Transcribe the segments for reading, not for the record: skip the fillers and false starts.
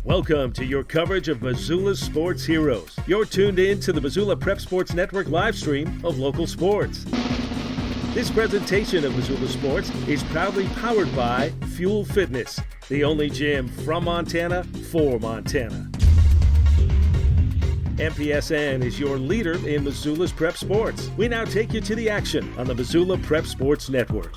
Welcome to your coverage of Missoula's sports heroes. You're tuned in to the Missoula Prep Sports Network live stream of local sports. This presentation of Missoula Sports is proudly powered by Fuel Fitness, the only gym from Montana for Montana. MPSN is your leader in Missoula's prep sports. We now take you to the action on the Missoula Prep Sports Network.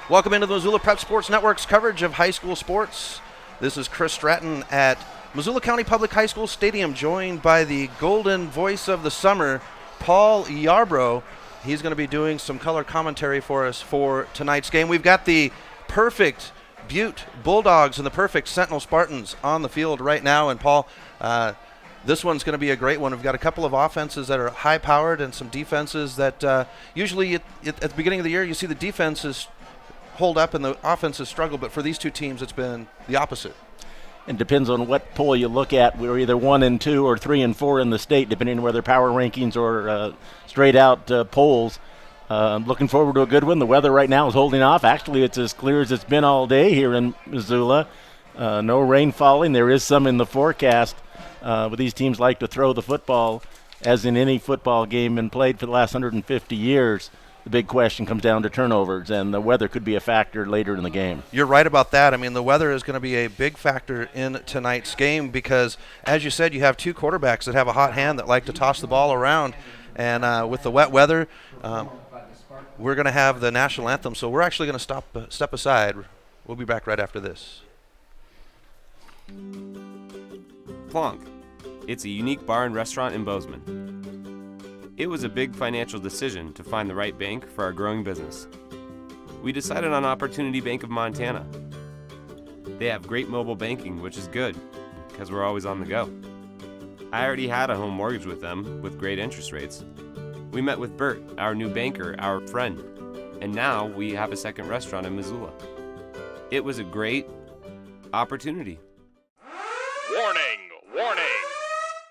Welcome into the Missoula Prep Sports Network's coverage of high school sports. This is Chris Stratton at Missoula County Public High School Stadium, joined by the golden voice of the summer, Paul Yarbrough. He's going to be doing some color commentary for us for tonight's game. We've got the perfect Butte Bulldogs and the perfect Sentinel Spartans on the field right now. And Paul, this one's going to be a great one. We've got a couple of offenses that are high-powered and some defenses that usually at the beginning of the year you see the defenses hold up and the offenses struggle, but for these two teams it's been the opposite. It depends on what poll you look at. We're either 1 and 2 or 3 and 4 in the state, depending on whether power rankings or straight-out polls. I'm looking forward to a good one. The weather right now is holding off. Actually, it's as clear as it's been all day here in Missoula. No rain falling. There is some in the forecast, but these teams like to throw the football, as in any football game been played for the last 150 years. The big question comes down to turnovers, and the weather could be a factor later in the game. You're right about that. I mean, the weather is going to be a big factor in tonight's game because, as you said, you have two quarterbacks that have a hot hand that like to toss the ball around. And with the wet weather, we're going to have the national anthem, so we're actually going to step aside. We'll be back right after this. Plonk. It's a unique bar and restaurant in Bozeman. It was a big financial decision to find the right bank for our growing business. We decided on Opportunity Bank of Montana. They have great mobile banking, which is good, because we're always on the go. I already had a home mortgage with them, with great interest rates. We met with Bert, our new banker, our friend, and now we have a second restaurant in Missoula. It was a great opportunity. Warning!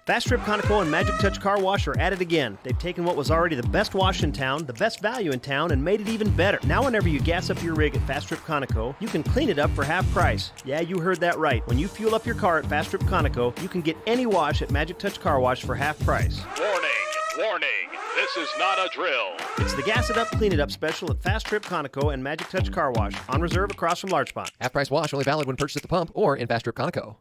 Fast Trip Conoco and Magic Touch Car Wash are at it again. They've taken what was already the best wash in town, the best value in town, and made it even better. Now whenever you gas up your rig at Fast Trip Conoco, you can clean it up for half price. Yeah, you heard that right. When you fuel up your car at Fast Trip Conoco, you can get any wash at Magic Touch Car Wash for half price. Warning! This is not a drill. It's the Gas It Up, Clean It Up special at Fast Trip Conoco and Magic Touch Car Wash, on reserve across from Large Pond. Half price wash only valid when purchased at the pump or in Fast Trip Conoco.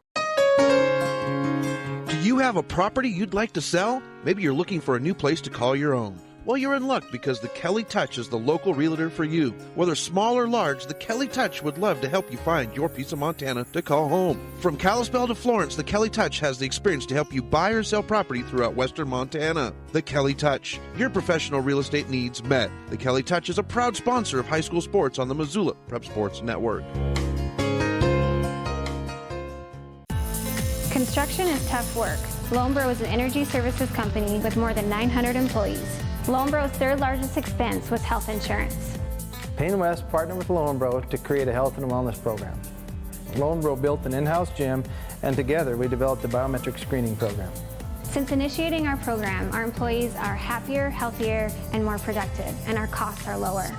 Do you have a property you'd like to sell? Maybe you're looking for a new place to call your own. Well, you're in luck because the Kelly Touch is the local realtor for you. Whether small or large, the Kelly Touch would love to help you find your piece of Montana to call home. From Kalispell to Florence, the Kelly Touch has the experience to help you buy or sell property throughout western Montana. The Kelly Touch, your professional real estate needs met. The Kelly Touch is a proud sponsor of high school sports on the Missoula Prep Sports Network. Construction is tough work. Lonebro is an energy services company with more than 900 employees. Lonebro's third largest expense was health insurance. Payne West partnered with Lonebro to create a health and wellness program. Lonebro built an in-house gym, and together we developed a biometric screening program. Since initiating our program, our employees are happier, healthier, and more productive, and our costs are lower.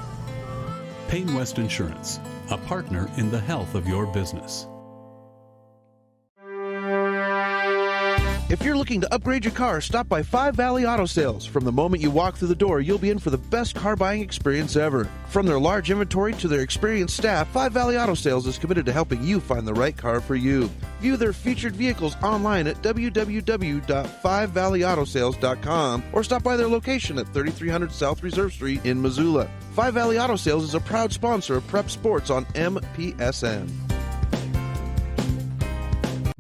Payne West Insurance, a partner in the health of your business. If you're looking to upgrade your car, stop by Five Valley Auto Sales. From the moment you walk through the door, you'll be in for the best car buying experience ever. From their large inventory to their experienced staff, Five Valley Auto Sales is committed to helping you find the right car for you. View their featured vehicles online at www.5valleyautosales.com or stop by their location at 3300 South Reserve Street in Missoula. Five Valley Auto Sales is a proud sponsor of Prep Sports on MPSN.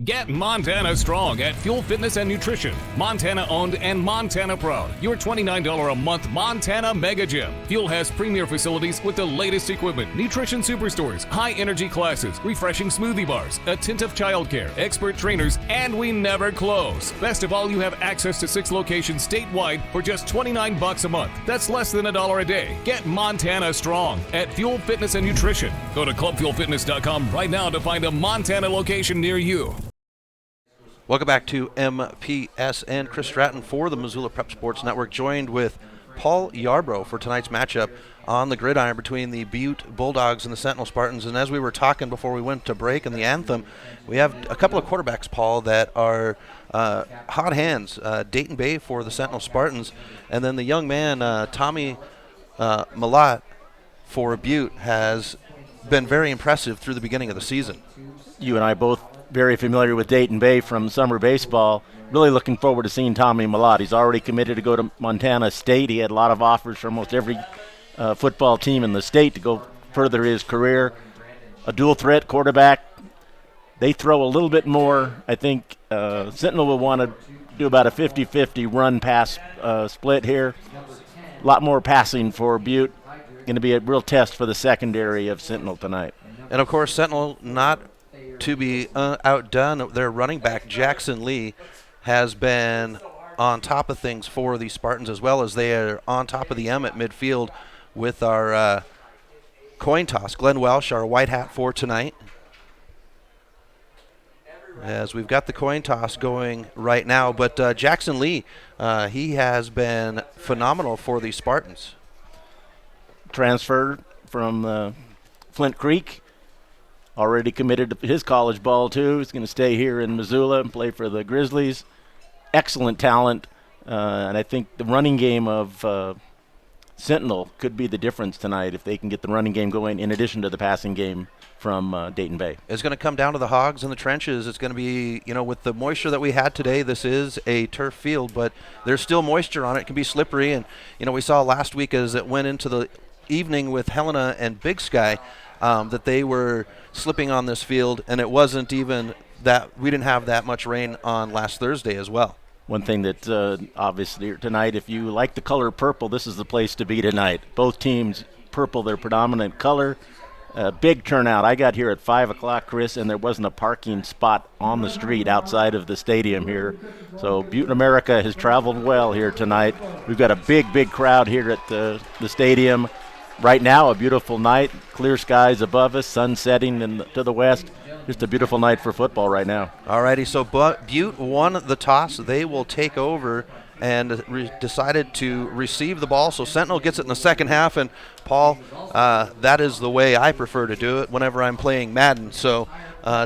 Get Montana strong at Fuel Fitness and Nutrition. Montana owned and Montana proud. Your $29 a month Montana Mega Gym. Fuel has premier facilities with the latest equipment, nutrition superstores, high energy classes, refreshing smoothie bars, attentive childcare, expert trainers, and we never close. Best of all, you have access to 6 locations statewide for just $29 a month. That's less than $1 a day. Get Montana strong at Fuel Fitness and Nutrition. Go to clubfuelfitness.com right now to find a Montana location near you. Welcome back to MPSN. Chris Stratton for the Missoula Prep Sports Network, joined with Paul Yarbrough for tonight's matchup on the gridiron between the Butte Bulldogs and the Sentinel Spartans. And as we were talking before we went to break in the anthem, we have a couple of quarterbacks, Paul, that are hot hands. Dayton Bay for the Sentinel Spartans, and then the young man, Tommy Malat for Butte, has been very impressive through the beginning of the season. You and I both very familiar with Dayton Bay from summer baseball. Really looking forward to seeing Tommy Malat. He's already committed to go to Montana State. He had a lot of offers from almost every football team in the state to go further his career. A dual threat quarterback. They throw a little bit more. I think Sentinel will want to do about a 50-50 run-pass split here. A lot more passing for Butte. Going to be a real test for the secondary of Sentinel tonight. And, of course, Sentinel not to be outdone. Their running back, Jackson Lee, has been on top of things for the Spartans, as well as they are on top of the M at midfield with our coin toss. Glenn Welsh, our white hat for tonight. As we've got the coin toss going right now, but Jackson Lee, he has been phenomenal for the Spartans. Transfer from Flint Creek. Already committed to his college ball, too. He's going to stay here in Missoula and play for the Grizzlies. Excellent talent, and I think the running game of Sentinel could be the difference tonight if they can get the running game going in addition to the passing game from Dayton Bay. It's going to come down to the hogs in the trenches. It's going to be, with the moisture that we had today, this is a turf field, but there's still moisture on it. It can be slippery, and, we saw last week as it went into the evening with Helena and Big Sky that they were slipping on this field, and it wasn't even that we didn't have that much rain on last Thursday as well. One thing that obviously tonight, if you like the color purple, this is the place to be tonight. Both teams, purple, their predominant color. Big turnout. I got here at 5 o'clock, Chris, and there wasn't a parking spot on the street outside of the stadium here. So Butte America has traveled well here tonight. We've got a big crowd here at the stadium. Right now, a beautiful night, clear skies above us, sun setting to the west. Just a beautiful night for football right now. All righty, so Butte won the toss. They will take over and decided to receive the ball. So Sentinel gets it in the second half, and Paul, that is the way I prefer to do it whenever I'm playing Madden. So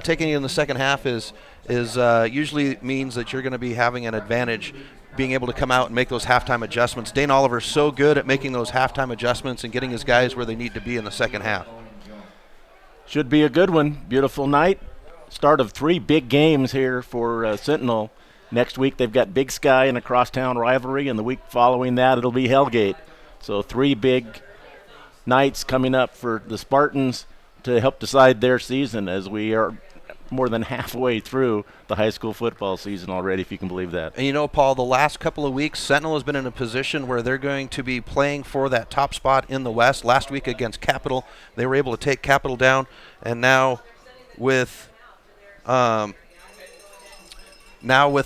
taking it in the second half is usually means that you're going to be having an advantage, being able to come out and make those halftime adjustments. Dane Oliver's so good at making those halftime adjustments and getting his guys where they need to be in the second half. Should be a good one. Beautiful night. Start of 3 big games here for Sentinel. Next week they've got Big Sky and a crosstown rivalry, and the week following that it'll be Hellgate. So 3 big nights coming up for the Spartans to help decide their season, as we are more than halfway through the high school football season already, if you can believe that. And Paul, the last couple of weeks, Sentinel has been in a position where they're going to be playing for that top spot in the West. Last week against Capital, they were able to take Capital down, and now with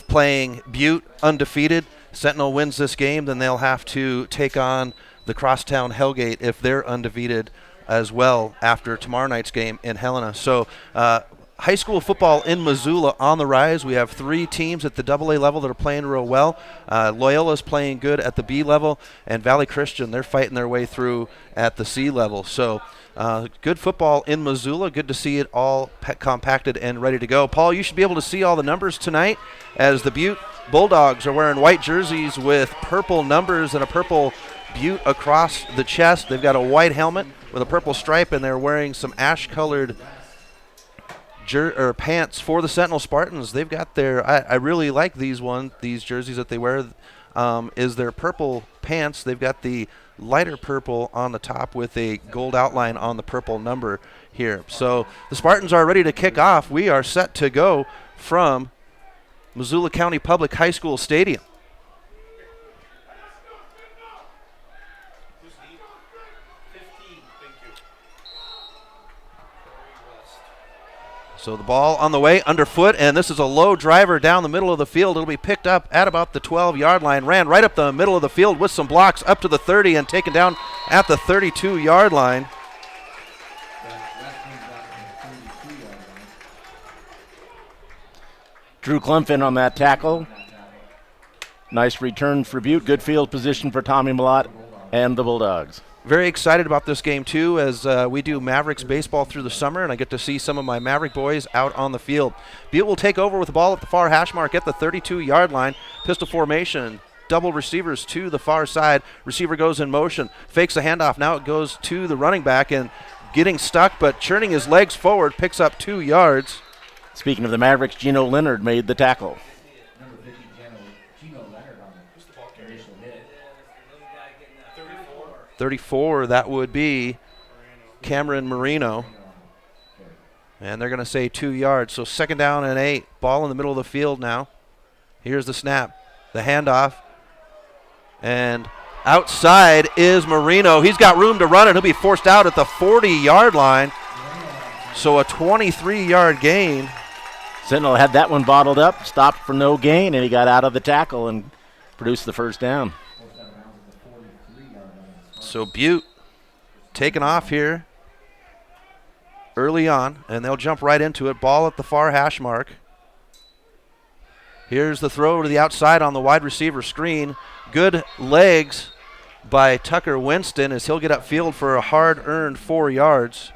playing Butte undefeated, Sentinel wins this game, then they'll have to take on the crosstown Hellgate if they're undefeated as well after tomorrow night's game in Helena. So high school football in Missoula on the rise. We have 3 teams at the AA level that are playing real well. Loyola's playing good at the B level, and Valley Christian, they're fighting their way through at the C level. So good football in Missoula. Good to see it all compacted and ready to go. Paul, you should be able to see all the numbers tonight as the Butte Bulldogs are wearing white jerseys with purple numbers and a purple Butte across the chest. They've got a white helmet with a purple stripe, and they're wearing some ash-colored pants for the Sentinel Spartans. They've got their, I really like these jerseys that they wear, is their purple pants. They've got the lighter purple on the top with a gold outline on the purple number here. So the Spartans are ready to kick off. We are set to go from Missoula County Public High School Stadium. So the ball on the way, underfoot, and this is a low driver down the middle of the field. It'll be picked up at about the 12-yard line. Ran right up the middle of the field with some blocks up to the 30 and taken down at the 32-yard line. Drew Klumpfin on that tackle. Nice return for Butte. Good field position for Tommy Malott and the Bulldogs. very excited about this game, too, as we do Mavericks baseball through the summer, and I get to see some of my Maverick boys out on the field. Butte will take over with the ball at the far hash mark at the 32-yard line. Pistol formation, double receivers to the far side. Receiver goes in motion, fakes a handoff. Now it goes to the running back and getting stuck, but churning his legs forward, picks up 2 yards. Speaking of the Mavericks, Gino Leonard made the tackle. 34, that would be Cameron Marino. And they're going to say 2 yards. So 2nd down and 8. Ball in the middle of the field now. Here's the snap. The handoff. And outside is Marino. He's got room to run, and he'll be forced out at the 40-yard line. So a 23-yard gain. Sentinel had that one bottled up, stopped for no gain, and he got out of the tackle and produced the first down. So Butte taking off here early on, and they'll jump right into it. Ball at the far hash mark. Here's the throw to the outside on the wide receiver screen. Good legs by Tucker Winston as he'll get upfield for a hard-earned 4 yards.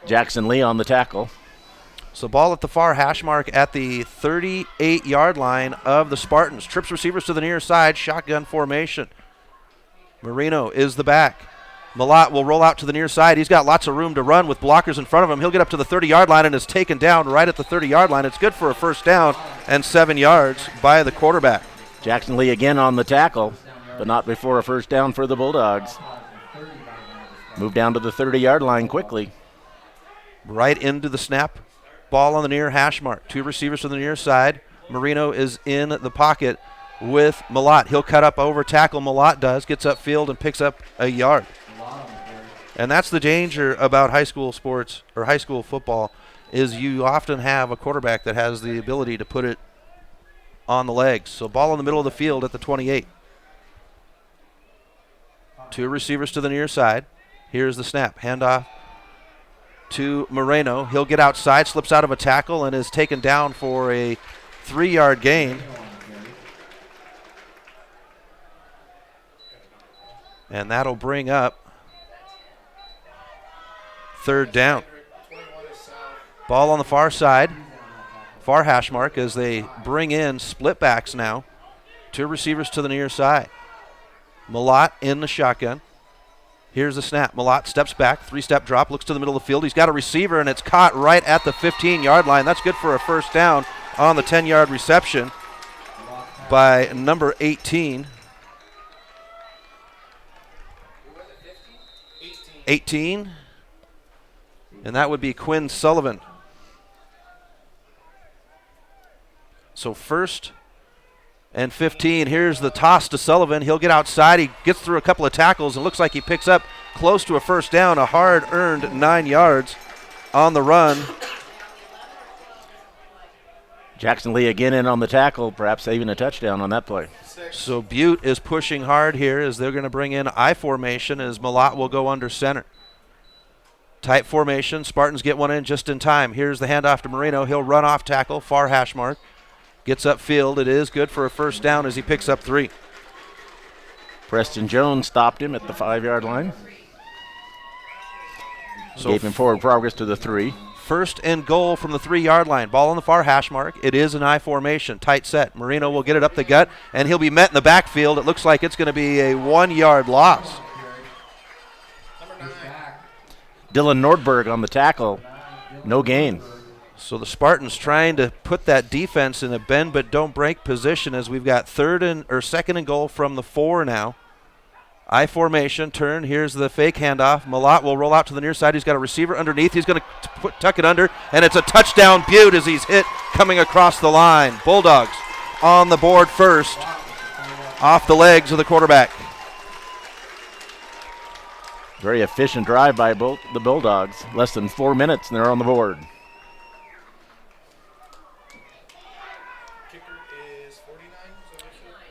Jackson Lee on the tackle. So ball at the far hash mark at the 38-yard line of the Spartans. Trips receivers to the near side, shotgun formation. Marino is the back. Malott will roll out to the near side. He's got lots of room to run with blockers in front of him. He'll get up to the 30-yard line and is taken down right at the 30-yard line. It's good for a first down and 7 yards by the quarterback. Jackson Lee again on the tackle, but not before a first down for the Bulldogs. Move down to the 30-yard line quickly. Right into the snap. Ball on the near hash mark. 2 receivers to the near side. Marino is in the pocket with Malott. He'll cut up over tackle. Malott does. Gets upfield and picks up a yard. And that's the danger about high school sports or high school football is you often have a quarterback that has the ability to put it on the legs. So ball in the middle of the field at the 28. 2 receivers to the near side. Here's the snap. Handoff to Moreno. He'll get outside, slips out of a tackle, and is taken down for a 3-yard gain. And that'll bring up 3rd down. Ball on the far side, far hash mark as they bring in split backs now. 2 receivers to the near side. Malott in the shotgun. Here's the snap. Malott steps back, 3-step drop, looks to the middle of the field. He's got a receiver, and it's caught right at the 15-yard line. That's good for a first down on the 10-yard reception by number 18. 18. And that would be Quinn Sullivan. So 1st and 15. Here's the toss to Sullivan. He'll get outside. He gets through a couple of tackles and looks like he picks up close to a first down, a hard-earned 9 yards on the run. Jackson Lee again in on the tackle, perhaps saving a touchdown on that play. So Butte is pushing hard here as they're going to bring in I formation as Malott will go under center. Tight formation. Spartans get one in just in time. Here's the handoff to Marino. He'll run off tackle, far hash mark. Gets upfield. It is good for a first down as he picks up 3. Preston Jones stopped him at the 5-yard line. So gave him forward progress to the 3. 1st and goal from the 3-yard line. Ball on the far hash mark. It is an I formation. Tight set. Marino will get it up the gut, and he'll be met in the backfield. It looks like it's going to be a 1-yard loss. Dylan Nordberg on the tackle. No gain. So the Spartans trying to put that defense in a bend but don't break position as we've got 2nd and goal from the 4 now. I formation, turn. Here's the fake handoff. Malott will roll out to the near side. He's got a receiver underneath. He's going to tuck it under, and it's a touchdown Butte as he's hit coming across the line. Bulldogs on the board first, off the legs of the quarterback. Very efficient drive by both the Bulldogs. Less than 4 minutes, and they're on the board.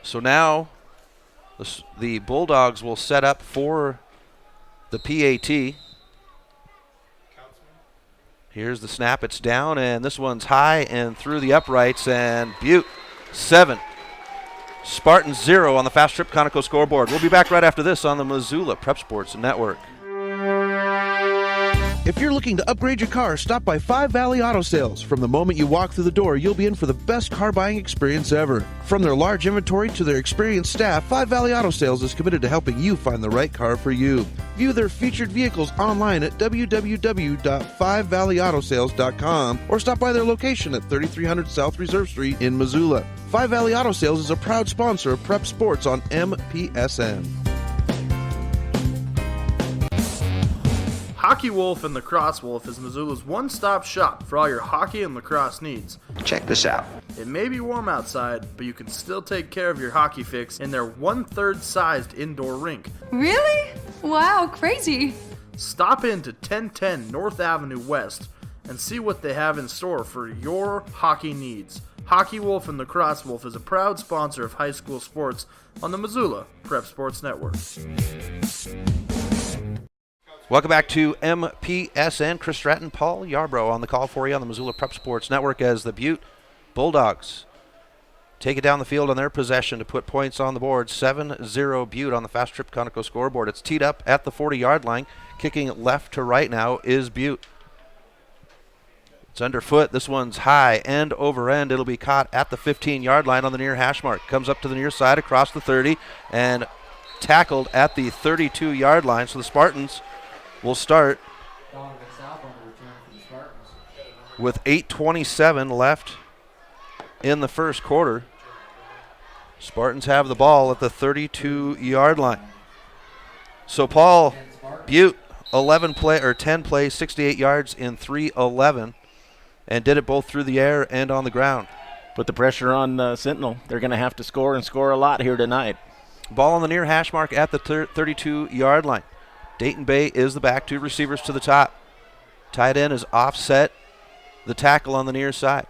So now the Bulldogs will set up for the PAT. Here's the snap. It's down, and this one's high and through the uprights, and Butte 7. Spartans 0 on the Fast Trip Conoco scoreboard. We'll be back right after this on the Missoula Prep Sports Network. If you're looking to upgrade your car, stop by Five Valley Auto Sales. From the moment you walk through the door, you'll be in for the best car buying experience ever. From their large inventory to their experienced staff, Five Valley Auto Sales is committed to helping you find the right car for you. View their featured vehicles online at www.5valleyautosales.com or stop by their location at 3300 South Reserve Street in Missoula. Five Valley Auto Sales is a proud sponsor of Prep Sports on MPSN. Hockey Wolf and Lacrosse Wolf is Missoula's one-stop shop for all your hockey and lacrosse needs. Check this out. It may be warm outside, but you can still take care of your hockey fix in their one-third sized indoor rink. Really? Wow, crazy. Stop in to 1010 North Avenue West and see what they have in store for your hockey needs. Hockey Wolf and Lacrosse Wolf is a proud sponsor of high school sports on the Missoula Prep Sports Network. Welcome back to MPSN. Chris Stratton, Paul Yarbrough on the call for you on the Missoula Prep Sports Network as the Butte Bulldogs take it down the field on their possession to put points on the board. 7-0 Butte on the Fast Trip Conoco scoreboard. It's teed up at the 40-yard line. Kicking it left to right now is Butte. It's underfoot. This one's high, end over end. It'll be caught at the 15-yard line on the near hash mark. Comes up to the near side across the 30 and tackled at the 32-yard line. So the Spartans will start with 8:27 left in the first quarter. Spartans have the ball at the 32-yard line. So Paul, Butte 10 plays, 68 yards in 3:11, and did it both through the air and on the ground. Put the pressure on Sentinel. They're going to have to score and score a lot here tonight. Ball on the near hash mark at the 32-yard line. Dayton Bay is the back, two receivers to the top. Tight end is offset, the tackle on the near side.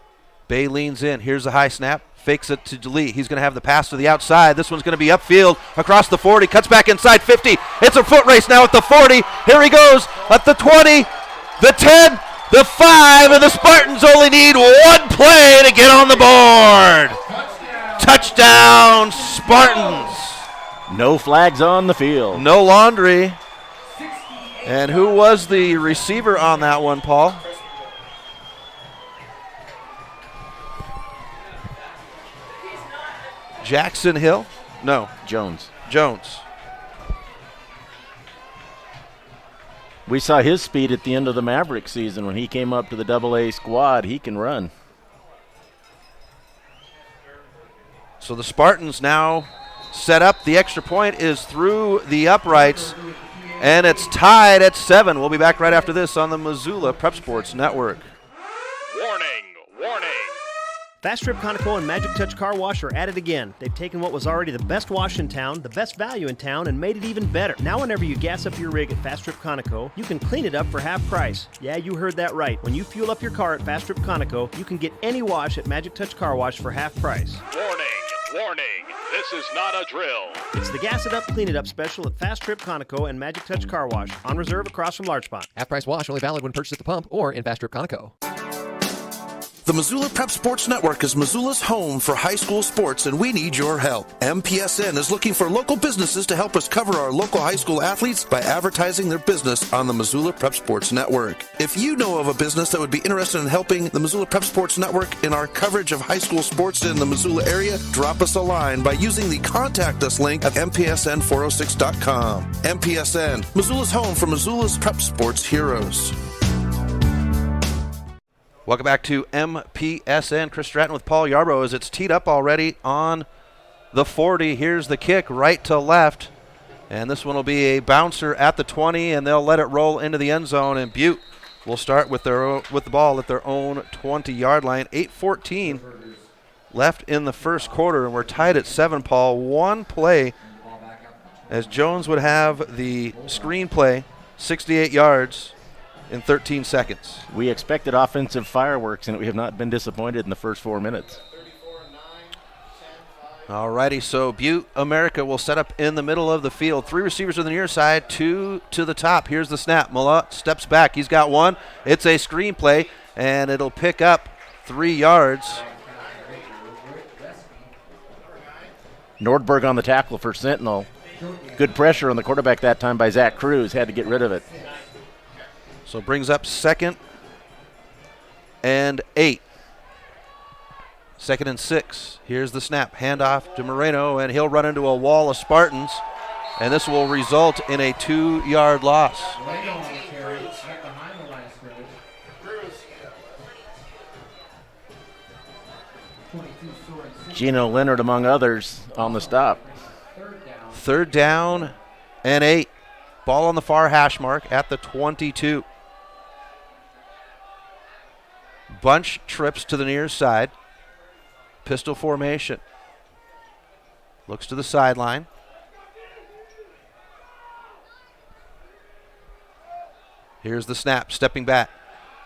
Bay leans in. Here's the high snap. Fakes it to DeLee. He's going to have the pass to the outside. This one's going to be upfield across the 40. Cuts back inside 50. It's a foot race now at the 40. Here he goes at the 20, the 10, the 5, and the Spartans only need one play to get on the board. Touchdown, Spartans. No flags on the field. No laundry. And who was the receiver on that one, Paul? Jackson Hill? No. Jones. We saw his speed at the end of the Maverick season when he came up to the AA squad. He can run. So the Spartans now set up. The extra point is through the uprights, and it's tied at 7. We'll be back right after this on the Missoula Prep Sports Network. Warning. Fast Trip Conoco and Magic Touch Car Wash are at it again. They've taken what was already the best wash in town, the best value in town, and made it even better. Now whenever you gas up your rig at Fast Trip Conoco, you can clean it up for half price. Yeah, you heard that right. When you fuel up your car at Fast Trip Conoco, you can get any wash at Magic Touch Car Wash for half price. Warning. This is not a drill. It's the Gas It Up, Clean It Up special at Fast Trip Conoco and Magic Touch Car Wash, on reserve across from Large Pond. Half price wash only valid when purchased at the pump or in Fast Trip Conoco. The Missoula Prep Sports Network is Missoula's home for high school sports, and we need your help. MPSN is looking for local businesses to help us cover our local high school athletes by advertising their business on the Missoula Prep Sports Network. If you know of a business that would be interested in helping the Missoula Prep Sports Network in our coverage of high school sports in the Missoula area, drop us a line by using the Contact Us link at MPSN406.com. MPSN, Missoula's home for Missoula's Prep Sports heroes. Welcome back to MPSN. Chris Stratton with Paul Yarbrough as it's teed up already on the 40. Here's the kick right to left. And this one will be a bouncer at the 20, and they'll let it roll into the end zone. And Butte will start with the ball at their own 20-yard line. 8:14 left in the first quarter, and we're tied at 7, Paul. One play as Jones would have the screenplay, 68 yards. In 13 seconds. We expected offensive fireworks, and we have not been disappointed in the first 4 minutes. All righty, so Butte America will set up in the middle of the field. 3 receivers on the near side, 2 to the top. Here's the snap. Mulla steps back. He's got 1. It's a screen play, and it'll pick up 3 yards. Nordberg on the tackle for Sentinel. Good pressure on the quarterback that time by Zach Cruz. Had to get rid of it. So brings up 2nd and 8. 2nd and 6. Here's the snap. Handoff to Moreno, and he'll run into a wall of Spartans, and this will result in a 2-yard loss. Gino Leonard, among others, on the stop. 3rd down and 8. Ball on the far hash mark at the 22. Bunch trips to the near side. Pistol formation. Looks to the sideline. Here's the snap, stepping back.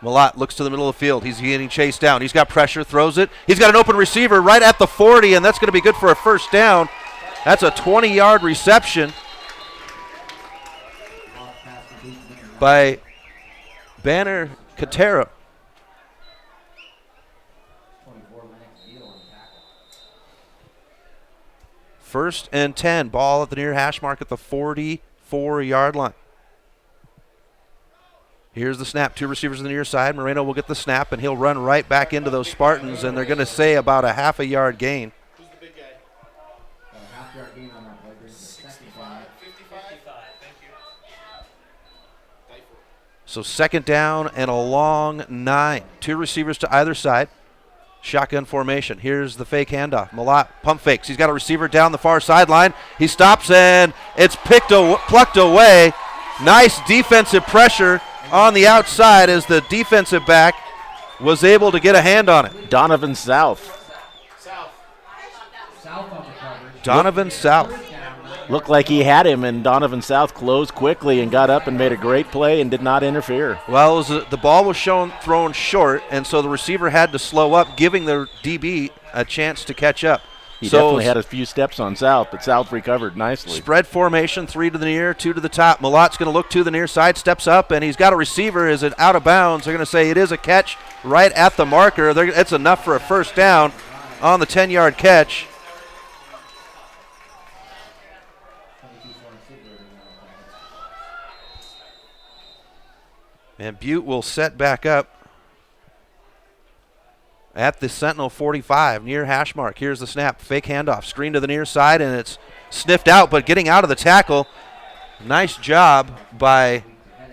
Malott looks to the middle of the field. He's getting chased down. He's got pressure, throws it. He's got an open receiver right at the 40, and that's going to be good for a 1st down. That's a 20-yard reception by Banner Katero. First and 10. Ball at the near hash mark at the 44-yard line. Here's the snap. 2 receivers on the near side. Moreno will get the snap, and he'll run right back into those Spartans, and they're going to say about a half a yard gain. Who's the big guy? Half-yard gain on that play. 55. 55. Thank you. So 2nd down and a long 9. 2 receivers to either side. Shotgun formation. Here's the fake handoff. Malott pump fakes. He's got a receiver down the far sideline. He stops, and it's plucked away. Nice defensive pressure on the outside as the defensive back was able to get a hand on it. Donovan South. Donovan South. Looked like he had him, and Donovan South closed quickly and got up and made a great play and did not interfere. Well, the ball was thrown short, and so the receiver had to slow up, giving the DB a chance to catch up. He definitely had a few steps on South, but South recovered nicely. Spread formation, 3 to the near, 2 to the top. Malott's going to look to the near side, steps up, and he's got a receiver. Is it out of bounds? They're going to say it is a catch right at the marker. It's enough for a 1st down on the 10-yard catch. And Butte will set back up at the Sentinel 45, near hash mark. Here's the snap. Fake handoff. Screen to the near side, and it's sniffed out, but getting out of the tackle. Nice job by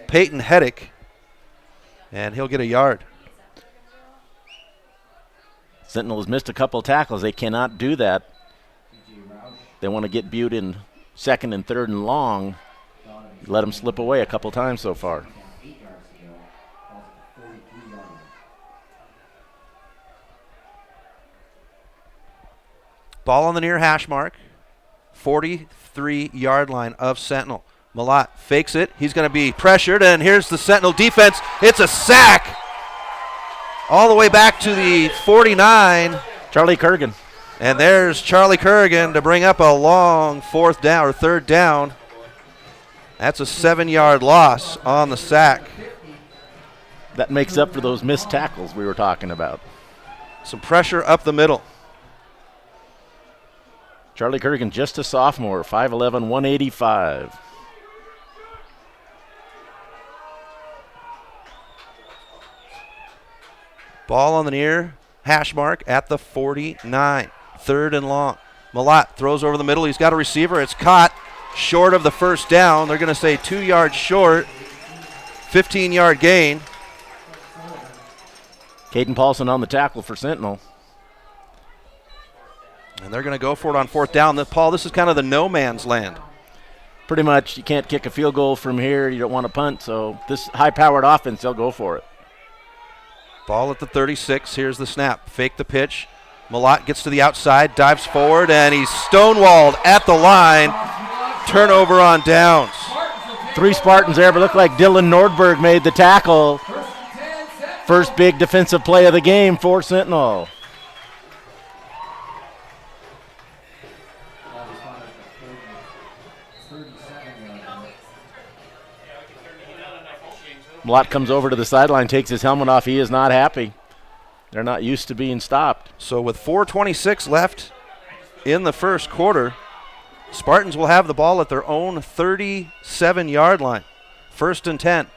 Peyton Heddick, and he'll get a yard. Sentinel has missed a couple tackles. They cannot do that. They want to get Butte in 2nd and 3rd and long. Let him slip away a couple times so far. Ball on the near hash mark, 43-yard line of Sentinel. Malott fakes it. He's going to be pressured, and here's the Sentinel defense. It's a sack all the way back to the 49. Charlie Kurgan. And there's Charlie Kurgan to bring up a long 4th down or 3rd down. That's a 7-yard loss on the sack. That makes up for those missed tackles we were talking about. Some pressure up the middle. Charlie Kurgan, just a sophomore, 5'11", 185. Ball on the near hash mark at the 49. 3rd and long. Malott throws over the middle. He's got a receiver. It's caught short of the 1st down. They're going to say 2 yards short. 15-yard gain. Caden Paulson on the tackle for Sentinel. And they're going to go for it on 4th down. Paul, this is kind of the no man's land. Pretty much. You can't kick a field goal from here. You don't want to punt. So this high-powered offense, they'll go for it. Ball at the 36. Here's the snap. Fake the pitch. Malott gets to the outside, dives forward, and he's stonewalled at the line. Turnover on downs. 3 Spartans there, but looked like Dylan Nordberg made the tackle. First big defensive play of the game for Sentinel. Malott comes over to the sideline, takes his helmet off. He is not happy. They're not used to being stopped. So with 4:26 left in the first quarter. Spartans will have the ball at their own 37-yard line. 1st and 10.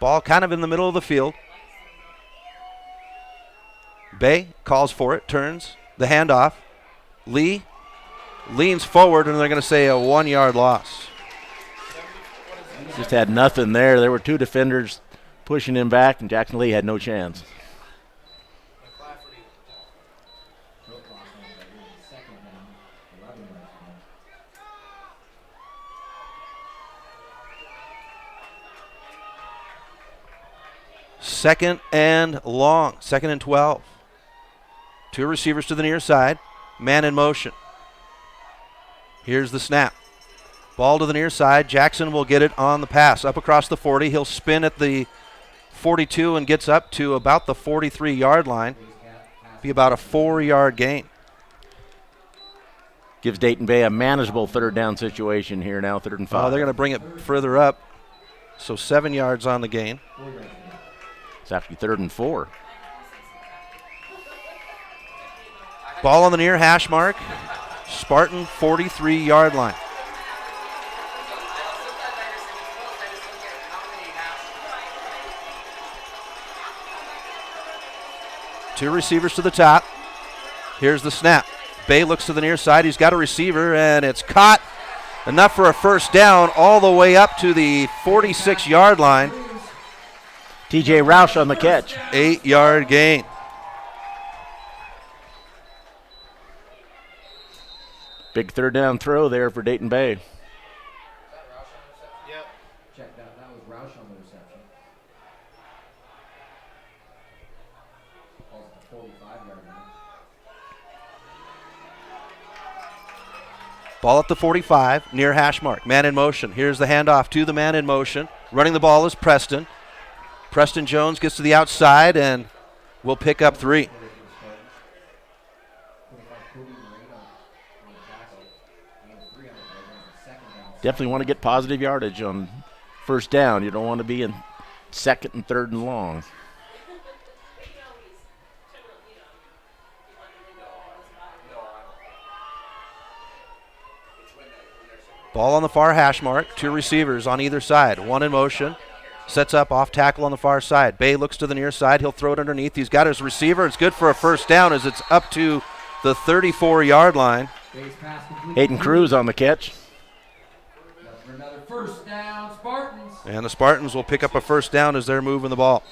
Ball kind of in the middle of the field. Bay calls for it, turns the handoff. Lee leans forward, and they're going to say a 1-yard loss. Just had nothing there. There were 2 defenders pushing him back, and Jackson Lee had no chance. Second and long, 2nd and 12. 2 receivers to the near side, man in motion. Here's the snap. Ball to the near side. Jackson will get it on the pass. Up across the 40. He'll spin at the 42 and gets up to about the 43-yard line. Be about a 4-yard gain. Gives Dayton Bay a manageable 3rd down situation here now, 3rd and 5. Oh, they're going to bring it further up. So 7 yards on the gain. It's actually 3rd and 4. Ball on the near hash mark. Spartan 43-yard line. Two receivers to the top. Here's the snap. Bay looks to the near side. He's got a receiver, and it's caught. Enough for a first down all the way up to the 46-yard line. TJ Roush on the catch. 8-yard gain. Big 3rd down throw there for Dayton Bay. Yep. Checked out. That was Roush on the reception. Calls it the 45-yard line. Ball at the 45, near hash mark. Man in motion. Here's the handoff to the man in motion. Running the ball is Preston. Preston Jones gets to the outside and will pick up 3. Definitely want to get positive yardage on 1st down. You don't want to be in 2nd and 3rd and long. Ball on the far hash mark. 2 receivers on either side. 1 in motion. Sets up off tackle on the far side. Bay looks to the near side. He'll throw it underneath. He's got his receiver. It's good for a first down as it's up to the 34-yard line. Hayden Cruz on the catch. For another first down, Spartans. And the Spartans will pick up a first down as they're moving the ball.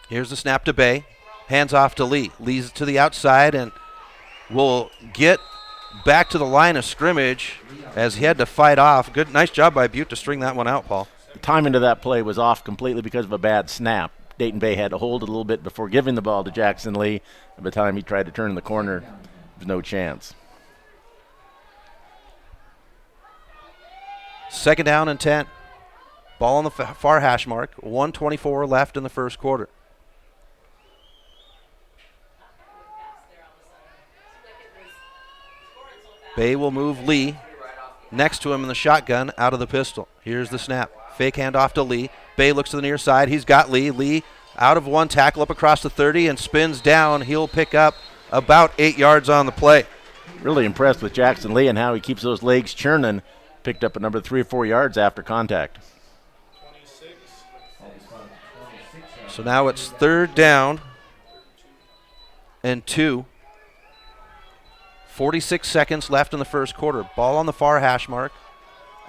Here's the snap to Bay. Hands off to Lee. Lee's to the outside and will get back to the line of scrimmage as he had to fight off. Good, nice job by Butte to string that one out, Paul. The timing of that play was off completely because of a bad snap. Dayton Bay had to hold it a little bit before giving the ball to Jackson Lee. By the time he tried to turn the corner, there was no chance. 2nd down and 10. Ball on the far hash mark. 1:24 left in the first quarter. Bay will move Lee next to him in the shotgun out of the pistol. Here's the snap. Fake handoff to Lee. Bay looks to the near side. He's got Lee. Lee out of 1 tackle up across the 30 and spins down. He'll pick up about 8 yards on the play. Really impressed with Jackson Lee and how he keeps those legs churning. Picked up another 3 or 4 yards after contact. So now it's 3rd down and 2. 46 seconds left in the first quarter. Ball on the far hash mark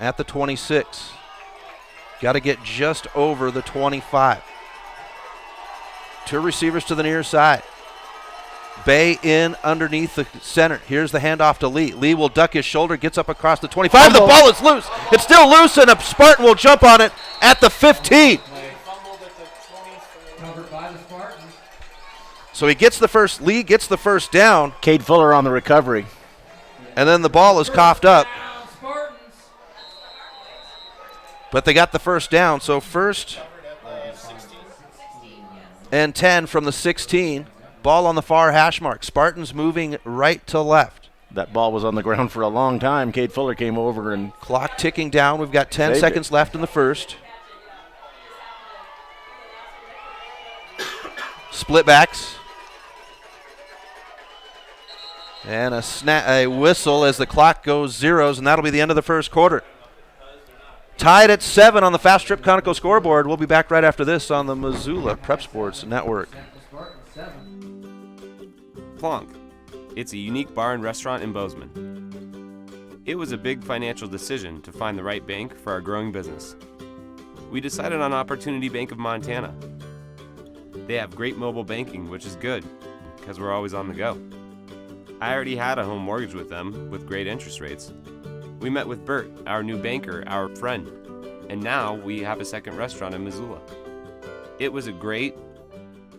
at the 26. Got to get just over the 25. 2 receivers to the near side. Bay in underneath the center. Here's the handoff to Lee. Lee will duck his shoulder, gets up across the 25. The ball is loose. It's still loose, and a Spartan will jump on it at the 15. So he gets the first, Lee gets the first down. Cade Fuller on the recovery. And then the ball is coughed up. But they got the first down, so 1st and 10 from the 16. Ball on the far hash mark. Spartans moving right to left. That ball was on the ground for a long time. Cade Fuller came over and... Clock ticking down. We've got 10 seconds left in the first. Split backs. And a whistle as the clock goes zeros, and that'll be the end of the first quarter. Tied at 7 on the Fast Trip Conoco scoreboard. We'll be back right after this on the Missoula Prep Sports Network. Plonk. It's a unique bar and restaurant in Bozeman. It was a big financial decision to find the right bank for our growing business. We decided on Opportunity Bank of Montana. They have great mobile banking, which is good because we're always on the go. I already had a home mortgage with them with great interest rates. We met with Bert, our new banker, our friend, and now we have a second restaurant in Missoula. It was a great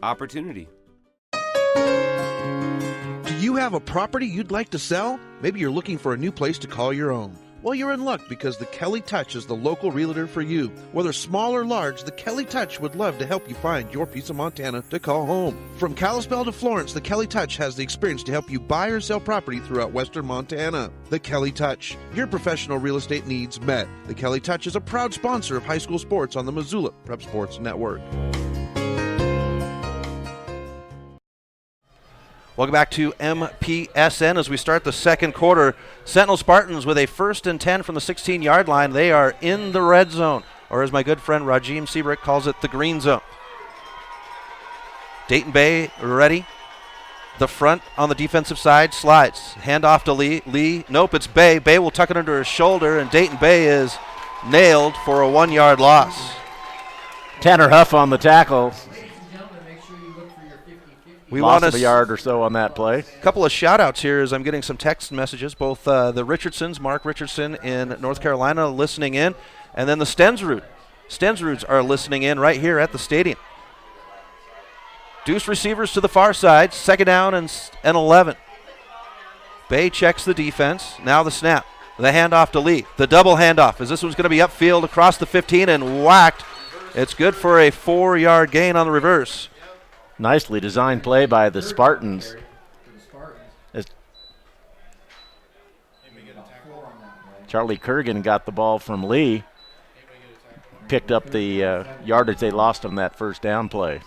opportunity. Do you have a property you'd like to sell? Maybe you're looking for a new place to call your own. Well, you're in luck because the Kelly Touch is the local realtor for you. Whether small or large, the Kelly Touch would love to help you find your piece of Montana to call home. From Kalispell to Florence, the Kelly Touch has the experience to help you buy or sell property throughout western Montana. The Kelly Touch, your professional real estate needs met. The Kelly Touch is a proud sponsor of high school sports on the Missoula Prep Sports Network. Welcome back to MPSN as we start the second quarter. Sentinel Spartans with a 1st and 10 from the 16-yard line. They are in the red zone, or as my good friend Rajim Seabrick calls it, the green zone. Dayton Bay ready. The front on the defensive side slides. Hand off to Lee. Lee, nope, it's Bay. Bay will tuck it under his shoulder, and Dayton Bay is nailed for a 1-yard loss. Tanner Huff on the tackle. We lost want a yard or so on that play. A couple of shout-outs here as I'm getting some text messages. Both the Richardsons, Mark Richardson in North Carolina listening in, and then the Stensrud. Stensruds are listening in right here at the stadium. Deuce receivers to the far side, 2nd down and 11. Bay checks the defense. Now the snap. The handoff to Lee. The double handoff as this one's going to be upfield across the 15 and whacked. It's good for a 4-yard gain on the reverse. Nicely designed play by the Spartans. Charlie Kurgan got the ball from Lee. Picked up the yardage they lost on that 1st down play.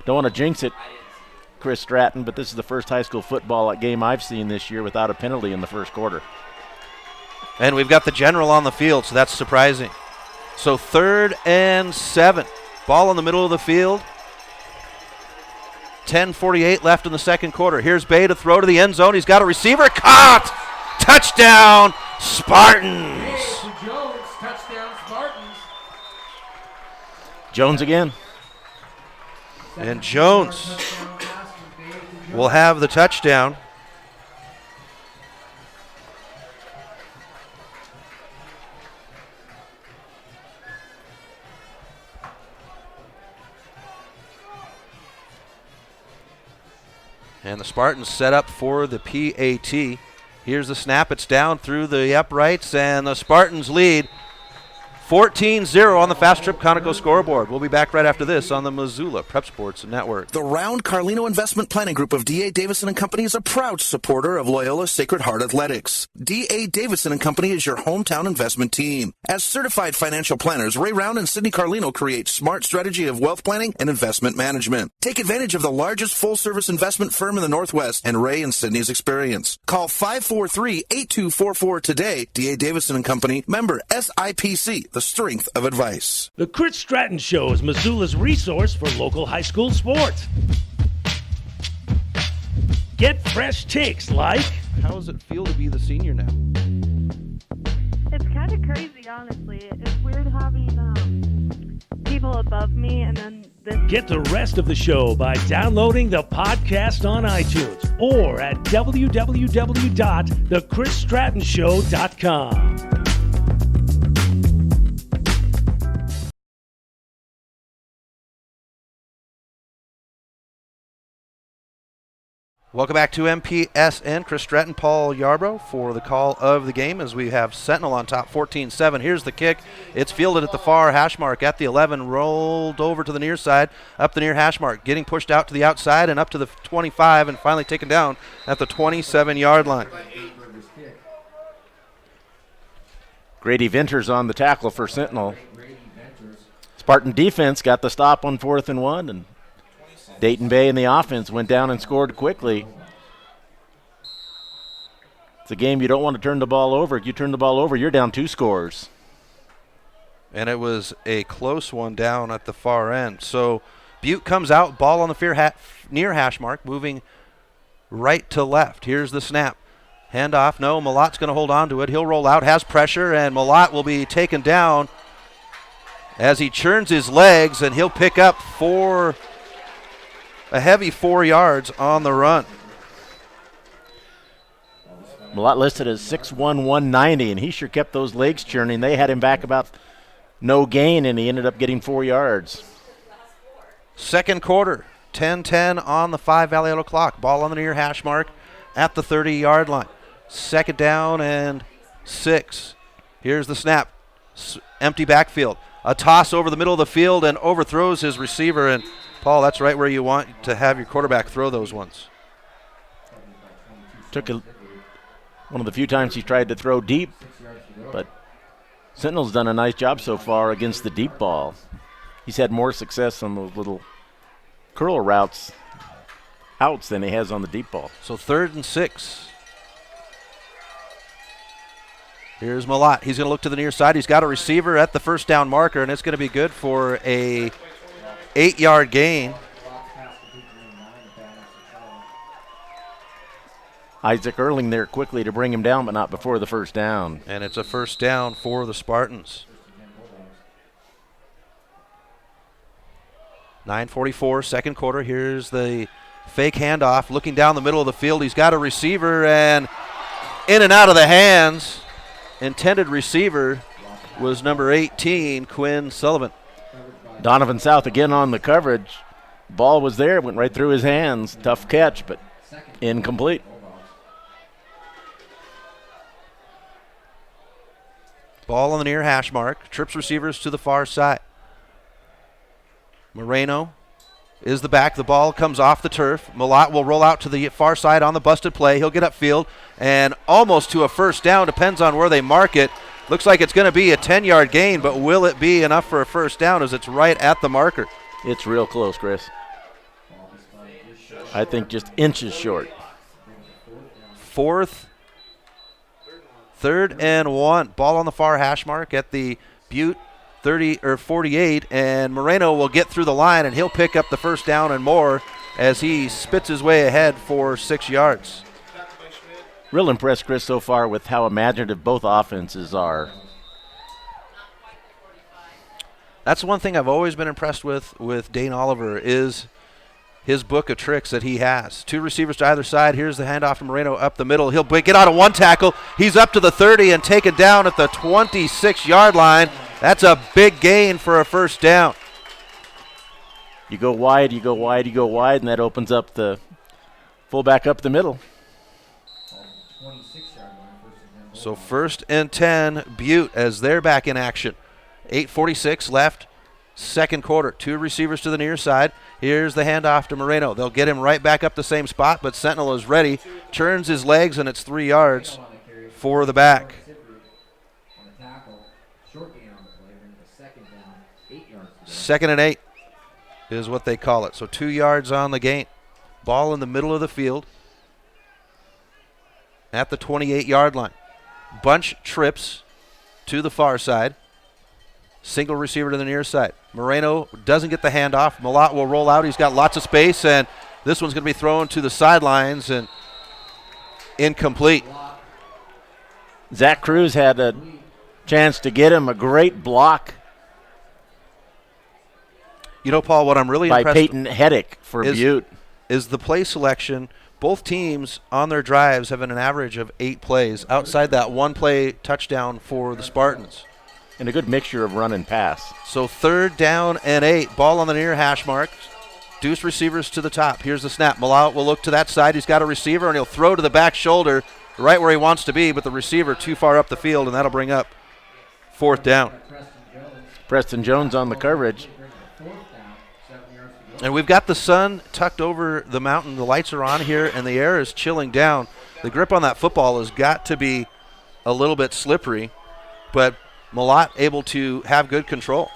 Don't want to jinx it, Chris Stratton, but this is the first high school football game I've seen this year without a penalty in the first quarter. And we've got the general on the field, so that's surprising. So 3rd and 7. Ball in the middle of the field. 10:48 left in the second quarter. Here's Bay to throw to the end zone. He's got a receiver. Caught! Touchdown, Spartans! Jones, touchdown, Spartans. Jones again. And Jones will have the touchdown. And the Spartans set up for the PAT. Here's the snap. It's down through the uprights, and the Spartans lead 14-0 on the Fast Trip Conoco scoreboard. We'll be back right after this on the Missoula Prep Sports Network. The Round Carlino Investment Planning Group of D.A. Davison & Company is a proud supporter of Loyola Sacred Heart Athletics. D.A. Davison & Company is your hometown investment team. As certified financial planners, Ray Round and Sidney Carlino create smart strategy of wealth planning and investment management. Take advantage of the largest full-service investment firm in the Northwest and Ray and Sidney's experience. Call 543-8244 today. D.A. Davison & Company, member SIPC. The strength of advice. The Chris Stratton Show is Missoula's resource for local high school sports. Get fresh takes like... How does it feel to be the senior now? It's kind of crazy, honestly. It's weird having people above me and then this... Get the rest of the show by downloading the podcast on iTunes or at www.thechrisstrattonshow.com. Welcome back to MPSN. Chris Stratton, Paul Yarbrough for the call of the game as we have Sentinel on top 14-7. Here's the kick. It's fielded at the far hash mark at the 11, rolled over to the near side, up the near hash mark, getting pushed out to the outside and up to the 25 and finally taken down at the 27-yard line. Grady Venters on the tackle for Sentinel. Spartan defense got the stop on 4th and 1, and Dayton Bay in the offense went down and scored quickly. It's a game you don't want to turn the ball over. If you turn the ball over, you're down 2 scores. And it was a close one down at the far end. So Butte comes out, ball on the near hash mark, moving right to left. Here's the snap. Handoff. No, Malot's going to hold on to it. He'll roll out, has pressure, and Malott will be taken down as he churns his legs, and he'll pick up a heavy 4 yards on the run. Malott listed as 6'1", 190, and he sure kept those legs churning. They had him back about no gain, and he ended up getting 4 yards. Second quarter, 10-10 on the 5 Valley Auto clock. Ball on the near hash mark at the 30-yard line. Second down and 6. Here's the snap. Empty backfield. A toss over the middle of the field and overthrows his receiver. And, Paul, that's right where you want to have your quarterback throw those ones. One of the few times he tried to throw deep, but Sentinel's done a nice job so far against the deep ball. He's had more success on those little curl routes outs than he has on the deep ball. So 3rd and 6. Here's Malott. He's going to look to the near side. He's got a receiver at the first down marker, and it's going to be good for a 8-yard gain. Isaac Erling there quickly to bring him down, but not before the first down. And it's a first down for the Spartans. 9:44, second quarter. Here's the fake handoff. Looking down the middle of the field. He's got a receiver, and in and out of the hands. Intended receiver was number 18, Quinn Sullivan. Donovan South again on the coverage. Ball was there, went right through his hands. Tough catch, but incomplete. Ball on the near hash mark. Trips receivers to the far side. Moreno is the back. The ball comes off the turf. Malott will roll out to the far side on the busted play. He'll get upfield and almost to a first down. Depends on where they mark it. Looks like it's going to be a 10-yard gain, but will it be enough for a first down as it's right at the marker? It's real close, Chris. I think just inches short. 3rd and 1. Ball on the far hash mark at the Butte 30 or 48, and Moreno will get through the line, and he'll pick up the first down and more as he spits his way ahead for 6 yards. Real impressed, Chris, so far with how imaginative both offenses are. That's one thing I've always been impressed with Dane Oliver is his book of tricks that he has. 2 receivers to either side. Here's the handoff to Moreno up the middle. He'll get out of one tackle. He's up to the 30 and taken down at the 26-yard line. That's a big gain for a first down. You go wide, you go wide, you go wide, and that opens up the fullback up the middle. So 1st and 10, Butte as they're back in action. 8:46 left, second quarter. 2 receivers to the near side. Here's the handoff to Moreno. They'll get him right back up the same spot, but Sentinel is ready. Turns his legs, and it's 3 yards for the back. 2nd and 8 is what they call it. So 2 yards on the gain. Ball in the middle of the field at the 28-yard line. Bunch trips to the far side. Single receiver to the near side. Moreno doesn't get the handoff. Malott will roll out. He's got lots of space, and this one's going to be thrown to the sidelines and incomplete. Zach Cruz had a chance to get him a great block. You know, Paul, what I'm really by impressed Peyton Heddick for Butte is the play selection. Both teams on their drives have an average of 8 plays outside that 1-play touchdown for the Spartans. And a good mixture of run and pass. So 3rd down and 8. Ball on the near hash mark Deuce receivers to the top. Here's the snap. Malott will look to that side. He's got a receiver, and he'll throw to the back shoulder right where he wants to be, but the receiver too far up the field, and that'll bring up 4th down. Preston Jones on the coverage. And we've got the sun tucked over the mountain. The lights are on here, and the air is chilling down. The grip on that football has got to be a little bit slippery, but Malott able to have good control.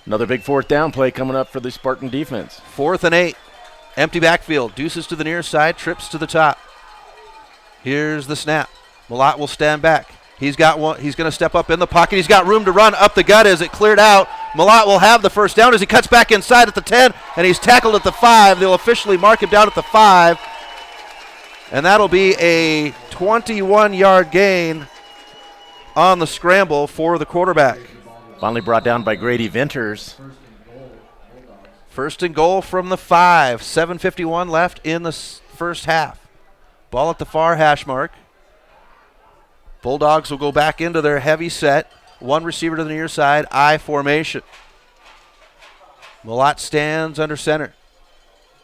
Another big 4th down play coming up for the Spartan defense. 4th and 8. Empty backfield. Deuces to the near side, trips to the top. Here's the snap. Malott will stand back. He's got one. He's going to step up in the pocket. He's got room to run up the gut as it cleared out. Malott will have the 1st down as he cuts back inside at the 10, and he's tackled at the 5. They'll officially mark him down at the 5, and that'll be a 21-yard gain on the scramble for the quarterback. Finally brought down by Grady Venters. 1st and goal from the 5. 7:51 left in the first half. Ball at the far hash mark. Bulldogs will go back into their heavy set. One receiver to the near side, I formation. Malott stands under center.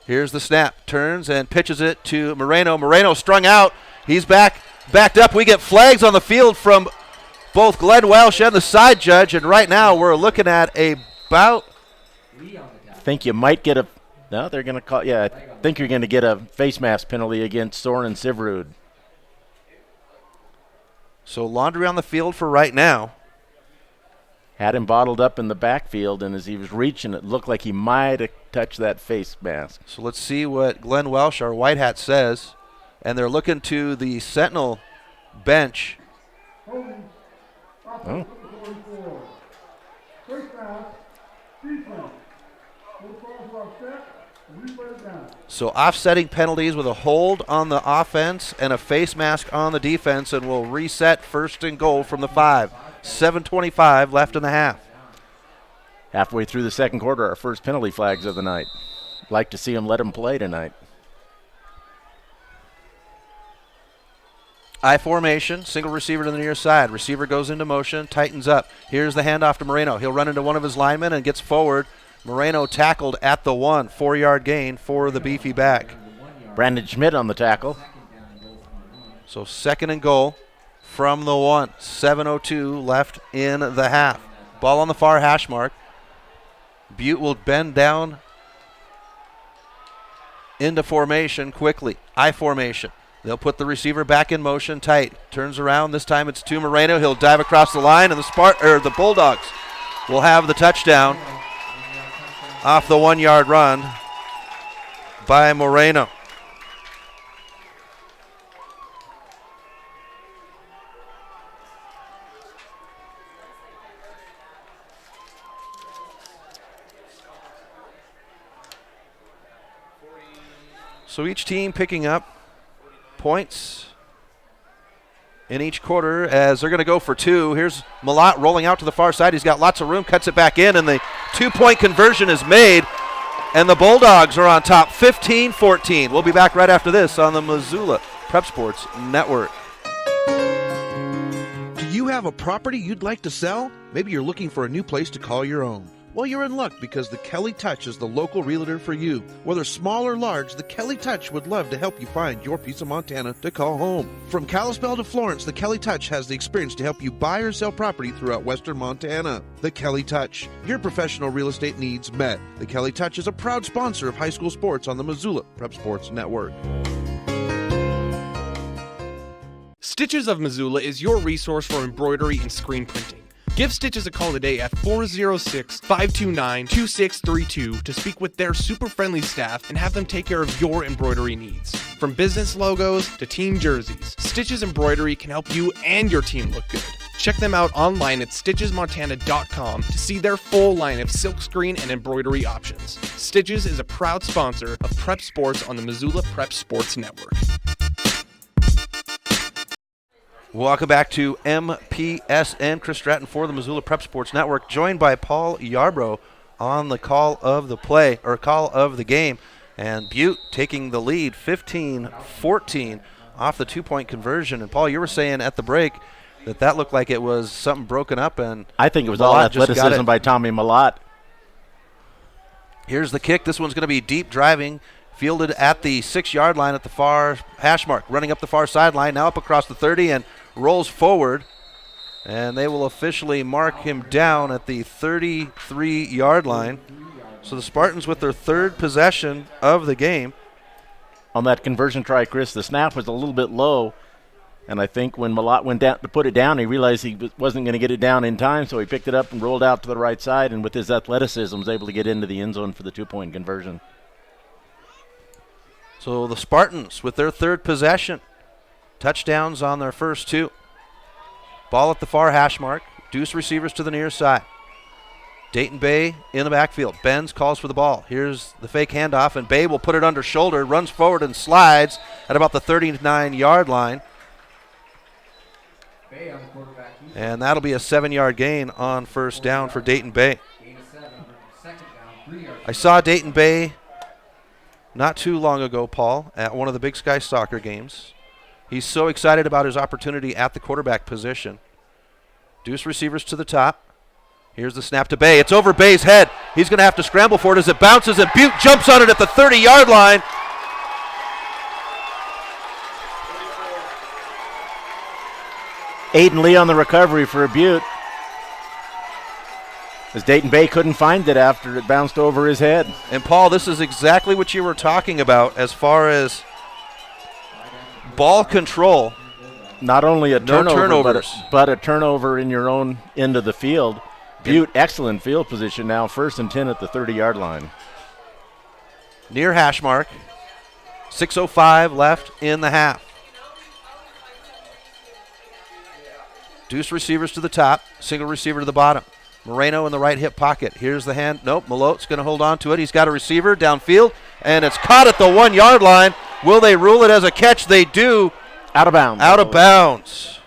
Here's the snap. Turns and pitches it to Moreno. Moreno strung out. He's backed up. We get flags on the field from both Glenn Welsh and the side judge, and right now we're looking at about. I think you might get a. No, they're going to call. Yeah, I think you're going to get a face mask penalty against Soren Sivrud. So laundry on the field for right now. Had him bottled up in the backfield, and as he was reaching, it looked like he might have touched that face mask. So let's see what Glenn Welsh, our white hat, says. And they're looking to the Sentinel bench. Oh. So offsetting penalties with a hold on the offense and a face mask on the defense, and we'll reset 1st and goal from the 5. 7:25 left in the half. Halfway through the second quarter, our first penalty flags of the night. Like to see him let him play tonight. I formation, single receiver to the near side. Receiver goes into motion, tightens up. Here's the handoff to Moreno. He'll run into one of his linemen and gets forward. Moreno tackled at the 1, 4-yard gain for the beefy back. Brandon Schmidt on the tackle. So 2nd and goal from the 1. 7:02 left in the half. Ball on the far hash mark. Butte will bend down into formation quickly. I formation. They'll put the receiver back in motion tight. Turns around. This time it's to Moreno. He'll dive across the line, and the Bulldogs will have the touchdown off the 1-yard run by Moreno. So each team picking up points in each quarter as they're going to go for 2. Here's Malott rolling out to the far side. He's got lots of room, cuts it back in, and the 2-point conversion is made, and the Bulldogs are on top 15-14. We'll be back right after this on the Missoula Prep Sports Network. Do you have a property you'd like to sell? Maybe you're looking for a new place to call your own. Well, you're in luck because the Kelly Touch is the local realtor for you. Whether small or large, the Kelly Touch would love to help you find your piece of Montana to call home. From Kalispell to Florence, the Kelly Touch has the experience to help you buy or sell property throughout western Montana. The Kelly Touch, your professional real estate needs met. The Kelly Touch is a proud sponsor of high school sports on the Missoula Prep Sports Network. Stitches of Missoula is your resource for embroidery and screen printing. Give Stitches a call today at 406-529-2632 to speak with their super friendly staff and have them take care of your embroidery needs. From business logos to team jerseys, Stitches Embroidery can help you and your team look good. Check them out online at stitchesmontana.com to see their full line of silkscreen and embroidery options. Stitches is a proud sponsor of Prep Sports on the Missoula Prep Sports Network. Welcome back to MPSN. Chris Stratton for the Missoula Prep Sports Network, joined by Paul Yarbrough on the call of the play, or call of the game. And Butte taking the lead 15-14 off the 2-point conversion. And Paul, you were saying at the break that looked like it was something broken up, and I think it was all athleticism by Tommy Malott. Here's the kick. This one's going to be deep driving, fielded at the 6-yard line at the far hash mark, running up the far sideline, now up across the 30 and rolls forward. And they will officially mark him down at the 33-yard line. So the Spartans with their third possession of the game. On that conversion try, Chris, the snap was a little bit low. And I think when Malott went down to put it down, he realized he wasn't going to get it down in time, so he picked it up and rolled out to the right side, and with his athleticism was able to get into the end zone for the 2-point conversion. So the Spartans with their third possession. Touchdowns on their first 2. Ball at the far hash mark. Deuce receivers to the near side. Dayton Bay in the backfield. Benz calls for the ball. Here's the fake handoff, and Bay will put it under shoulder, runs forward and slides at about the 39-yard line. And that'll be a 7-yard gain on first down for Dayton Bay. I saw Dayton Bay not too long ago, Paul, at one of the Big Sky soccer games. He's so excited about his opportunity at the quarterback position. Deuce receivers to the top. Here's the snap to Bay. It's over Bay's head. He's going to have to scramble for it as it bounces, and Butte jumps on it at the 30-yard line. Aiden Lee on the recovery for Butte, as Dayton Bay couldn't find it after it bounced over his head. And Paul, this is exactly what you were talking about as far as ball control. Not only a turnover, turnovers. but a turnover in your own end of the field. Butte, excellent field position now, 1st and 10 at the 30-yard line. Near hash mark. 6:05 left in the half. Deuce receivers to the top, single receiver to the bottom. Moreno in the right hip pocket. Here's the hand. Nope, Malot's going to hold on to it. He's got a receiver downfield, and it's caught at the 1-yard line. Will they rule it as a catch? They do. Out of bounds. Out of bounds.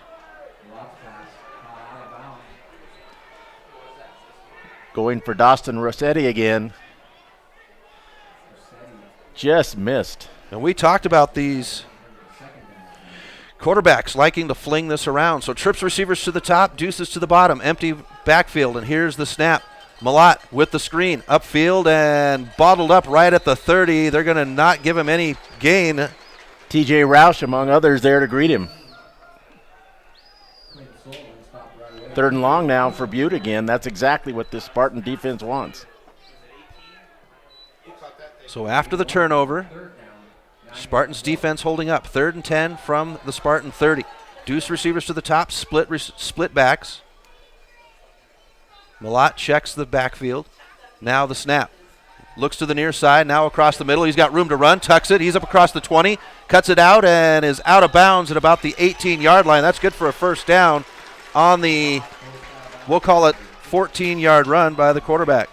Going for Dostin Rossetti again. Just missed. And we talked about these quarterbacks liking to fling this around. So trips receivers to the top, deuces to the bottom, empty backfield, and here's the snap. Malott with the screen, upfield and bottled up right at the 30. They're going to not give him any gain. TJ Roush, among others, there to greet him. 3rd and long now for Butte again. That's exactly what this Spartan defense wants. So after the turnover, Spartans defense holding up. 3rd and 10 from the Spartan 30. Deuce receivers to the top, split backs. Malott checks the backfield. Now the snap. Looks to the near side, now across the middle. He's got room to run, tucks it. He's up across the 20, cuts it out, and is out of bounds at about the 18-yard line. That's good for a first down on the, we'll call it, 14-yard run by the quarterback.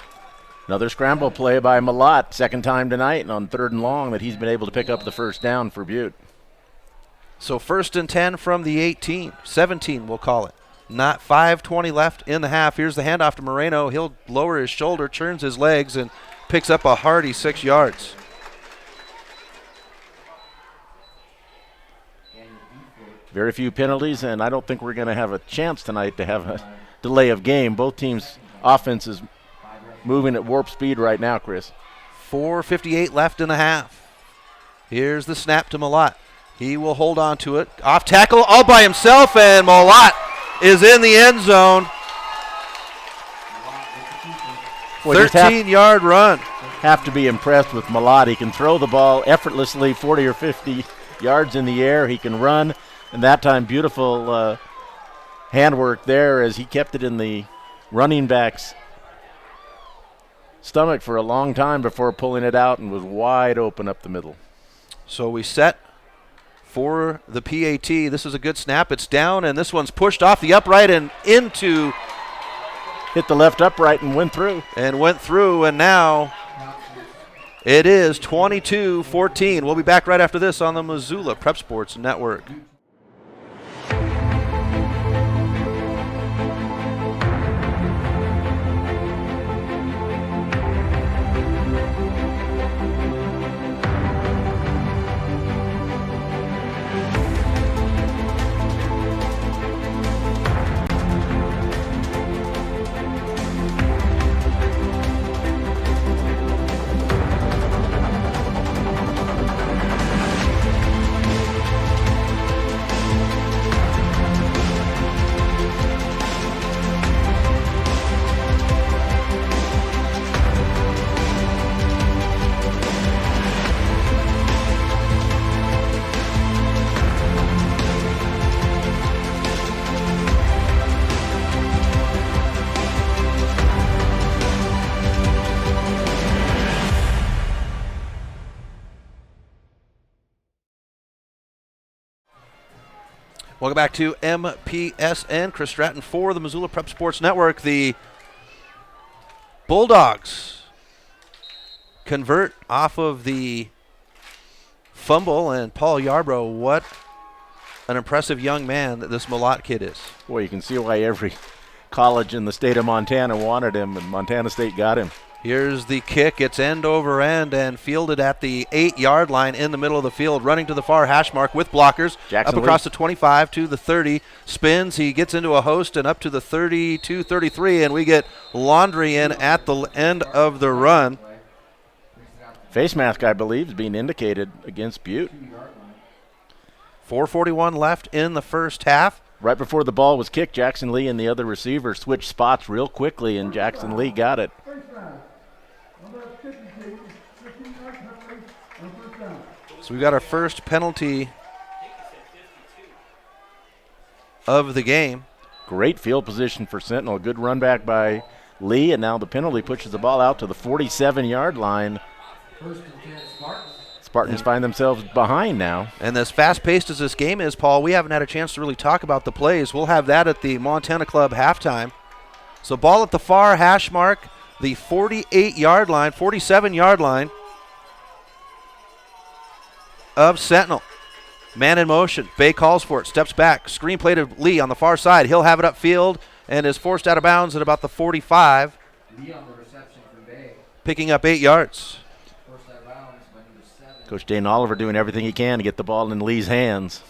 Another scramble play by Malott, 2nd time tonight, and on 3rd and long that he's been able to pick up the first down for Butte. So 1st and 10 from the 18, 17 we'll call it. Not 5:20 left in the half. Here's the handoff to Moreno. He'll lower his shoulder, turns his legs, and picks up a hearty 6 yards. Very few penalties, and I don't think we're going to have a chance tonight to have a delay of game. Both teams' offenses moving at warp speed right now, Chris. 4:58 left in the half. Here's the snap to Malott. He will hold on to it. Off tackle all by himself, and Malott is in the end zone. 13-yard run. Have to be impressed with Malott. He can throw the ball effortlessly 40 or 50 yards in the air. He can run, and that time beautiful handwork there as he kept it in the running back's stomach for a long time before pulling it out and was wide open up the middle. So we set for the PAT. This is a good snap. It's down, and this one's pushed off the upright and into. Hit the left upright and went through. And now it is 22-14. We'll be back right after this on the Missoula Prep Sports Network. Welcome back to MPSN. Chris Stratton for the Missoula Prep Sports Network. The Bulldogs convert off of the fumble, and Paul Yarbrough, what an impressive young man that this Malott kid is. Boy, you can see why every college in the state of Montana wanted him, and Montana State got him. Here's the kick. It's end over end and fielded at the 8-yard line in the middle of the field, running to the far hash mark with blockers. Jackson up across Lee. the 25 to the 30. Spins. He gets into a host and up to the 32, 33, and we get Laundry in at the end of the run. Face mask, I believe, is being indicated against Butte. 4:41 left in the first half. Right before the ball was kicked, Jackson Lee and the other receiver switched spots real quickly, and Jackson Lee got it. So we've got our first penalty of the game. Great field position for Sentinel. Good run back by Lee, and now the penalty pushes the ball out to the 47-yard line. Spartans find themselves behind now. And as fast-paced as this game is, Paul, we haven't had a chance to really talk about the plays. We'll have that at the Montana Club halftime. So ball at the far hash mark, the 48-yard line, 47-yard line of Sentinel. Man in motion. Bay calls for it, steps back. Screen play to Lee on the far side. He'll have it upfield and is forced out of bounds at about the 45. Lee on the reception from Bay. Picking up 8 yards. Coach Dane Oliver doing everything he can to get the ball in Lee's hands.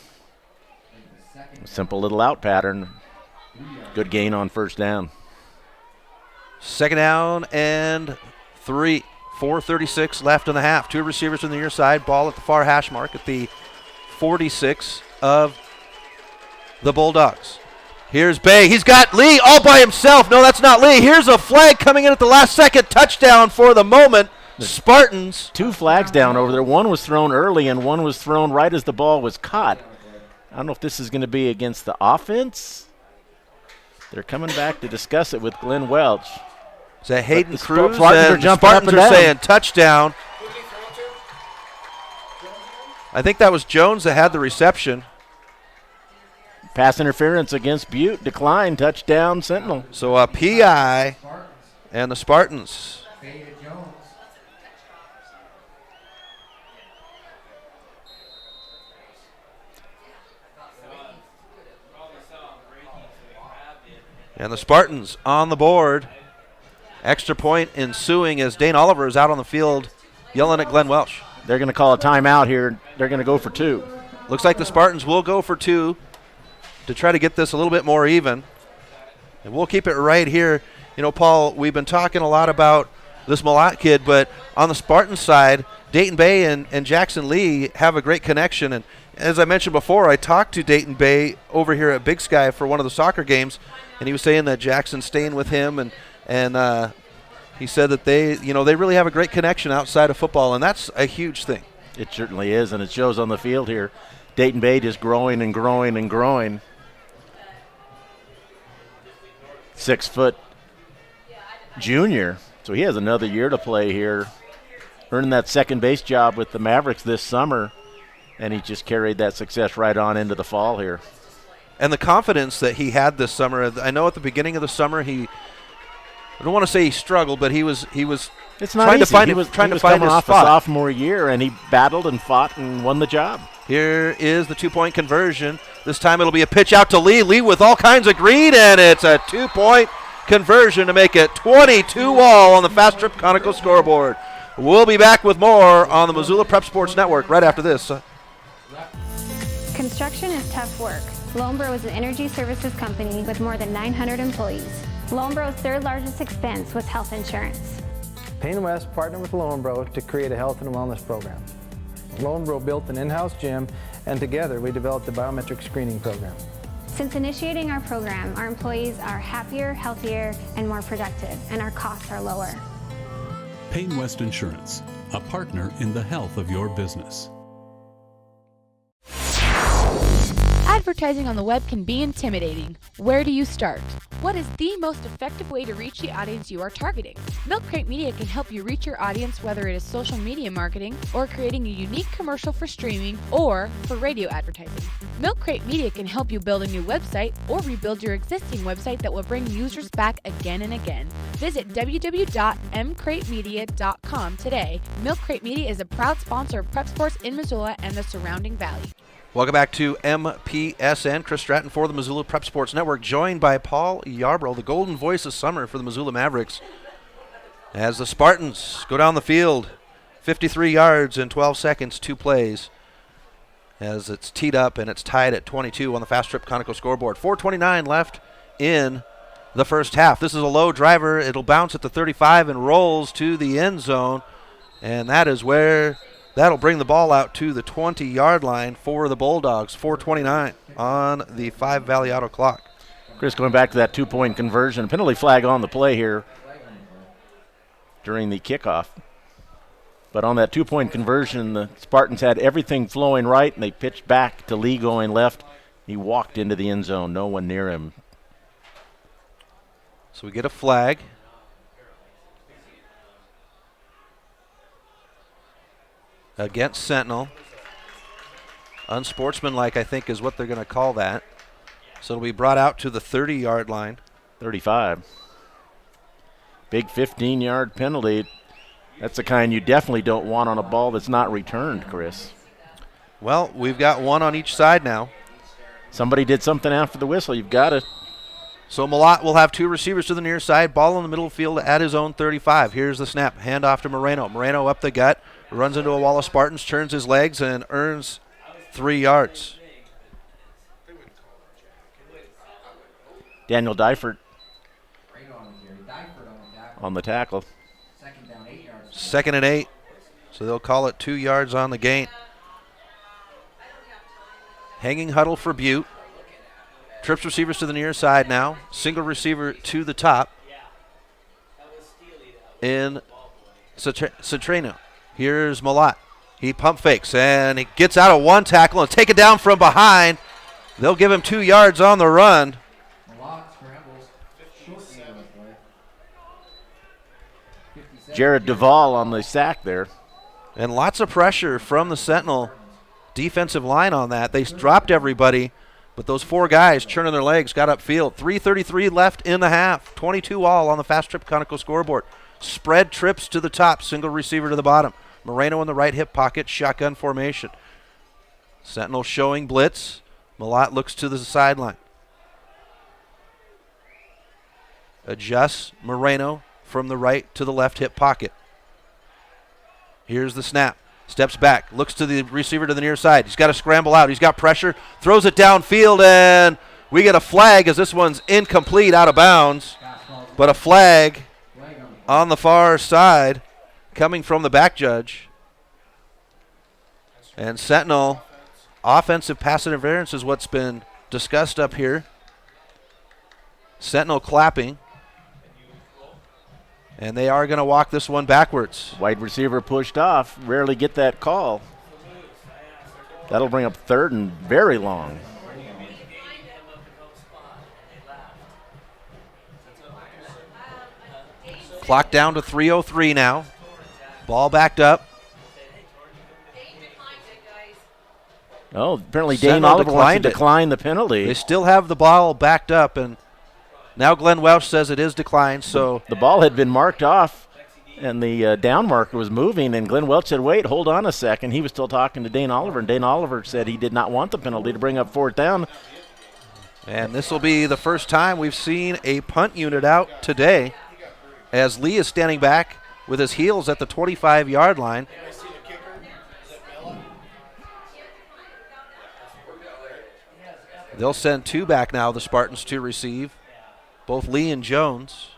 A simple little out pattern. Good gain on first down. Second down and 3. 4:36 left in the half. 2 receivers on the near side. Ball at the far hash mark at the 46 of the Bulldogs. Here's Bay. He's got Lee all by himself. No, that's not Lee. Here's a flag coming in at the last second. Touchdown for the moment. Spartans. 2 flags down over there. One was thrown early and one was thrown right as the ball was caught. I don't know if this is going to be against the offense. They're coming back to discuss it with Glenn Welch. Is that Hayden Cruz? And the Spartans are saying touchdown. I think that was Jones that had the reception. Pass interference against Butte. Decline. Touchdown, Sentinel. So a PI and the Spartans. And the Spartans on the board. Extra point ensuing as Dane Oliver is out on the field yelling at Glenn Welch. They're going to call a timeout here. They're going to go for 2. Looks like the Spartans will go for 2 to try to get this a little bit more even. And we'll keep it right here. You know, Paul, we've been talking a lot about this Malott kid, but on the Spartan side, Dayton Bay and Jackson Lee have a great connection. And as I mentioned before, I talked to Dayton Bay over here at Big Sky for one of the soccer games, and he was saying that Jackson's staying with him, and he said that they really have a great connection outside of football, and that's a huge thing. It certainly is, and it shows on the field here. Dayton Bay just growing and growing and growing. 6-foot junior, so he has another year to play here. Earning that second base job with the Mavericks this summer, and he just carried that success right on into the fall here. And the confidence that he had this summer, I know at the beginning of the summer I don't want to say he struggled, but he was it's not trying easy. to find he was find coming his off spot. a sophomore year, and he battled and fought and won the job. Here is the 2-point conversion. This time it'll be a pitch out to Lee. Lee with all kinds of green, and it's a 2-point conversion to make it 22-all on the Fast Trip Conoco scoreboard. We'll be back with more on the Missoula Prep Sports Network right after this. Construction is tough work. Lonebro is an energy services company with more than 900 employees. Lonebro's 3rd largest expense was health insurance. Payne West partnered with Lonebro to create a health and wellness program. Lonebro built an in-house gym, and together we developed a biometric screening program. Since initiating our program, our employees are happier, healthier, and more productive, and our costs are lower. Payne West Insurance, a partner in the health of your business. Advertising on the web can be intimidating. Where do you start? What is the most effective way to reach the audience you are targeting? Milk Crate Media can help you reach your audience, whether it is social media marketing or creating a unique commercial for streaming or for radio advertising. Milk Crate Media can help you build a new website or rebuild your existing website that will bring users back again and again. Visit www.mcratemedia.com today. Milk Crate Media is a proud sponsor of prep sports in Missoula and the surrounding valley. Welcome back to MPSN. Chris Stratton for the Missoula Prep Sports Network, joined by Paul Yarbrough, the golden voice of summer for the Missoula Mavericks, as the Spartans go down the field. 53 yards in 12 seconds, 2 plays, as it's teed up and it's tied at 22 on the Fast Trip Conoco scoreboard. 4:29 left in the first half. This is a low driver. It'll bounce at the 35 and rolls to the end zone, and that is where that'll bring the ball out to the 20-yard line for the Bulldogs. 4:29 on the 5 Valley Auto clock. Chris, going back to that 2-point conversion, penalty flag on the play here during the kickoff. But on that 2-point conversion, the Spartans had everything flowing right, and they pitched back to Lee going left. He walked into the end zone, no one near him. So we get a flag. Against Sentinel. Unsportsmanlike, I think, is what they're going to call that. So it'll be brought out to the 30-yard line. 35. Big 15-yard penalty. That's the kind you definitely don't want on a ball that's not returned, Chris. Well, we've got one on each side now. Somebody did something after the whistle. You've got to. So Malott will have 2 receivers to the near side. Ball in the middle of the field at his own 35. Here's the snap. Hand off to Moreno. Moreno up the gut. Runs into a wall of Spartans. Turns his legs and earns 3 yards. Daniel Dyford on the tackle. 2nd and 8. So they'll call it 2 yards on the gain. Hanging huddle for Butte. Trips receivers to the near side now. Single receiver to the top. In Centrino. Here's Malott. He pump fakes and he gets out of one tackle and take it down from behind. They'll give him 2 yards on the run. Jared Duvall on the sack there. And lots of pressure from the Sentinel defensive line on that. They dropped everybody, but those 4 guys churning their legs got upfield. 3:33 left in the half. 22 all on the Fast Trip Conoco scoreboard. Spread trips to the top, single receiver to the bottom. Moreno in the right hip pocket, shotgun formation. Sentinel showing blitz. Malott looks to the sideline. Adjusts Moreno from the right to the left hip pocket. Here's the snap. Steps back, looks to the receiver to the near side. He's got to scramble out. He's got pressure, throws it downfield, and we get a flag as this one's incomplete, out of bounds. But a flag on the far side coming from the back judge. And Sentinel, offensive pass interference is what's been discussed up here. Sentinel clapping. And they are going to walk this one backwards. Wide receiver pushed off. Rarely get that call. That'll bring up 3rd and very long. Clock down to 3:03 now. Ball backed up. Oh, apparently Dane Oliver wants to decline the penalty. They still have the ball backed up, and now Glenn Welch says it is declined. So the ball had been marked off, and the down marker was moving, and Glenn Welch said, wait, hold on a second. He was still talking to Dane Oliver, and Dane Oliver said he did not want the penalty to bring up 4th down. And this will be the first time we've seen a punt unit out today, as Lee is standing back with his heels at the 25-yard line. They'll send 2 back now, the Spartans to receive, both Lee and Jones.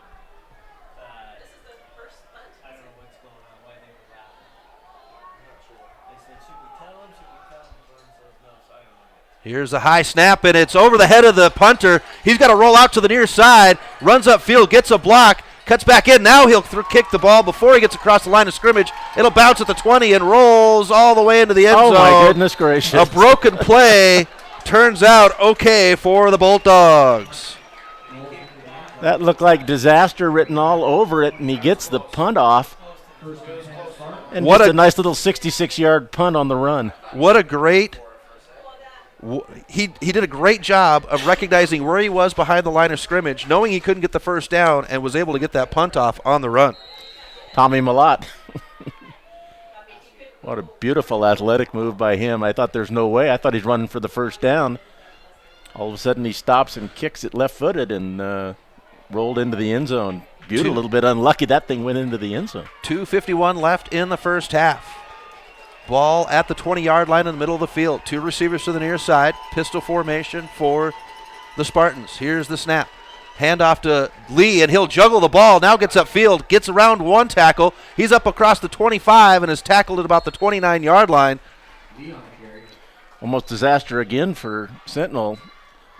Here's a high snap, and it's over the head of the punter. He's got to roll out to the near side, runs upfield, gets a block, cuts back in. Now he'll kick the ball before he gets across the line of scrimmage. It'll bounce at the 20 and rolls all the way into the end zone. Oh, my goodness gracious. A broken play turns out okay for the Bulldogs. That looked like disaster written all over it, and he gets the punt off. And what just a nice little 66-yard punt on the run. What a great he did a great job of recognizing where he was behind the line of scrimmage, knowing he couldn't get the first down, and was able to get that punt off on the run. Tommy Malott. What a beautiful athletic move by him. I thought there's no way. I thought he's running for the first down. All of a sudden he stops and kicks it left-footed and rolled into the end zone. Butte a little bit unlucky. That thing went into the end zone. 2:51 left in the first half. Ball at the 20-yard line in the middle of the field. 2 receivers to the near side. Pistol formation for the Spartans. Here's the snap. Handoff to Lee, and he'll juggle the ball. Now gets upfield, gets around 1 tackle. He's up across the 25 and is tackled at about the 29-yard line. Almost disaster again for Sentinel.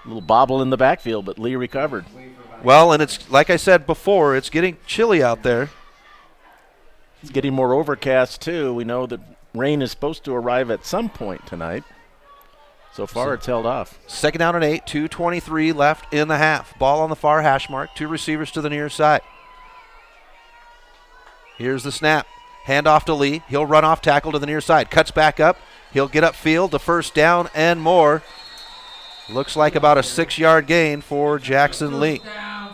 A little bobble in the backfield, but Lee recovered. Well, and it's like I said before, it's getting chilly out there. It's getting more overcast, too. We know that rain is supposed to arrive at some point tonight. So far, it's held off. 2nd down and 8, 2:23 left in the half. Ball on the far hash mark, 2 receivers to the near side. Here's the snap. Handoff to Lee. He'll run off tackle to the near side. Cuts back up. He'll get upfield to first down and more. Looks like about a 6-yard gain for Jackson Lee.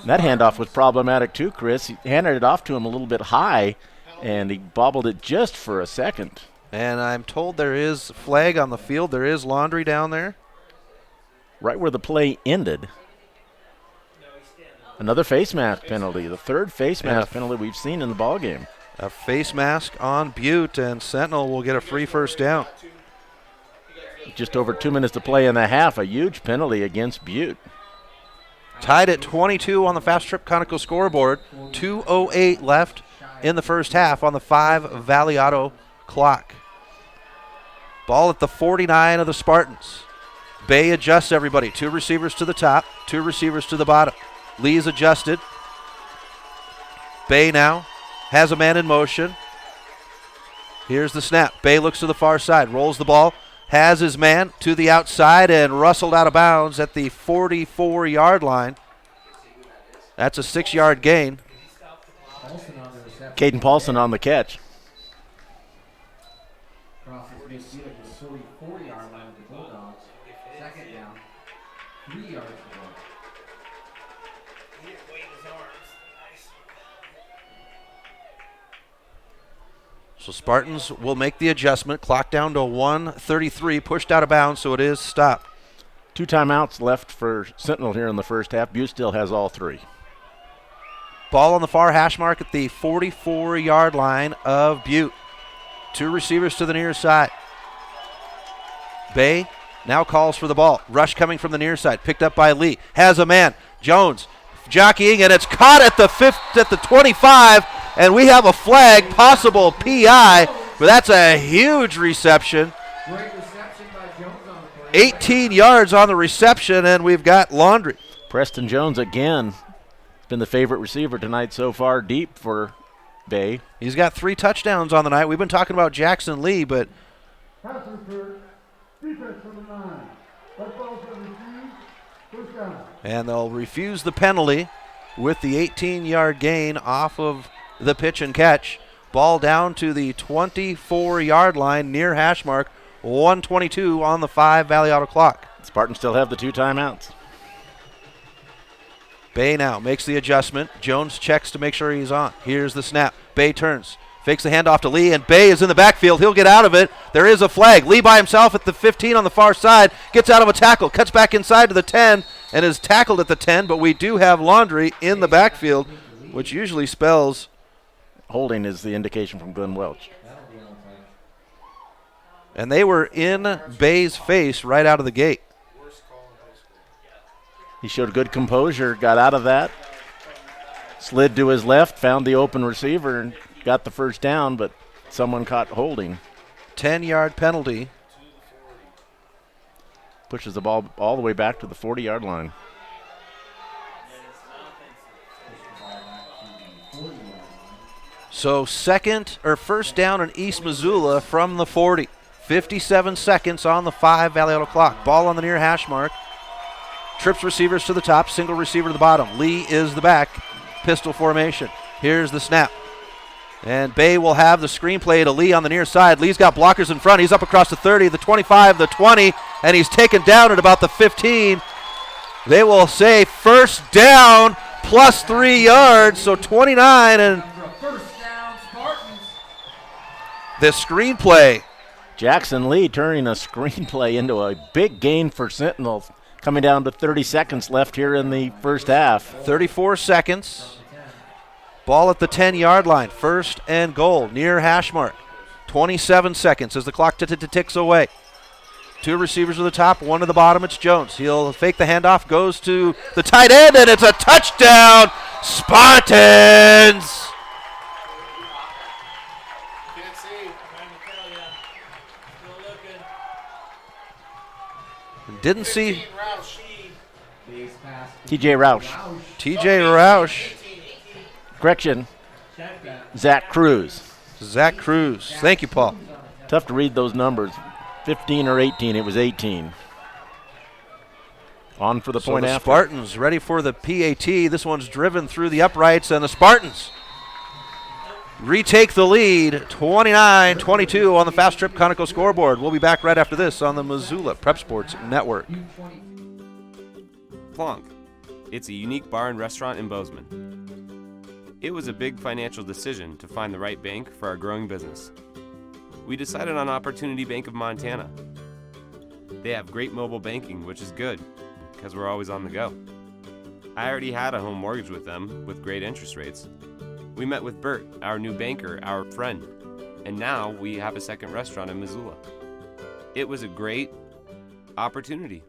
That handoff was problematic too, Chris. He handed it off to him a little bit high, and he bobbled it just for a second. And I'm told there is a flag on the field. There is laundry down there. Right where the play ended. Another face mask penalty, the 3rd face mask penalty we've seen in the ballgame. A face mask on Butte, and Sentinel will get a free first down. Just over 2 minutes to play in the half, a huge penalty against Butte. Tied at 22 on the Fast Trip Conoco scoreboard. 2:08 left in the first half on the 5 Valley Auto clock. Ball at the 49 of the Spartans. Bay adjusts everybody. 2 receivers to the top, 2 receivers to the bottom. Lee's adjusted. Bay now has a man in motion. Here's the snap. Bay looks to the far side, rolls the ball, has his man to the outside, and rustled out of bounds at the 44-yard line. That's a 6-yard gain. Caden Paulson on the catch. Crosses midfield at the 44-yard line of the Bulldogs. 2nd down, 3 yards to go. So Spartans will make the adjustment. Clock down to 1:33, pushed out of bounds, so it is stopped. 2 timeouts left for Sentinel here in the first half. Butte still has all 3. Ball on the far hash mark at the 44-yard line of Butte. 2 receivers to the near side. Bay now calls for the ball. Rush coming from the near side, picked up by Lee. Has a man. Jones jockeying, and it's caught at the 25, and we have a flag, possible PI, but that's a huge reception. Great reception by Jones on the play. 18 yards on the reception, and we've got laundry. Preston Jones again. Been the favorite receiver tonight so far, deep for Bay. He's got 3 touchdowns on the night. We've been talking about Jackson Lee, but and they'll refuse the penalty with the 18-yard gain off of the pitch and catch. Ball down to the 24-yard line near hash mark. 1:22 on the 5 Valley Auto clock. Spartans still have the 2 timeouts. Bay now makes the adjustment. Jones checks to make sure he's on. Here's the snap. Bay turns, fakes the handoff to Lee, and Bay is in the backfield. He'll get out of it. There is a flag. Lee by himself at the 15 on the far side. Gets out of a tackle. Cuts back inside to the 10 and is tackled at the 10, but we do have laundry in the backfield, which usually spells holding is the indication from Glenn Welch. And they were in Bay's face right out of the gate. He showed good composure, got out of that, slid to his left, found the open receiver, and got the first down, but someone caught holding. 10-yard penalty. Pushes the ball all the way back to the 40-yard line. So first down in East Missoula from the 40. 57 seconds on the 5 Valley Auto clock. Ball on the near hash mark. Trips receivers to the top, single receiver to the bottom. Lee is the back. Pistol formation. Here's the snap. And Bay will have the screenplay to Lee on the near side. Lee's got blockers in front. He's up across the 30, the 25, the 20, and he's taken down at about the 15. They will say first down plus 3 yards, so 29, and the screenplay. Jackson Lee turning a screenplay into a big gain for Sentinel, coming down to 30 seconds left here in the first half. 34 seconds. Ball at the 10-yard line. First and goal near hash mark. 27 seconds as the clock ticks away. 2 receivers at the top, 1 at the bottom. It's Jones. He'll fake the handoff, goes to the tight end, and it's a touchdown, Spartans! Can't see. Trying to tell you. Still looking. Didn't see TJ Roush. TJ Roush. Correction, Zach Cruz. Zach Cruz. Thank you, Paul. Tough to read those numbers. 15 or 18, it was 18. On for the point the after. Spartans ready for the PAT. This one's driven through the uprights, and the Spartans retake the lead, 29-22 on the Fast Trip Conoco scoreboard. We'll be back right after this on the Missoula Prep Sports Network. Plonk. It's a unique bar and restaurant in Bozeman. It was a big financial decision to find the right bank for our growing business. We decided on Opportunity Bank of Montana. They have great mobile banking, which is good, because we're always on the go. I already had a home mortgage with them, with great interest rates. We met with Bert, our new banker, our friend, and now we have a second restaurant in Missoula. It was a great opportunity.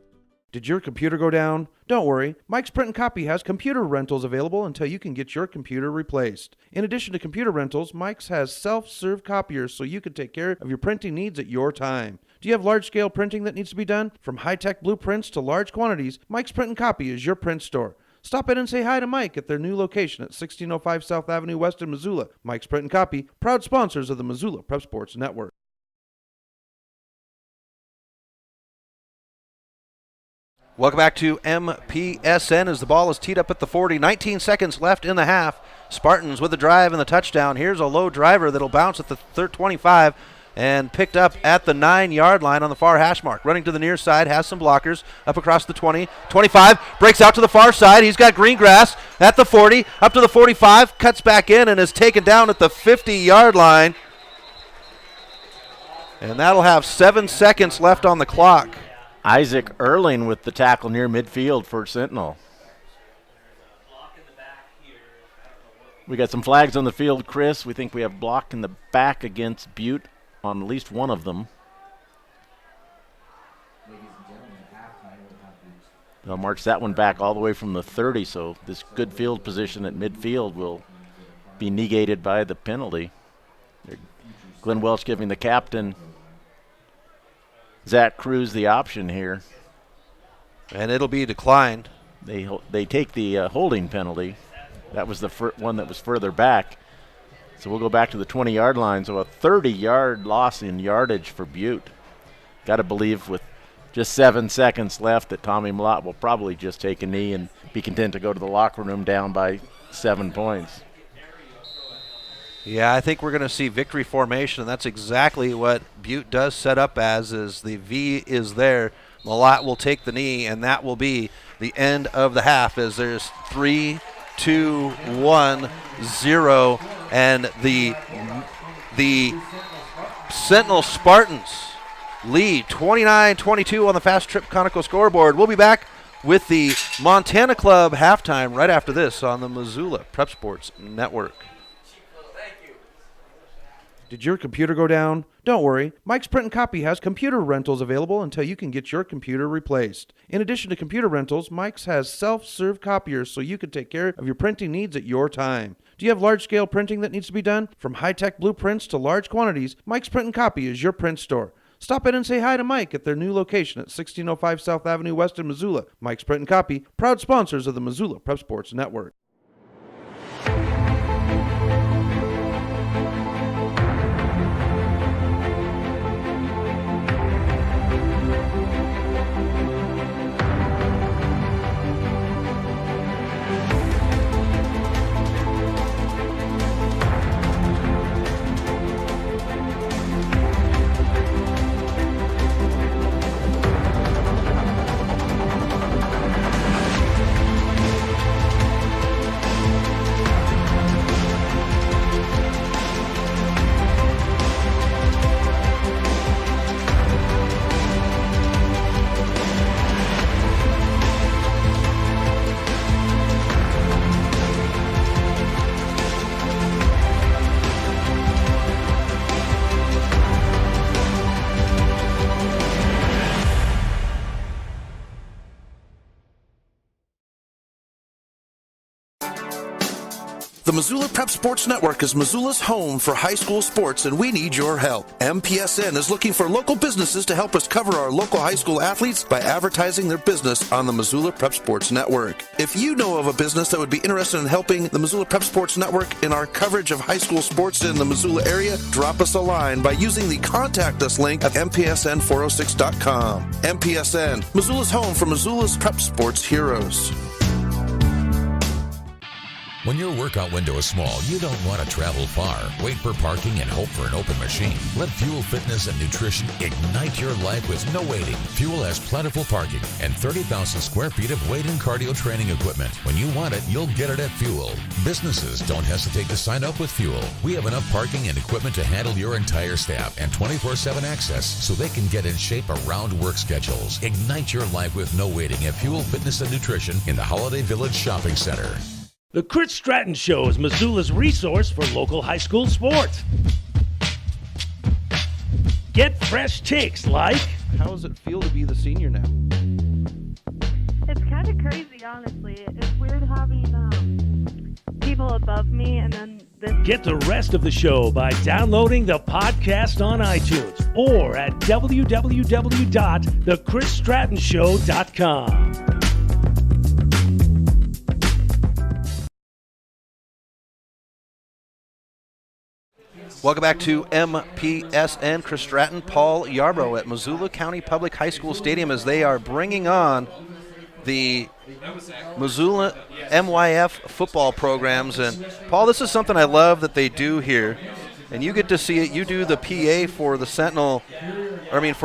Did your computer go down? Don't worry, Mike's Print and Copy has computer rentals available until you can get your computer replaced. In addition to computer rentals, Mike's has self-serve copiers so you can take care of your printing needs at your time. Do you have large-scale printing that needs to be done? From high-tech blueprints to large quantities, Mike's Print and Copy is your print store. Stop in and say hi to Mike at their new location at 1605 South Avenue West in Missoula. Mike's Print and Copy, proud sponsors of the Missoula Prep Sports Network. Welcome back to MPSN as the ball is teed up at the 40. 19 seconds left in the half. Spartans with the drive and the touchdown. Here's a low driver that'll bounce at the 25 and picked up at the 9-yard line on the far hash mark. Running to the near side, has some blockers up across the 20. 25, breaks out to the far side. He's got green grass at the 40, up to the 45, cuts back in and is taken down at the 50-yard line. And that'll have 7 seconds left on the clock. Isaac Erling with the tackle near midfield for Sentinel. We got some flags on the field, Chris. We think we have block in the back against Butte on at least one of them. They'll march that one back all the way from the 30, so this good field position at midfield will be negated by the penalty. Glenn Welch giving the captain Zach Cruz the option here. And it'll be declined. They take the holding penalty. That was the one that was further back. So we'll go back to the 20-yard line. So a 30-yard loss in yardage for Butte. Got to believe with just 7 seconds left that Tommy Mlott will probably just take a knee and be content to go to the locker room down by 7 points. Yeah, I think we're going to see victory formation, and that's exactly what Butte does set up as, is the V is there. Mlott will take the knee, and that will be the end of the half as there's 3, 2, 1, 0, and the Sentinel Spartans lead 29-22 on the Fast Trip Conoco scoreboard. We'll be back with the Montana Club halftime right after this on the Missoula Prep Sports Network. Did your computer go down? Don't worry, Mike's Print and Copy has computer rentals available until you can get your computer replaced. In addition to computer rentals, Mike's has self-serve copiers so you can take care of your printing needs at your time. Do you have large-scale printing that needs to be done? From high-tech blueprints to large quantities, Mike's Print and Copy is your print store. Stop in and say hi to Mike at their new location at 1605 South Avenue West in Missoula. Mike's Print and Copy, proud sponsors of the Missoula Prep Sports Network. The Missoula Prep Sports Network is Missoula's home for high school sports, and we need your help. MPSN is looking for local businesses to help us cover our local high school athletes by advertising their business on the Missoula Prep Sports Network. If you know of a business that would be interested in helping the Missoula Prep Sports Network in our coverage of high school sports in the Missoula area, drop us a line by using the Contact Us link at MPSN406.com. MPSN, Missoula's home for Missoula's Prep Sports heroes. When your workout window is small, you don't want to travel far, wait for parking, and hope for an open machine. Let Fuel Fitness and Nutrition ignite your life with no waiting. Fuel has plentiful parking and 30,000 square feet of weight and cardio training equipment. When you want it, you'll get it at Fuel. Businesses, don't hesitate to sign up with Fuel. We have enough parking and equipment to handle your entire staff and 24/7 access so they can get in shape around work schedules. Ignite your life with no waiting at Fuel Fitness and Nutrition in the Holiday Village Shopping Center. The Chris Stratton Show is Missoula's resource for local high school sports. Get fresh takes like... How does it feel to be the senior now? It's kind of crazy, honestly. It's weird having people above me and then this. Get the rest of the show by downloading the podcast on iTunes or at www.thechrisstrattonshow.com. Welcome back to MPSN. Chris Stratton, Paul Yarbrough at Missoula County Public High School Stadium as they are bringing on the Missoula MYF football programs. And Paul, this is something I love that they do here, and you get to see it. You do the PA for the for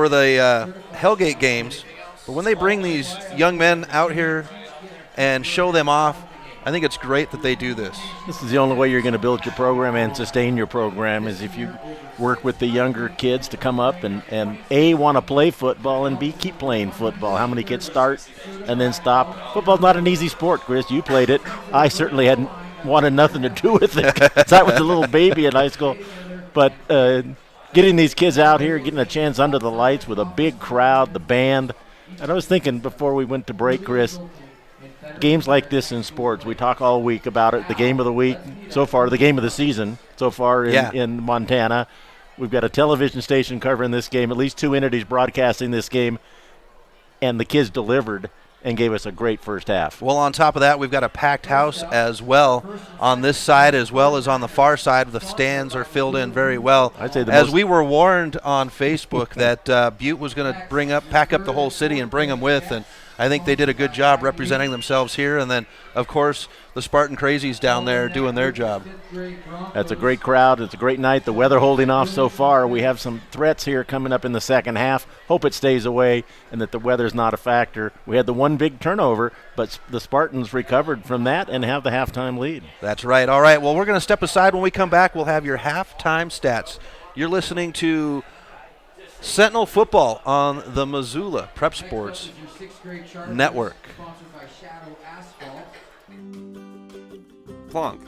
the Hellgate games. But when they bring these young men out here and show them off, I think it's great that they do this. This is the only way you're going to build your program and sustain your program is if you work with the younger kids to come up and A, want to play football, and B, keep playing football. How many kids start and then stop? Football's not an easy sport, Chris. You played it. I certainly hadn't wanted nothing to do with it because I was a little baby in high school. But getting these kids out here, getting a chance under the lights with a big crowd, the band. And I was thinking before we went to break, Chris, games like this in sports, we talk all week about it, the game of the week, so far the game of the season, so far in Montana. We've got a television station covering this game, at least two entities broadcasting this game, and the kids delivered and gave us a great first half. Well, on top of that, we've got a packed house as well on this side as well as on the far side. The stands are filled in very well. I'd say as we were warned on Facebook that Butte was going to pack up the whole city and bring them with, and I think they did a good job representing themselves here. And then, of course, the Spartan Crazies down there doing their job. That's a great crowd. It's a great night. The weather holding off so far. We have some threats here coming up in the second half. Hope it stays away and that the weather's not a factor. We had the one big turnover, but the Spartans recovered from that and have the halftime lead. That's right. All right, well, we're going to step aside. When we come back, we'll have your halftime stats. You're listening to Sentinel Football on the Missoula Prep Sports Network. Plonk.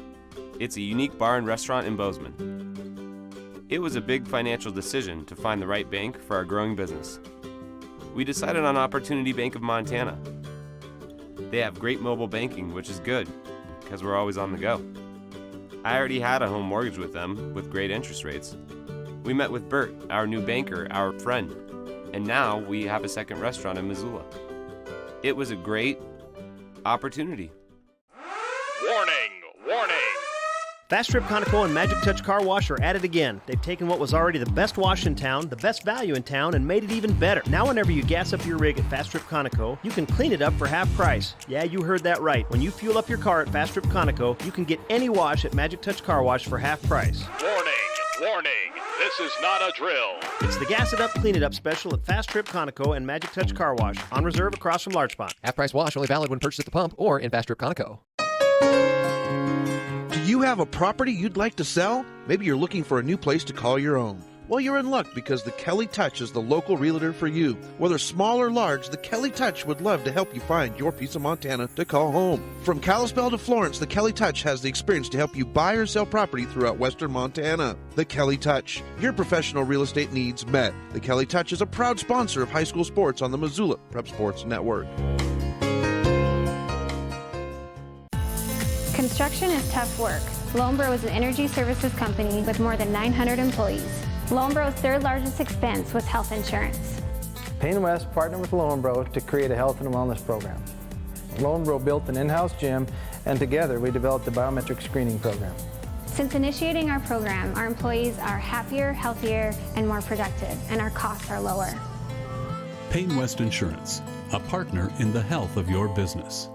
It's a unique bar and restaurant in Bozeman. It was a big financial decision to find the right bank for our growing business. We decided on Opportunity Bank of Montana. They have great mobile banking, which is good because we're always on the go. I already had a home mortgage with them with great interest rates. We met with Bert, our new banker, our friend, and now we have a second restaurant in Missoula. It was a great opportunity. Warning! Warning! Fast Trip Conoco and Magic Touch Car Wash are at it again. They've taken what was already the best wash in town, the best value in town, and made it even better. Now whenever you gas up your rig at Fast Trip Conoco, you can clean it up for half price. Yeah, you heard that right. When you fuel up your car at Fast Trip Conoco, you can get any wash at Magic Touch Car Wash for half price. Warning! Warning! This is not a drill. It's the Gas It Up, Clean It Up special at Fast Trip Conoco and Magic Touch Car Wash, on reserve across from Larchmont. Half-price wash only valid when purchased at the pump or in Fast Trip Conoco. Do you have a property you'd like to sell? Maybe you're looking for a new place to call your own. Well, you're in luck because the Kelly Touch is the local realtor for you. Whether small or large, the Kelly Touch would love to help you find your piece of Montana to call home. From Kalispell to Florence, the Kelly Touch has the experience to help you buy or sell property throughout western Montana. The Kelly Touch, your professional real estate needs met. The Kelly Touch is a proud sponsor of high school sports on the Missoula Prep Sports Network. Construction is tough work. Lonebro is an energy services company with more than 900 employees. Lonebro's third largest expense was health insurance. Payne West partnered with Lonebro to create a health and wellness program. Lonebro built an in-house gym, and together we developed the biometric screening program. Since initiating our program, our employees are happier, healthier, and more productive, and our costs are lower. Payne West Insurance, a partner in the health of your business.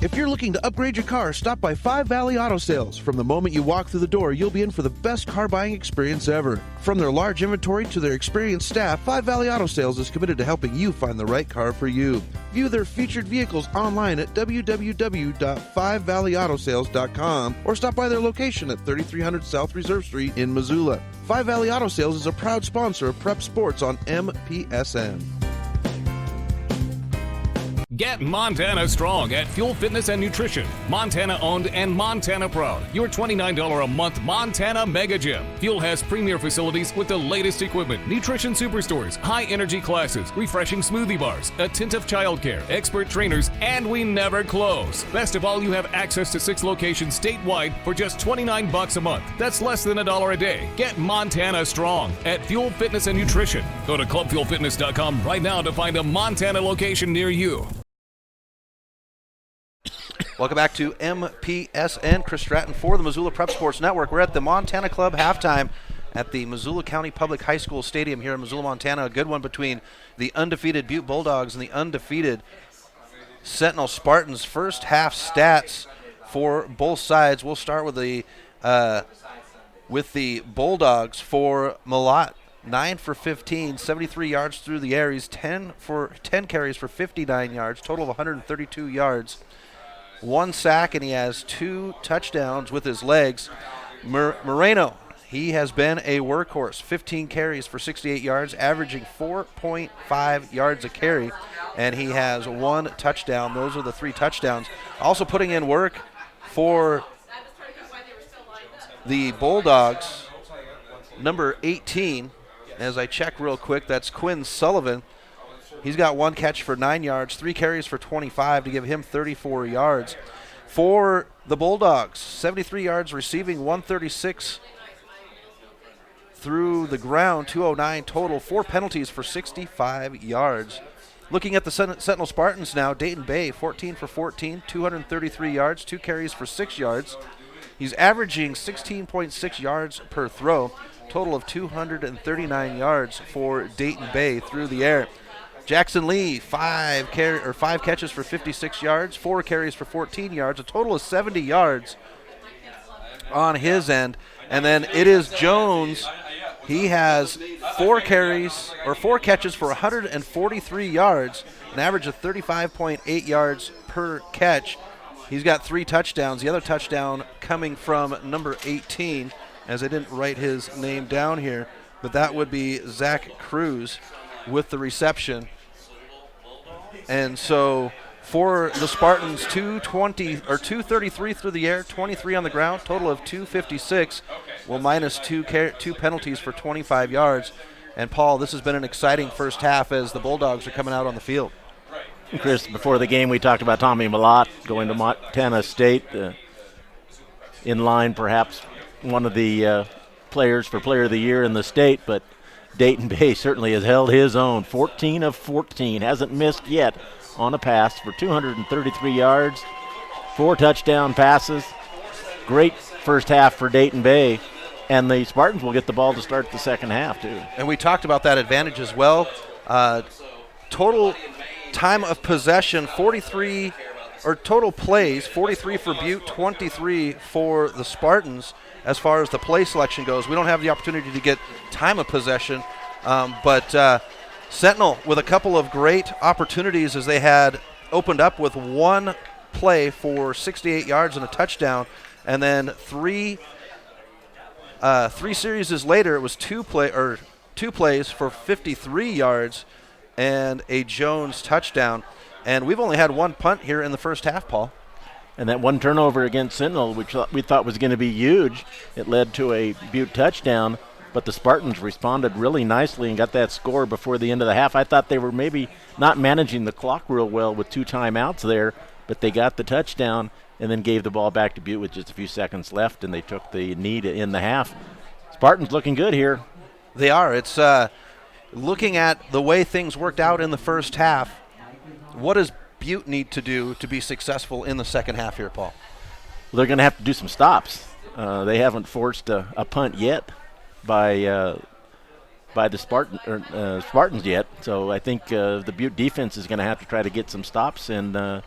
If you're looking to upgrade your car, stop by Five Valley Auto Sales. From the moment you walk through the door, you'll be in for the best car buying experience ever. From their large inventory to their experienced staff, Five Valley Auto Sales is committed to helping you find the right car for you. View their featured vehicles online at www.5valleyautosales.com or stop by their location at 3300 South Reserve Street in Missoula. Five Valley Auto Sales is a proud sponsor of Prep Sports on MPSN. Get Montana strong at Fuel Fitness and Nutrition. Montana owned and Montana proud. Your $29 a month Montana Mega Gym. Fuel has premier facilities with the latest equipment, nutrition superstores, high energy classes, refreshing smoothie bars, attentive childcare, expert trainers, and we never close. Best of all, you have access to 6 locations statewide for just $29 a month. That's less than $1 a day. Get Montana strong at Fuel Fitness and Nutrition. Go to clubfuelfitness.com right now to find a Montana location near you. Welcome back to MPSN. Chris Stratton for the Missoula Prep Sports Network. We're at the Montana Club halftime at the Missoula County Public High School Stadium here in Missoula, Montana. A good one between the undefeated Butte Bulldogs and the undefeated Sentinel Spartans. First half stats for both sides. We'll start with the Bulldogs for Malott. 9 for 15, 73 yards through the air. He's 10 carries for 59 yards, total of 132 yards. 1 sack, and he has 2 touchdowns with his legs. Moreno, he has been a workhorse. 15 carries for 68 yards, averaging 4.5 yards a carry, and he has 1 touchdown. Those are the 3 touchdowns. Also putting in work for the Bulldogs, number 18, as I check real quick, that's Quinn Sullivan. He's got 1 catch for 9 yards, 3 carries for 25 to give him 34 yards. For the Bulldogs, 73 yards receiving, 136 through the ground, 209 total, 4 penalties for 65 yards. Looking at the Sentinel Spartans now, Dayton Bay, 14 for 14, 233 yards, 2 carries for 6 yards. He's averaging 16.6 yards per throw, total of 239 yards for Dayton Bay through the air. Jackson Lee, 5 catches for 56 yards, 4 carries for 14 yards, a total of 70 yards on his end. And then it is Jones. He has 4 catches for 143 yards, an average of 35.8 yards per catch. He's got 3 touchdowns. The other touchdown coming from number 18, as I didn't write his name down here, but that would be Zach Cruz with the reception. And so for the Spartans, 233 through the air, 23 on the ground, total of 256. Well, minus 2 penalties for 25 yards. And Paul, this has been an exciting first half as the Bulldogs are coming out on the field. Chris, before the game, we talked about Tommy Malott going to Montana State, in line perhaps one of the players for Player of the Year in the state, but Dayton Bay certainly has held his own. 14 of 14, hasn't missed yet on a pass for 233 yards, 4 touchdown passes. Great first half for Dayton Bay, and the Spartans will get the ball to start the second half too. And we talked about that advantage as well. Total time of possession, 43, or total plays, 43 for Butte, 23 for the Spartans. As far as the play selection goes, we don't have the opportunity to get time of possession, but Sentinel with a couple of great opportunities as they had opened up with 1 play for 68 yards and a touchdown, and then 3 series later it was 2 plays for 53 yards and a Jones touchdown, and we've only had 1 punt here in the first half, Paul. And that 1 turnover against Sentinel, which we thought was going to be huge, it led to a Butte touchdown, but the Spartans responded really nicely and got that score before the end of the half. I thought they were maybe not managing the clock real well with 2 timeouts there, but they got the touchdown and then gave the ball back to Butte with just a few seconds left, and they took the knee to end the half. Spartans looking good here. They are. It's looking at the way things worked out in the first half. What does Butte need to do to be successful in the second half here, Paul? Well, they're going to have to do some stops. They haven't forced a punt yet by the Spartans yet. So I think the Butte defense is going to have to try to get some stops. And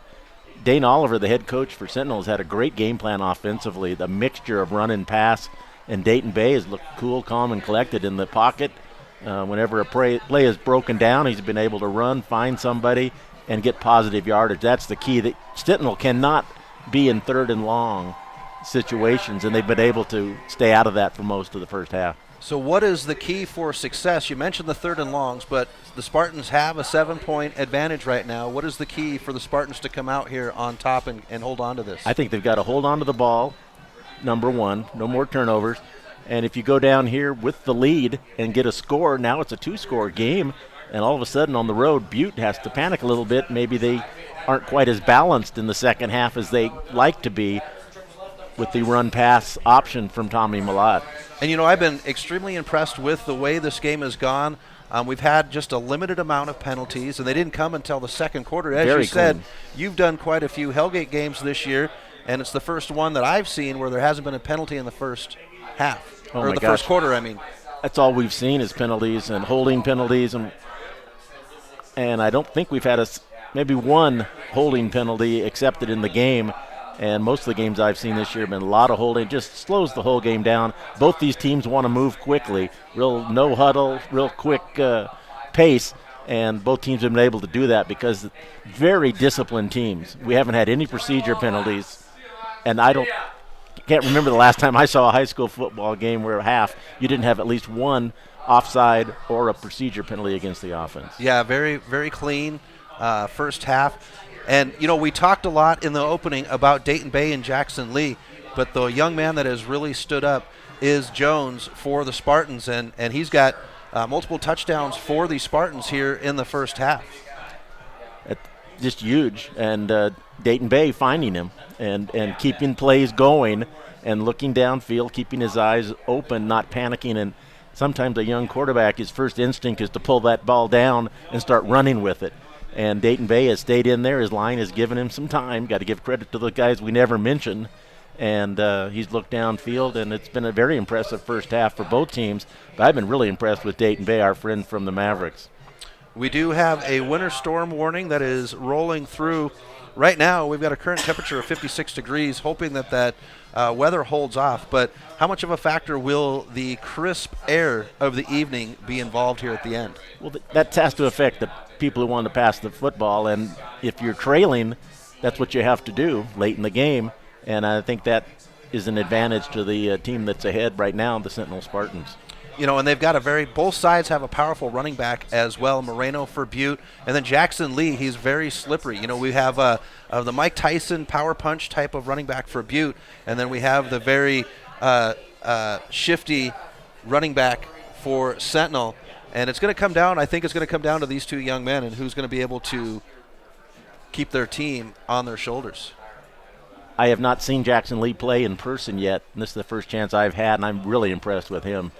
Dane Oliver, the head coach for Sentinels, had a great game plan offensively. The mixture of run and pass. And Dayton Bay has looked cool, calm, and collected in the pocket. Whenever a play is broken down, he's been able to run, find somebody, and get positive yardage. That's the key. That Sentinel cannot be in 3rd and long situations, and they've been able to stay out of that for most of the first half. So what is the key for success? You mentioned the 3rd and longs, but the Spartans have a 7-point advantage right now. What is the key for the Spartans to come out here on top and hold on to this? I think they've got to hold on to the ball, number one, no more turnovers. And if you go down here with the lead and get a score, now it's a 2-score game, and all of a sudden on the road, Butte has to panic a little bit. Maybe they aren't quite as balanced in the second half as they like to be with the run-pass option from Tommy Millott. And, you know, I've been extremely impressed with the way this game has gone. We've had just a limited amount of penalties, and they didn't come until the second quarter. As Very you said, clean. You've done quite a few Hellgate games this year, and it's the first one that I've seen where there hasn't been a penalty in the first half, or the first quarter, I mean. That's all we've seen is penalties and holding penalties, and I don't think we've had maybe one holding penalty accepted in the game. And most of the games I've seen this year have been a lot of holding. It just slows the whole game down. Both these teams want to move quickly, real no huddle, real quick pace, and both teams have been able to do that because very disciplined teams. We haven't had any procedure penalties, and can't remember the last time I saw a high school football game where you didn't have at least one offside or a procedure penalty against the offense. Yeah, very, very clean first half. And, you know, we talked a lot in the opening about Dayton Bay and Jackson Lee, but the young man that has really stood up is Jones for the Spartans, and he's got multiple touchdowns for the Spartans here in the first half. Just huge, and Dayton Bay finding him and keeping plays going and looking downfield, keeping his eyes open, not panicking. And sometimes a young quarterback, his first instinct is to pull that ball down and start running with it. And Dayton Bay has stayed in there. His line has given him some time. Got to give credit to the guys we never mentioned. And he's looked downfield, and it's been a very impressive first half for both teams. But I've been really impressed with Dayton Bay, our friend from the Mavericks. We do have a winter storm warning that is rolling through. Right now, we've got a current temperature of 56 degrees, hoping that weather holds off. But how much of a factor will the crisp air of the evening be involved here at the end? Well, that has to affect the people who want to pass the football. And if you're trailing, that's what you have to do late in the game. And I think that is an advantage to the team that's ahead right now, the Sentinel Spartans. You know, and they've got both sides have a powerful running back as well. Moreno for Butte, and then Jackson Lee, he's very slippery. You know, we have the Mike Tyson power punch type of running back for Butte, and then we have the very shifty running back for Sentinel. And it's going to come down, I think it's going to come down to these two young men and who's going to be able to keep their team on their shoulders. I have not seen Jackson Lee play in person yet, and this is the first chance I've had, and I'm really impressed with him.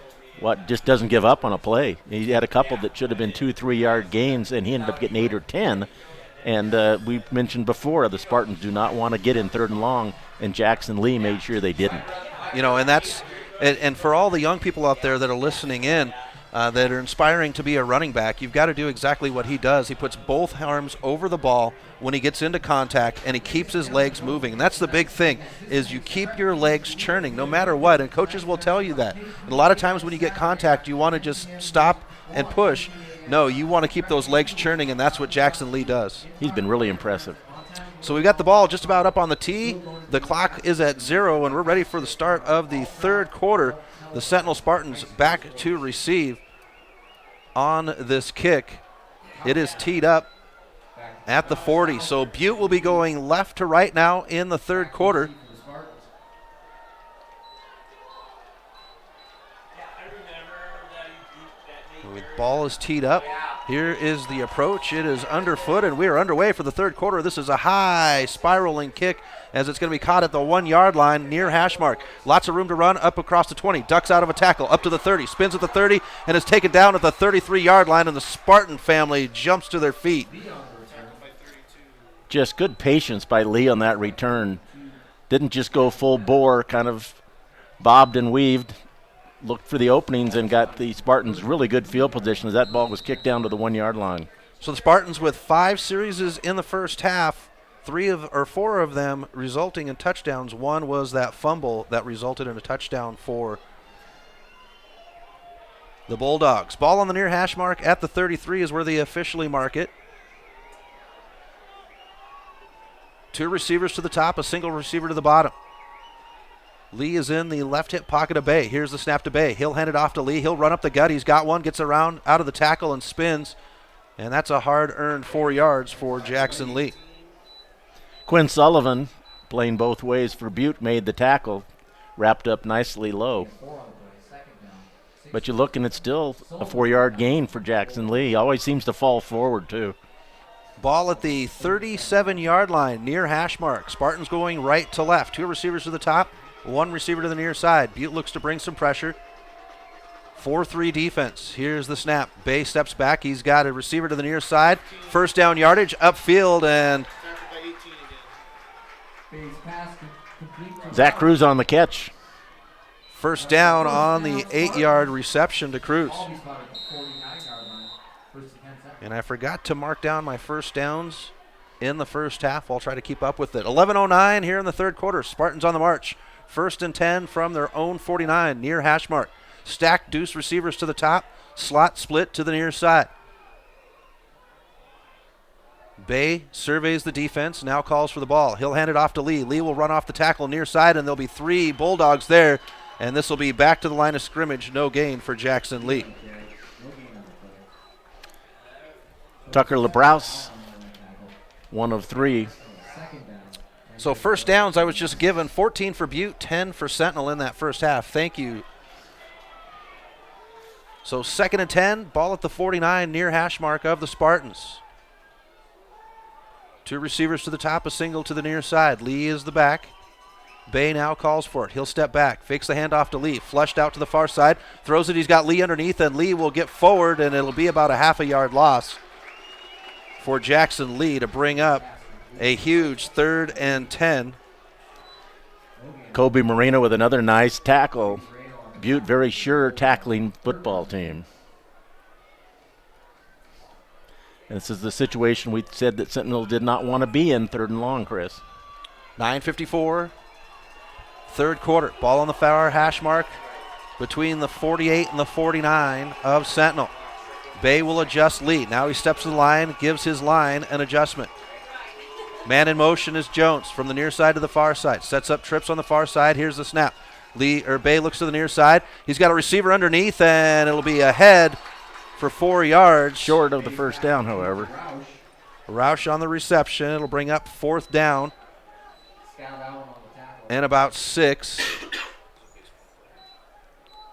Just doesn't give up on a play. He had a couple that should have been 2-3 yard gains, and he ended up getting 8 or 10. And we mentioned before the Spartans do not want to get in 3rd and long, and Jackson Lee made sure they didn't. You know, and for all the young people out there that are listening in, that are inspiring to be a running back, you've got to do exactly what he does. He puts both arms over the ball when he gets into contact, and he keeps his legs moving. And that's the big thing, is you keep your legs churning no matter what, and coaches will tell you that. And a lot of times when you get contact, you want to just stop and push. No, you want to keep those legs churning, and that's what Jackson Lee does. He's been really impressive. So we've got the ball just about up on the tee. The clock is at 0, and we're ready for the start of the third quarter. The Sentinel Spartans back to receive on this kick. It is teed up at the 40. So Butte will be going left to right now in the third quarter. The ball is teed up. Here is the approach. It is underfoot, and we are underway for the third quarter. This is a high spiraling kick as it's going to be caught at the 1 yard line near hash mark. Lots of room to run up across the 20. Ducks out of a tackle up to the 30. Spins at the 30 and is taken down at the 33 yard line, and the Spartan family jumps to their feet. Just good patience by Lee on that return. Didn't just go full bore, kind of bobbed and weaved. Looked for the openings and got the Spartans really good field position as that ball was kicked down to the 1 yard line. So the Spartans with 5 series in the first half, 4 of them resulting in touchdowns. One was that fumble that resulted in a touchdown for the Bulldogs. Ball on the near hash mark at the 33 is where they officially mark it. 2 receivers to the top, a single receiver to the bottom. Lee is in the left hip pocket of Bay. Here's the snap to Bay. He'll hand it off to Lee. He'll run up the gut. He's got one, gets around out of the tackle and spins. And that's a hard-earned 4 yards for Jackson Lee. Quinn Sullivan, playing both ways for Butte, made the tackle, wrapped up nicely low. But you're looking at still a 4 yard gain for Jackson Lee. He always seems to fall forward, too. Ball at the 37 yard line near hash mark. Spartans going right to left. 2 receivers to the top. 1 receiver to the near side. Butte looks to bring some pressure. 4-3 defense. Here's the snap. Bay steps back. He's got a receiver to the near side. First down yardage upfield, and Zach Cruz on the catch. First down on the 8 yard reception to Cruz. And I forgot to mark down my first downs in the first half. I'll try to keep up with it. 11:09 here in the third quarter. Spartans on the march. 1st and 10 from their own 49 near hash mark. Stacked deuce receivers to the top. Slot split to the near side. Bay surveys the defense, now calls for the ball. He'll hand it off to Lee. Lee will run off the tackle near side, and there'll be 3 Bulldogs there. And this will be back to the line of scrimmage. No gain for Jackson Lee. Tucker LeBrouse, 1 of 3. So first downs I was just given, 14 for Butte, 10 for Sentinel in that first half. Thank you. So 2nd and 10, ball at the 49 near hash mark of the Spartans. 2 receivers to the top, a single to the near side. Lee is the back. Bay now calls for it. He'll step back, fakes the handoff to Lee, flushed out to the far side, throws it. He's got Lee underneath, and Lee will get forward, and it'll be about a half a yard loss for Jackson Lee to bring up a huge 3rd and 10. Kobe Marino with another nice tackle. Butte very sure tackling football team. And this is the situation we said that Sentinel did not want to be in, 3rd and long, Chris. 9:54, third quarter. Ball on the far hash mark between the 48 and the 49 of Sentinel. Bay will adjust Lee. Now he steps to the line, gives his line an adjustment. Man in motion is Jones from the near side to the far side. Sets up trips on the far side. Here's the snap. Bay looks to the near side. He's got a receiver underneath, and it'll be ahead for 4 yards. Short of the first down, however. Roush on the reception. It'll bring up 4th down and about 6.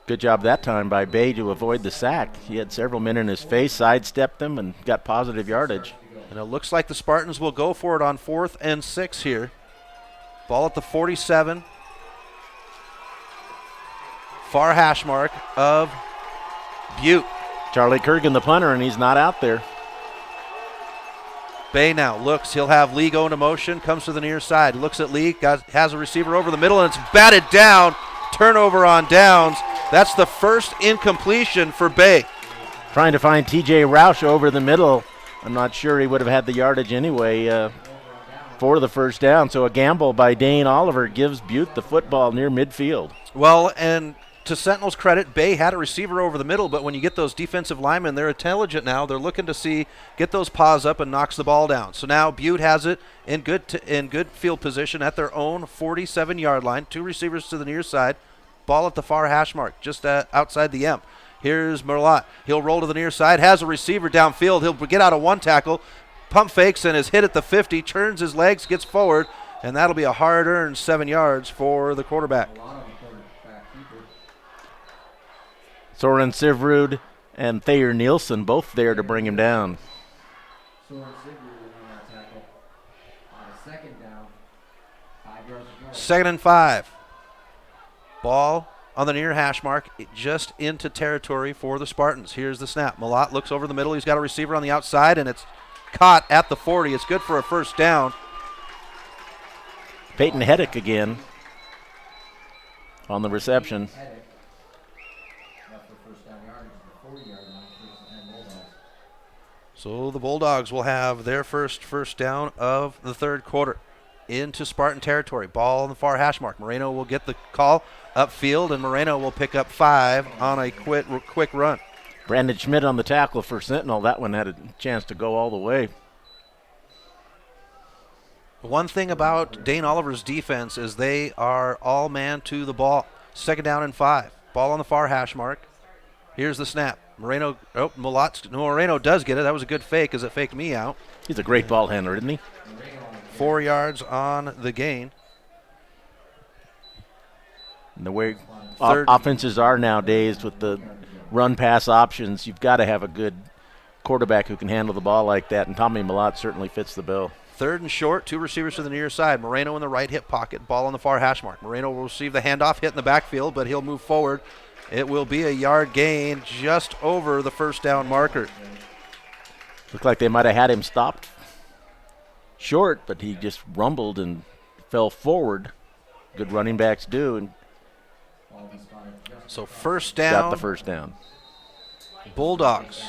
Good job that time by Bay to avoid the sack. He had several men in his face, sidestepped them, and got positive yardage. And it looks like the Spartans will go for it on 4th and 6 here. Ball at the 47. Far hash mark of Butte. Charlie Kurgan, the punter, and he's not out there. Bay now looks. He'll have Lee go into motion. Comes to the near side. Looks at Lee. Has a receiver over the middle, and it's batted down. Turnover on downs. That's the first incompletion for Bay. Trying to find TJ Roush over the middle. I'm not sure he would have had the yardage anyway for the first down. So a gamble by Dane Oliver gives Butte the football near midfield. Well, and to Sentinel's credit, Bay had a receiver over the middle, but when you get those defensive linemen, they're intelligent now. They're looking to get those paws up and knocks the ball down. So now Butte has it in good field position at their own 47-yard line. 2 receivers to the near side. Ball at the far hash mark, just outside the M. Here's Merlot. He'll roll to the near side, has a receiver downfield. He'll get out of one tackle, pump fakes, and is hit at the 50, turns his legs, gets forward, and that'll be a hard-earned 7 yards for the quarterback. Soren Sivrud and Thayer Nielsen both there to bring him down. Soren Sigurd on that tackle. On a second down, 5 yards to go. 2nd and 5. Ball on the near hash mark, just into territory for the Spartans. Here's the snap. Malott looks over the middle. He's got a receiver on the outside, and it's caught at the 40. It's good for a first down. Peyton Heddick again on the reception. So the Bulldogs will have their first down of the third quarter into Spartan territory. Ball on the far hash mark. Moreno will get the call upfield, and Moreno will pick up 5 on a quick run. Brandon Schmidt on the tackle for Sentinel. That one had a chance to go all the way. One thing about Dane Oliver's defense is they are all man to the ball. 2nd down and 5. Ball on the far hash mark. Here's the snap. Moreno does get it. That was a good fake as it faked me out. He's a great ball handler, isn't he? 4 yards on the gain. And the way offenses are nowadays with the run-pass options, you've got to have a good quarterback who can handle the ball like that, and Tommy Malott certainly fits the bill. 3rd and short, 2 receivers to the near side. Moreno in the right hip pocket, ball on the far hash mark. Moreno will receive the handoff, hit in the backfield, but he'll move forward. It will be a yard gain just over the first down marker. Looked like they might have had him stopped short, but he just rumbled and fell forward. Good running backs do. And so first down. Got the first down. Bulldogs.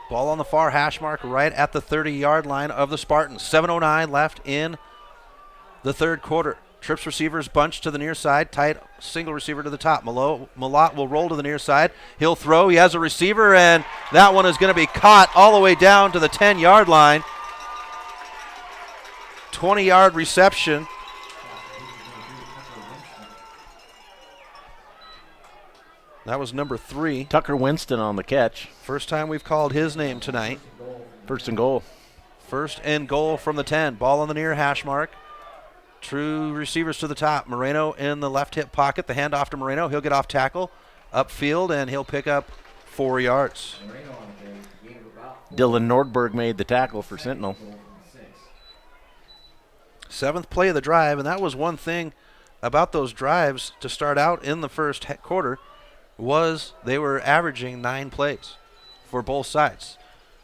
Ball on the far hash mark right at the 30-yard line of the Spartans. 7:09 left in the third quarter. Trips receivers bunch to the near side. Tight single receiver to the top. Malott will roll to the near side. He'll throw. He has a receiver, and that one is going to be caught all the way down to the 10-yard line. 20-yard reception. That was number 3. Tucker Winston on the catch. First time we've called his name tonight. 1st and goal. 1st and goal from the 10. Ball on the near hash mark. True receivers to the top. Moreno in the left hip pocket. The handoff to Moreno. He'll get off tackle. Upfield, and he'll pick up 4 yards. Dylan Nordberg made the tackle for Sentinel. 7th play of the drive, and that was one thing about those drives to start out in the first quarter was they were averaging 9 plays for both sides.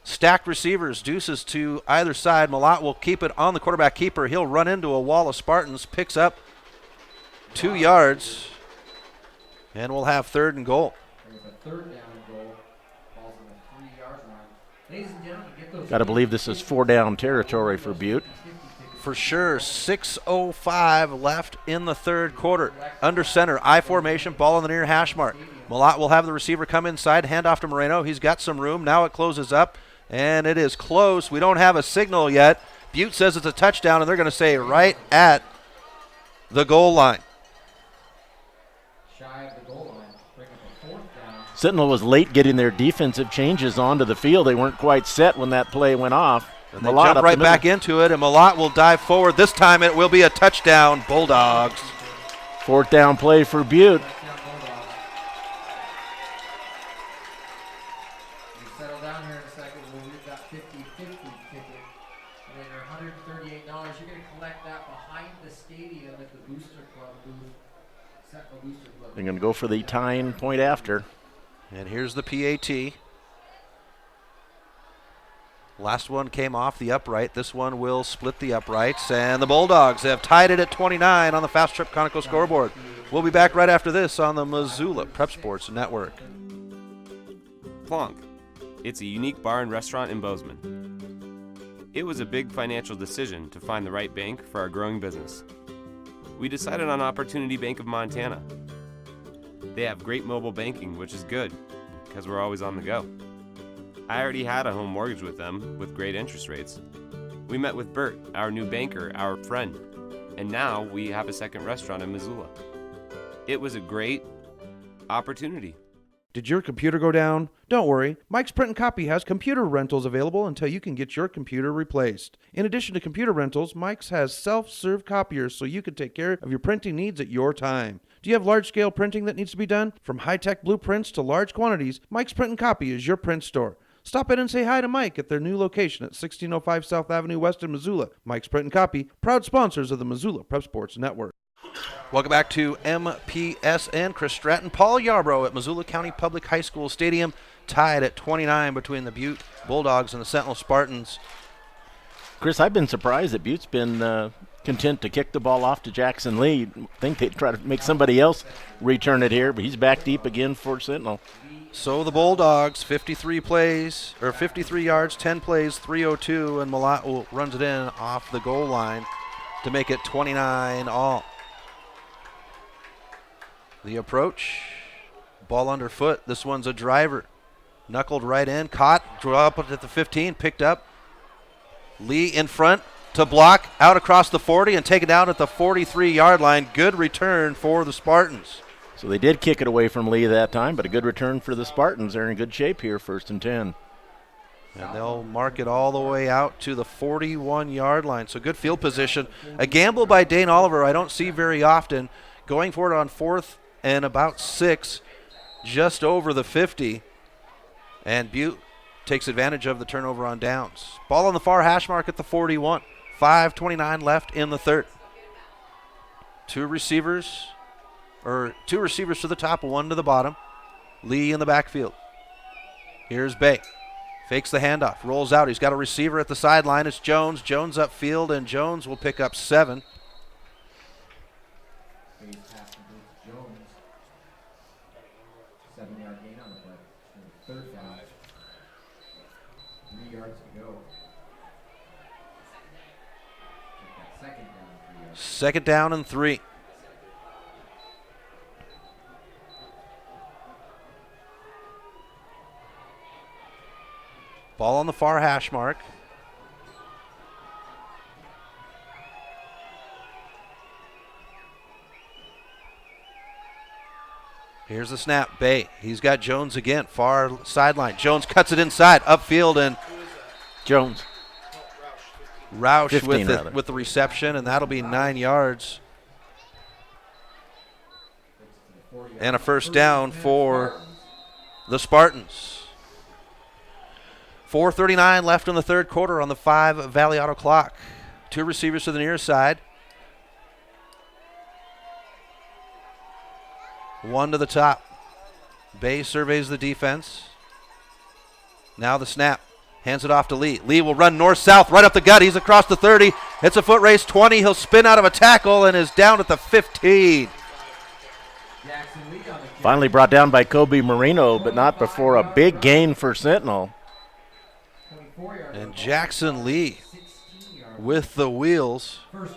Stacked receivers, deuces to either side. Malott will keep it on the quarterback keeper. He'll run into a wall of Spartans, picks up 2 yards, and we'll have 3rd and goal. Got to believe this is 4-down territory for Butte. For sure. 6:05 left in the third quarter. Under center, I formation, ball on the near hash mark. Malott will have the receiver come inside, hand off to Moreno. He's got some room. Now it closes up, and it is close. We don't have a signal yet. Butte says it's a touchdown, and they're going to say right at the goal line. Shy of the goal line. Bringing up a 4th down. Sentinel was late getting their defensive changes onto the field. They weren't quite set when that play went off. And they jump right back into it, and Malott will dive forward. This time it will be a touchdown, Bulldogs. 4th down play for Butte. Settle down here in a second. We've got 50-50 ticket. And then your $138, you're going to collect that behind the stadium at the Booster Club booth. Sentinel Booster Club. They're going to go for the tying point after. And here's the PAT. Last one came off the upright. This one will split the uprights. And the Bulldogs have tied it at 29 on the Fast Trip Conoco scoreboard. We'll be back right after this on the Missoula Prep Sports Network. Plonk. It's a unique bar and restaurant in Bozeman. It was a big financial decision to find the right bank for our growing business. We decided on Opportunity Bank of Montana. They have great mobile banking, which is good because we're always on the go. I already had a home mortgage with them with great interest rates. We met with Bert, our new banker, our friend, and now we have a second restaurant in Missoula. It was a great opportunity. Did your computer go down? Don't worry. Mike's Print and Copy has computer rentals available until you can get your computer replaced. In addition to computer rentals, Mike's has self-serve copiers so you can take care of your printing needs at your time. Do you have large-scale printing that needs to be done? From high-tech blueprints to large quantities, Mike's Print and Copy is your print store. Stop in and say hi to Mike at their new location at 1605 South Avenue West in Missoula. Mike's Print and Copy, proud sponsors of the Missoula Prep Sports Network. Welcome back to MPSN. Chris Stratton, Paul Yarbrough at Missoula County Public High School Stadium, tied at 29 between the Butte Bulldogs and the Sentinel Spartans. Chris, I've been surprised that Butte's been content to kick the ball off to Jackson Lee. I think they'd try to make somebody else return it here, but he's back deep again for Sentinel. So the Bulldogs, 53 yards, 10 plays, 302, and Malat runs it in off the goal line to make it 29 all. The approach, ball underfoot. This one's a driver. Knuckled right in, caught, drew up at the 15, picked up. Lee in front to block, out across the 40 and take it down at the 43-yard line. Good return for the Spartans. So they did kick it away from Lee that time, but a good return for the Spartans. They're in good shape here, 1st and 10. And they'll mark it all the way out to the 41-yard line. So good field position. A gamble by Dane Oliver I don't see very often. Going for it on 4th and about 6, just over the 50. And Butte takes advantage of the turnover on downs. Ball on the far hash mark at the 41. 5:29 left in the third. Two receivers to the top, one to the bottom. Lee in the backfield. Here's Bay. Fakes the handoff, rolls out. He's got a receiver at the sideline. It's Jones. Jones upfield, and Jones will pick up 7. Jones. 7-yard gain on the play. Third down. 3 yards to go. Second down, 3 yards. Second down and 3. Ball on the far hash mark. Here's the snap. Bay. He's got Jones again. Far sideline. Jones cuts it inside. Upfield and Jones. Roush 15, with the reception, and that'll be 9 yards. And a first down for the Spartans. 4:39 left in the third quarter on the 5 Valley Auto clock. Two receivers to the near side. One to the top. Bay surveys the defense. Now the snap. Hands it off to Lee. Lee will run north-south right up the gut. He's across the 30. It's a foot race, 20. He'll spin out of a tackle and is down at the 15. Finally brought down by Kobe Marino, but not before a big gain for Sentinel. And Jackson Lee with the wheels. I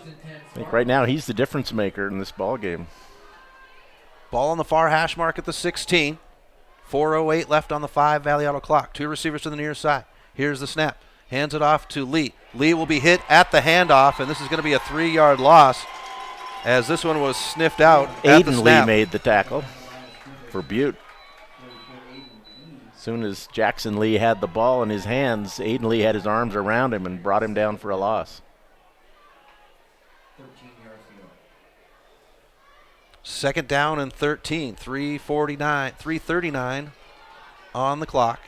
think right now he's the difference maker in this ball game. Ball on the far hash mark at the 16. 4:08 left on the 5 Valley Auto clock. Two receivers to the near side. Here's the snap. Hands it off to Lee. Lee will be hit at the handoff, and this is going to be a 3-yard loss as this one was sniffed out at the Aiden snap. Lee made the tackle for Butte. As soon as Jackson Lee had the ball in his hands, Aiden Lee had his arms around him and brought him down for a loss. 13 yards to go. Second down and 13. 3:39 on the clock.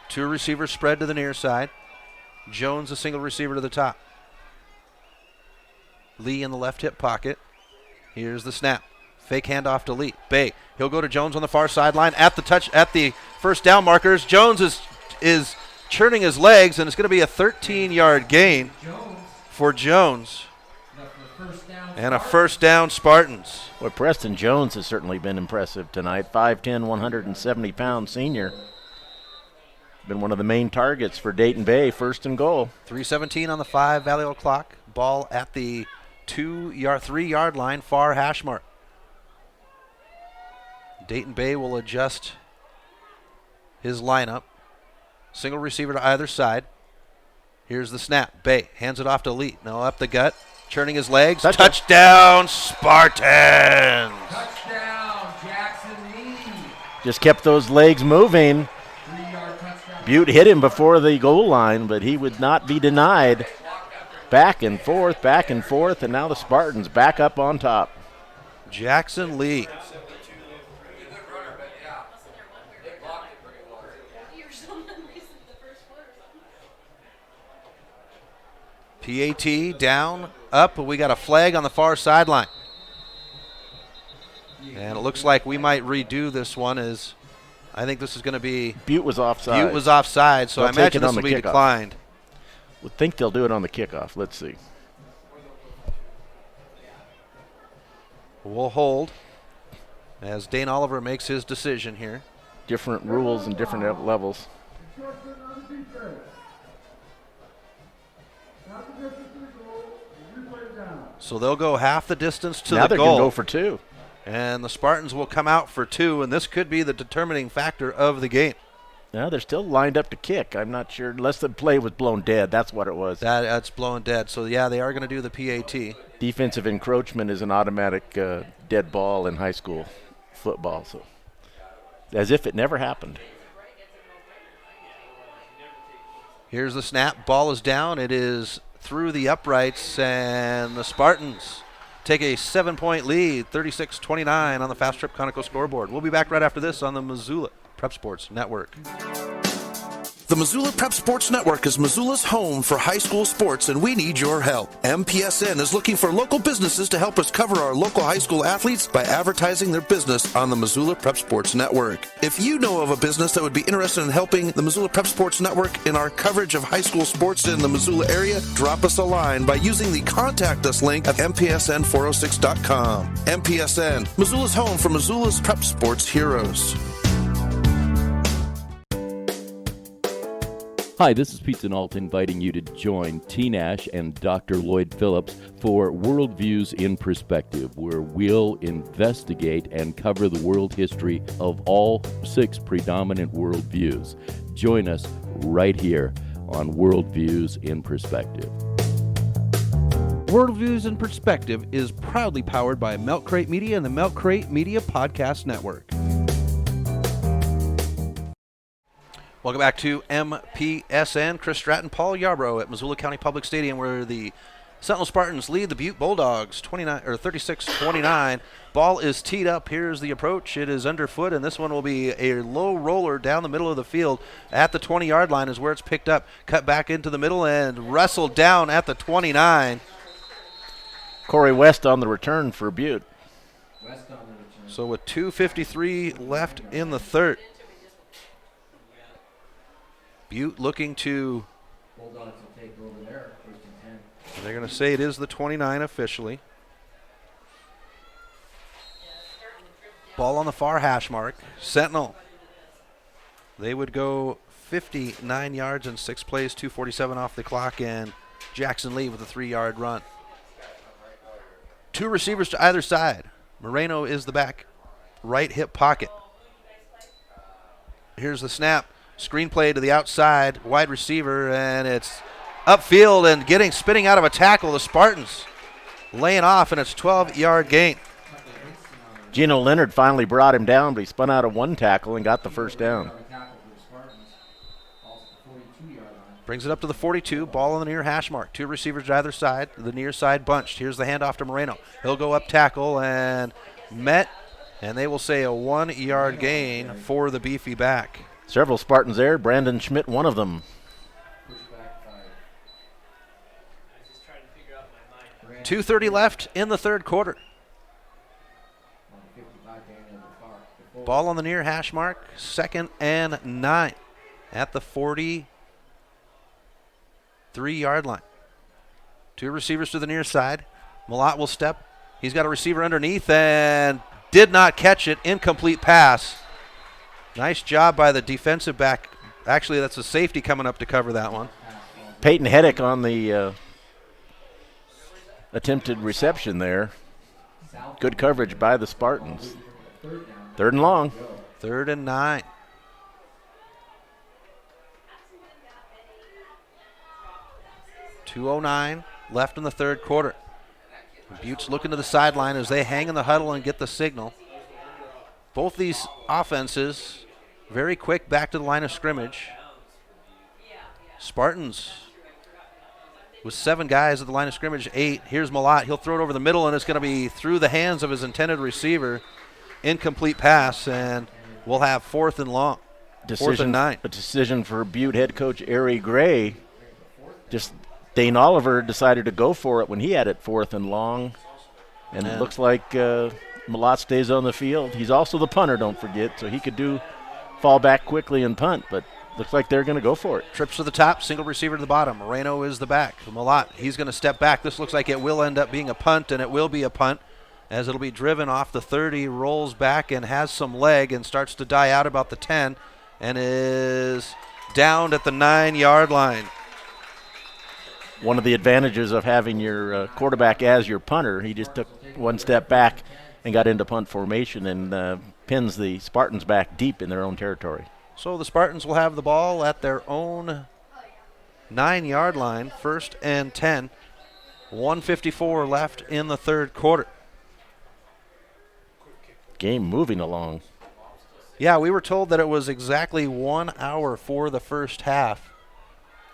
Two receivers spread to the near side. Jones a single receiver to the top. Lee in the left hip pocket. Here's the snap. Fake handoff to Lee. Bay. He'll go to Jones on the far sideline at the first down markers. Jones is churning his legs, and it's going to be a 13-yard gain for Jones. And a first down Spartans. Well, Preston Jones has certainly been impressive tonight. 5'10", 170-pound senior. Been one of the main targets for Dayton Bay, 1st and goal. 3:17 on the 5 Valley Auto clock. Ball at the 3-yard line, far hash mark. Dayton Bay will adjust his lineup. Single receiver to either side. Here's the snap. Bay hands it off to Lee. Now up the gut, churning his legs. Touchdown, Spartans! Touchdown, Jackson Lee. Just kept those legs moving. Butte hit him before the goal line, but he would not be denied. Back and forth, and now the Spartans back up on top. Jackson Lee. PAT down, up, but we got a flag on the far sideline. And it looks like we might redo this one as I think this is going to be. Butte was offside. Butte was offside, so I imagine this will be declined. Would think they'll do it on the kickoff. Let's see. We'll hold as Dane Oliver makes his decision here. Different rules and different levels. So they'll go half the distance to now the goal. Now they're going to go for 2. And the Spartans will come out for 2, and this could be the determining factor of the game. No, they're still lined up to kick. I'm not sure, unless the play was blown dead. That's what it was. That's blown dead. So, yeah, they are going to do the PAT. Defensive encroachment is an automatic dead ball in high school football, so as if it never happened. Here's the snap. Ball is down. It is through the uprights, and the Spartans take a 7-point lead, 36-29 on the Fast Trip Conoco scoreboard. We'll be back right after this on the Missoula Prep Sports Network. The Missoula Prep Sports Network is Missoula's home for high school sports, and we need your help. MPSN is looking for local businesses to help us cover our local high school athletes by advertising their business on the Missoula Prep Sports Network. If you know of a business that would be interested in helping the Missoula Prep Sports Network in our coverage of high school sports in the Missoula area, drop us a line by using the Contact Us link at MPSN406.com. MPSN, Missoula's home for Missoula's Prep Sports heroes. Hi, this is Pete Nault inviting you to join T. Nash and Dr. Lloyd Phillips for Worldviews in Perspective, where we'll investigate and cover the world history of all 6 predominant worldviews. Join us right here on Worldviews in Perspective. Worldviews in Perspective is proudly powered by Milk Crate Media and the Milk Crate Media Podcast Network. Welcome back to MPSN. Chris Stratton, Paul Yarbrough at Missoula County Public Stadium, where the Sentinel Spartans lead the Butte Bulldogs 36-29. Ball is teed up. Here's the approach. It is underfoot, and this one will be a low roller down the middle of the field at the 20-yard line is where it's picked up. Cut back into the middle and wrestled down at the 29. Corey West on the return for Butte. So with 2:53 left in the third. Butte looking to. Bulldogs will take over there, 1st and 10. They're going to say it is the 29 officially. Ball on the far hash mark. Sentinel. They would go 59 yards in 6 plays, 2:47 off the clock, and Jackson Lee with a 3-yard run. 2 receivers to either side. Moreno is the back right hip pocket. Here's the snap. Screen play to the outside, wide receiver, and it's upfield and spinning out of a tackle. The Spartans laying off, and it's 12-yard gain. Gino Leonard finally brought him down, but he spun out of 1 tackle and got the first down. Brings it up to the 42, ball on the near hash mark. 2 receivers to either side, the near side bunched. Here's the handoff to Moreno. He'll go up tackle and met, and they will say a 1-yard gain for the beefy back. Several Spartans there. Brandon Schmidt, one of them. 2:30 left in the third quarter. Ball on the near hash mark. 2nd and 9 at the 43-yard line. 2 receivers to the near side. Malott will step. He's got a receiver underneath and did not catch it. Incomplete pass. Nice job by the defensive back. Actually, that's a safety coming up to cover that one. Peyton Heddick on the attempted reception there. Good coverage by the Spartans. 3rd and long. 3rd and 9. .209 left in the third quarter. Butte's looking to the sideline as they hang in the huddle and get the signal. Both these offenses very quick back to the line of scrimmage. Spartans with 7 guys at the line of scrimmage, 8. Here's Malott. He'll throw it over the middle, and it's going to be through the hands of his intended receiver. Incomplete pass, and we'll have 4th and long. 4th and 9. A decision for Butte head coach Ari Gray. Just Dane Oliver decided to go for it when he had it 4th and long. And it looks like Malott stays on the field. He's also the punter, don't forget, so he could fall back quickly and punt, but looks like they're going to go for it. Trips to the top, single receiver to the bottom. Moreno is the back. Malott, he's going to step back. This looks like it will end up being a punt, and it will be a punt as it'll be driven off the 30, rolls back and has some leg and starts to die out about the 10 and is downed at the 9-yard line. One of the advantages of having your quarterback as your punter, he just took one step back and got into punt formation and pins the Spartans back deep in their own territory. So the Spartans will have the ball at their own 9-yard line, 1st and 10. 1:54 left in the 3rd quarter. Game moving along. Yeah, we were told that it was exactly 1 hour for the first half.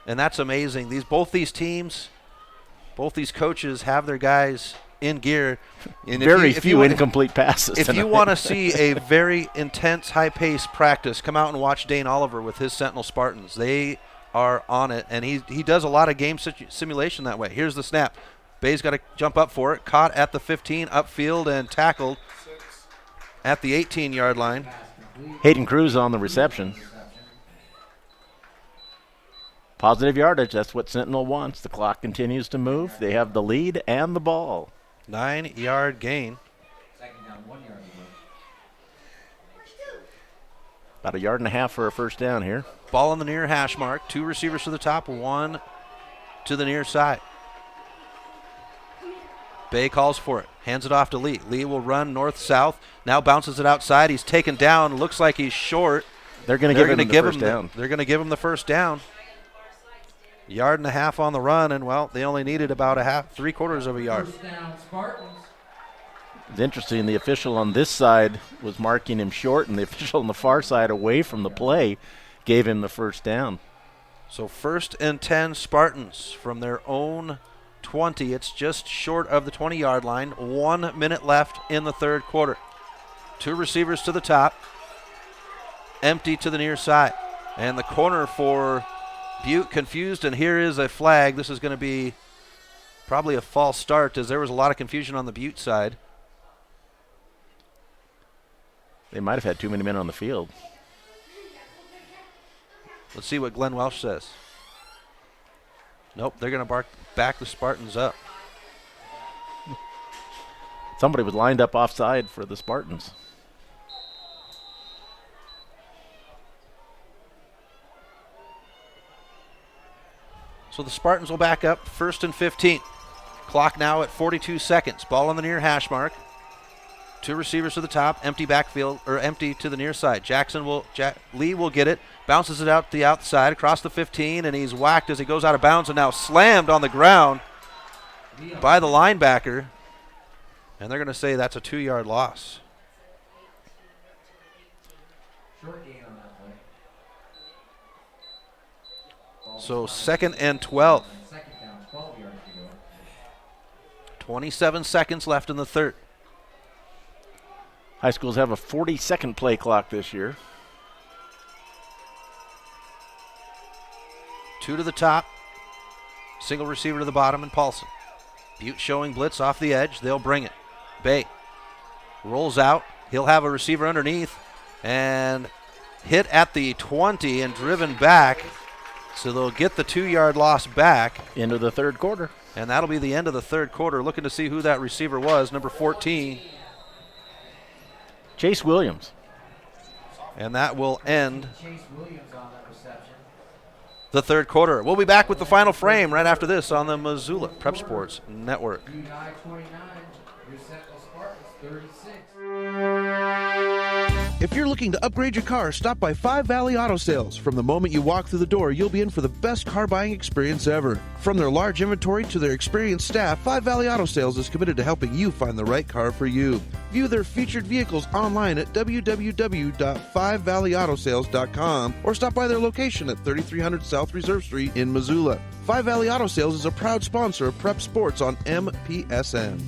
And that's amazing. Both these teams, both these coaches have their guys in gear. And very few incomplete passes. If you want to see a very intense, high-paced practice, come out and watch Dane Oliver with his Sentinel Spartans. They are on it, and he does a lot of game simulation that way. Here's the snap. Bay's got to jump up for it. Caught at the 15, upfield, and tackled at the 18-yard line. Hayden Cruz on the reception. Positive yardage, that's what Sentinel wants. The clock continues to move. They have the lead and the ball. 9-yard gain. About 1.5 yards for a first down here. Ball on the near hash mark. 2 receivers to the top, 1 to the near side. Bay calls for it. Hands it off to Lee. Lee will run north-south. Now bounces it outside. He's taken down. Looks like he's short. They're going to give him the first down. They're going to give him the first down. 1.5 yards on the run, and, well, they only needed about 3/4 of a yard. It's interesting. The official on this side was marking him short, and the official on the far side away from the play gave him the first down. So 1st and 10 Spartans from their own 20. It's just short of the 20-yard line. 1 minute left in the 3rd quarter. 2 receivers to the top. Empty to the near side. And the corner for Butte confused, and here is a flag. This is going to be probably a false start, as there was a lot of confusion on the Butte side. They might have had too many men on the field. Let's see what Glenn Welsh says. Nope, they're going to back the Spartans up. Somebody was lined up offside for the Spartans. So the Spartans will back up, 1st and 15. Clock now at 42 seconds. Ball on the near hash mark. 2 receivers to the top, empty backfield, or empty to the near side. Lee will get it, bounces it out the outside across the 15, and he's whacked as he goes out of bounds and now slammed on the ground by the linebacker. And they're going to say that's a 2-yard loss. Short gain on that play. So 2nd and 12. Second down, 12 yards to go. 27 seconds left in the 3rd. High schools have a 40-second play clock this year. 2 to the top. Single receiver to the bottom, and Paulson. Butte showing blitz off the edge. They'll bring it. Bay rolls out. He'll have a receiver underneath and hit at the 20 and driven back. So they'll get the 2-yard loss back. Into the 3rd quarter. And that'll be the end of the 3rd quarter. Looking to see who that receiver was, number 14. Chase Williams. And that will end Chase Williams on that reception. the 3rd quarter. We'll be back with the final frame right after this on the Missoula Prep Sports Network. Butte 29, your Sentinel Spartans 36. If you're looking to upgrade your car, stop by 5 Valley Auto Sales. From the moment you walk through the door, you'll be in for the best car buying experience ever. From their large inventory to their experienced staff, 5 Valley Auto Sales is committed to helping you find the right car for you. View their featured vehicles online at www.5valleyautosales.com or stop by their location at 3300 South Reserve Street in Missoula. 5 Valley Auto Sales is a proud sponsor of Prep Sports on MPSN.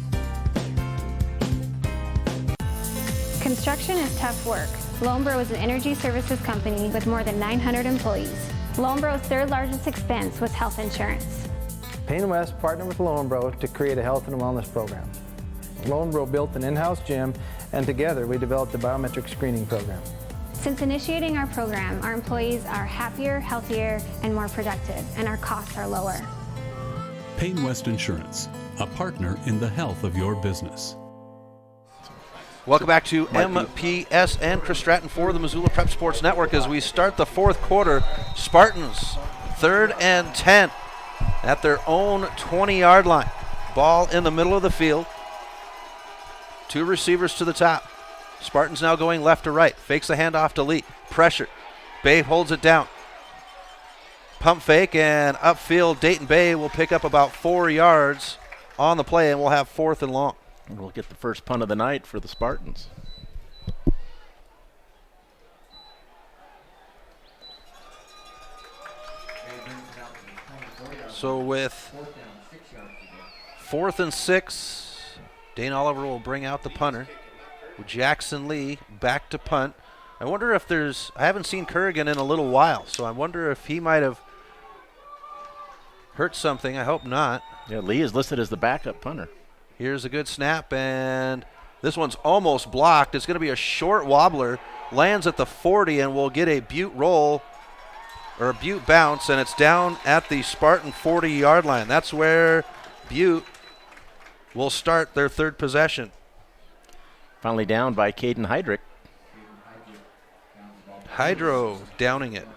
Construction is tough work. Lonebro is an energy services company with more than 900 employees. Lonebro's third largest expense was health insurance. Payne West partnered with Lonebro to create a health and wellness program. Lonebro built an in-house gym, and together we developed a biometric screening program. Since initiating our program, our employees are happier, healthier, and more productive, and our costs are lower. Payne West Insurance, a partner in the health of your business. Welcome back to MPSN. Chris Stratton for the Missoula Prep Sports Network as we start the fourth quarter. Spartans, 3rd and 10 at their own 20-yard line. Ball in the middle of the field. 2 receivers to the top. Spartans now going left to right. Fakes the handoff to Lee. Pressure. Bay holds it down. Pump fake and upfield. Dayton Bay will pick up about 4 yards on the play, and we'll have 4th and long. And we'll get the first punt of the night for the Spartans. So with 4th and 6, Dane Oliver will bring out the punter. Jackson Lee back to punt. I wonder if I haven't seen Kerrigan in a little while, so I wonder if he might have hurt something. I hope not. Yeah, Lee is listed as the backup punter. Here's a good snap, and this one's almost blocked. It's going to be a short wobbler. Lands at the 40, and we'll get a Butte roll, or a Butte bounce, and it's down at the Spartan 40-yard line. That's where Butte will start their 3rd possession. Finally down by Caden Heydrich. Hydro downing it.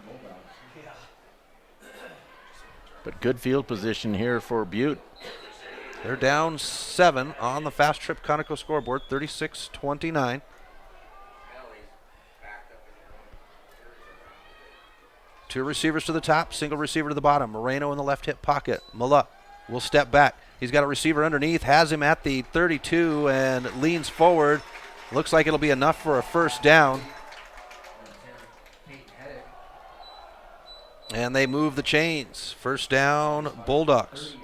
But good field position here for Butte. They're down 7 on the Fast Trip Conoco scoreboard, 36-29. Two receivers to the top, single receiver to the bottom. Moreno in the left hip pocket. Mulla will step back. He's got a receiver underneath, has him at the 32 and leans forward. Looks like it'll be enough for a first down. And they move the chains. First down, Bulldogs.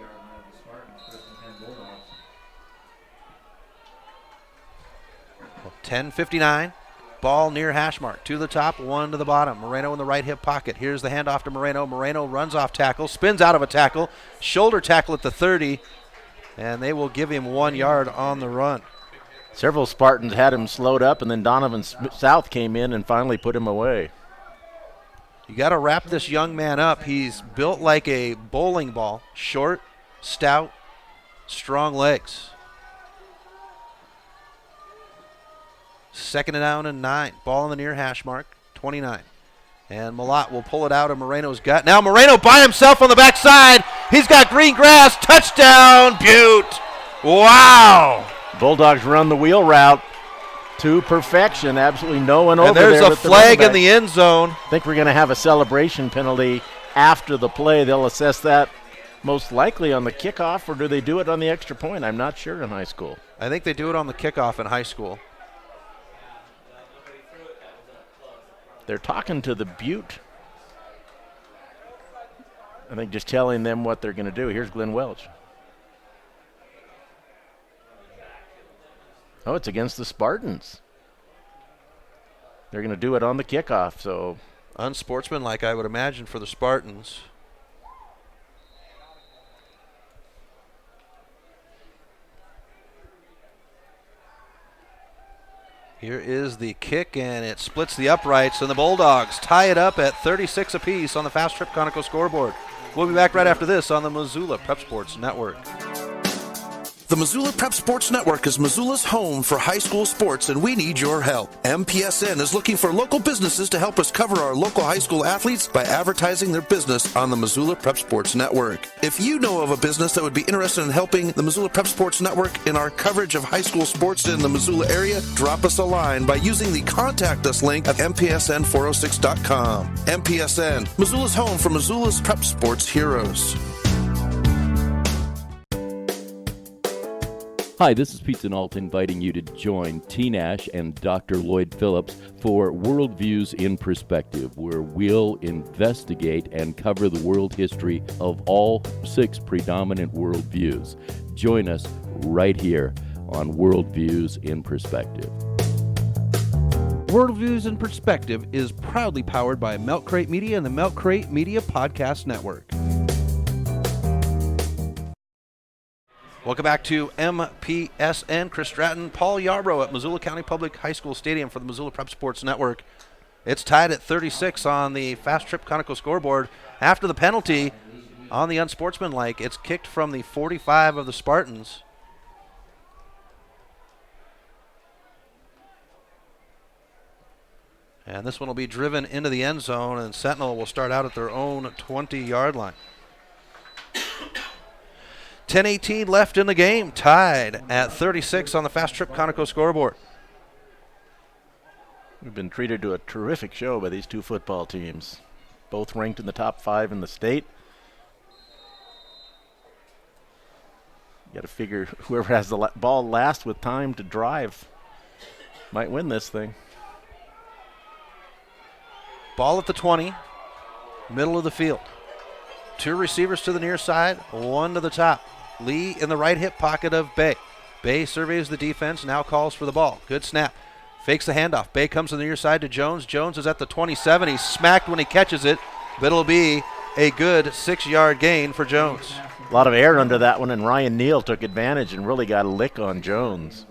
10:59. Ball near hash mark. 2 to the top, 1 to the bottom. Moreno in the right hip pocket. Here's the handoff to Moreno. Moreno runs off tackle, spins out of a tackle. Shoulder tackle at the 30. And they will give him 1 yard on the run. Several Spartans had him slowed up, and then Donovan South came in and finally put him away. You got to wrap this young man up. He's built like a bowling ball. Short, stout, strong legs. 2nd down and 9. Ball in the near hash mark, 29. And Malott will pull it out of Moreno's gut. Now Moreno by himself on the backside. He's got green grass. Touchdown, Butte. Wow. Bulldogs run the wheel route to perfection. Absolutely no one over there. And there's a flag in the end zone. I think we're going to have a celebration penalty after the play. They'll assess that most likely on the kickoff, or do they do it on the extra point? I'm not sure in high school. I think they do it on the kickoff in high school. They're talking to the Butte. I think just telling them what they're going to do. Here's Glenn Welch. Oh, it's against the Spartans. They're going to do it on the kickoff, so. Unsportsmanlike, I would imagine, for the Spartans. Here is the kick, and it splits the uprights, and the Bulldogs tie it up at 36 apiece on the Fast Trip Conoco scoreboard. We'll be back right after this on the Missoula Prep Sports Network. The Missoula Prep Sports Network is Missoula's home for high school sports, and we need your help. MPSN is looking for local businesses to help us cover our local high school athletes by advertising their business on the Missoula Prep Sports Network. If you know of a business that would be interested in helping the Missoula Prep Sports Network in our coverage of high school sports in the Missoula area, drop us a line by using the Contact Us link at MPSN406.com. MPSN, Missoula's home for Missoula's Prep Sports heroes. Hi, this is Pete Sentinel inviting you to join T. Nash and Dr. Lloyd Phillips for Worldviews in Perspective, where we'll investigate and cover the world history of all 6 predominant worldviews. Join us right here on Worldviews in Perspective. Worldviews in Perspective is proudly powered by Milk Crate Media and the Milk Crate Media Podcast Network. Welcome back to MPSN. Chris Stratton, Paul Yarbrough at Missoula County Public High School Stadium for the Missoula Prep Sports Network. It's tied at 36 on the Fast Trip Conoco scoreboard. After the penalty on the unsportsmanlike, it's kicked from the 45 of the Spartans. And this one will be driven into the end zone, and Sentinel will start out at their own 20-yard line. 10:18 left in the game, tied at 36 on the Fast Trip Conoco scoreboard. We've been treated to a terrific show by these 2 football teams, both ranked in the top 5 in the state. You got to figure whoever has the ball last with time to drive might win this thing. Ball at the 20, middle of the field. 2 receivers to the near side, 1 to the top. Lee in the right hip pocket of Bay. Bay surveys the defense, now calls for the ball. Good snap. Fakes the handoff. Bay comes to the near side to Jones. Jones is at the 27. He's smacked when he catches it, but it'll be a good 6-yard gain for Jones. A lot of air under that one, and Ryan Neal took advantage and really got a lick on Jones.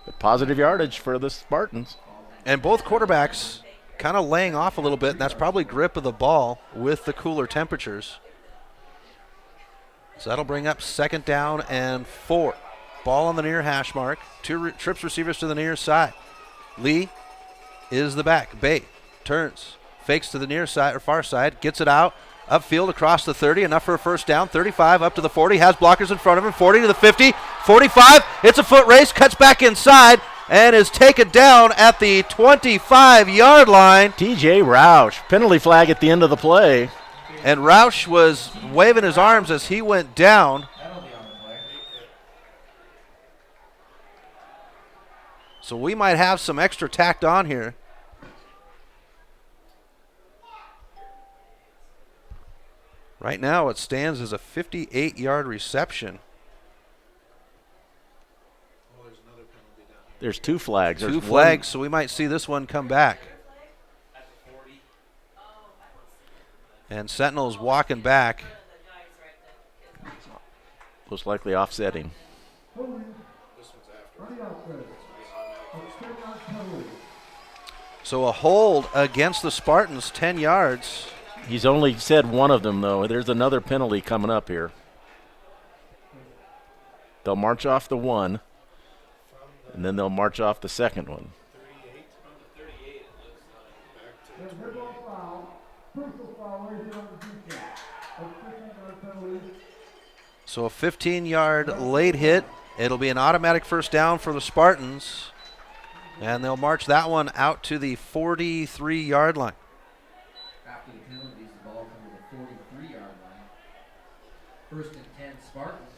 But positive yardage for the Spartans. And both quarterbacks kind of laying off a little bit, and that's probably grip of the ball with the cooler temperatures. So that'll bring up 2nd down and 4. Ball on the near hash mark. 2 trips receivers to the near side. Lee is the back. Bay turns, fakes to the near side or far side, gets it out, upfield across the 30, enough for a first down. 35 up to the 40, has blockers in front of him. 40 to the 50, 45. It's a foot race, cuts back inside, and is taken down at the 25-yard line. TJ Roush, penalty flag at the end of the play. And Roush was waving his arms as he went down. So we might have some extra tacked on here. Right now it stands as a 58-yard reception. There's 2 flags. Two flags, so we might see this one come back. And Sentinel's walking back. Most likely offsetting. So a hold against the Spartans, 10 yards. He's only said one of them, though. There's another penalty coming up here. They'll march off the 1, and then they'll march off the second one. So a 15-yard late hit. It'll be an automatic first down for the Spartans. And they'll march that one out to the 43-yard line. After the penalties, the ball comes to the 43-yard line. 1st and 10 Spartans.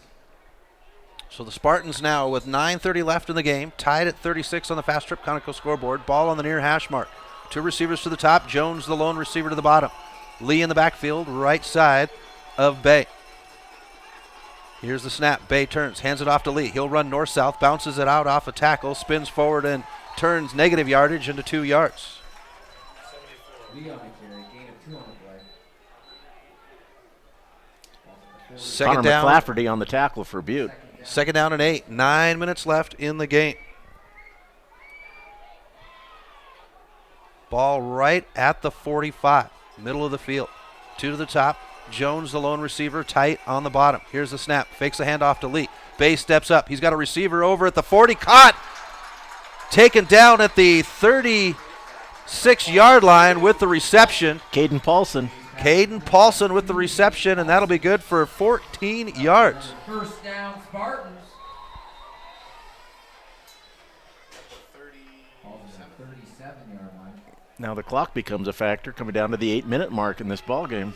So the Spartans now with 9:30 left in the game, tied at 36 on the Fast Trip Conoco scoreboard. Ball on the near hash mark. 2 receivers to the top. Jones, the lone receiver, to the bottom. Lee in the backfield, right side of Bay. Here's the snap. Bay turns, hands it off to Lee. He'll run north-south, bounces it out off a tackle, spins forward and turns negative yardage into 2 yards. Lee on the carry, gain of 2 on the play. Second down. Connor McClafferty on the tackle for Butte. 2nd down and 8. 9 minutes left in the game. Ball right at the 45, middle of the field. 2 to the top. Jones, the lone receiver, tight on the bottom. Here's the snap. Fakes the handoff to Lee. Bay steps up. He's got a receiver over at the 40. Caught. Taken down at the 36-yard line with the reception. Caden Paulson. Caden Paulson with the reception, and that'll be good for 14 yards. First down, Spartans. 37-yard line. Now the clock becomes a factor, coming down to the 8-minute mark in this ball game.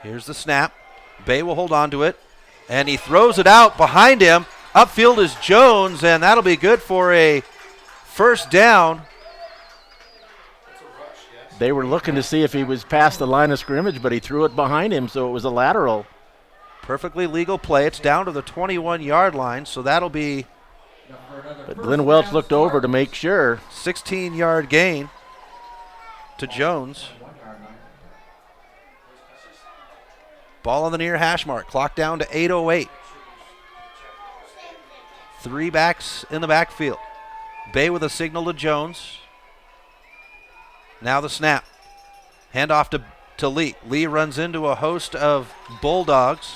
Here's the snap. Bay will hold on to it, and he throws it out behind him. Upfield is Jones, and that'll be good for a first down. They were looking to see if he was past the line of scrimmage, but he threw it behind him, so it was a lateral. Perfectly legal play. It's down to the 21-yard line, so that'll be. But Glenn Welch looked over to make sure. 16-yard gain to Jones. Ball on the near hash mark. Clock down to 8:08. 3 backs in the backfield. Bay with a signal to Jones. Now the snap. Handoff to Lee. Lee runs into a host of Bulldogs,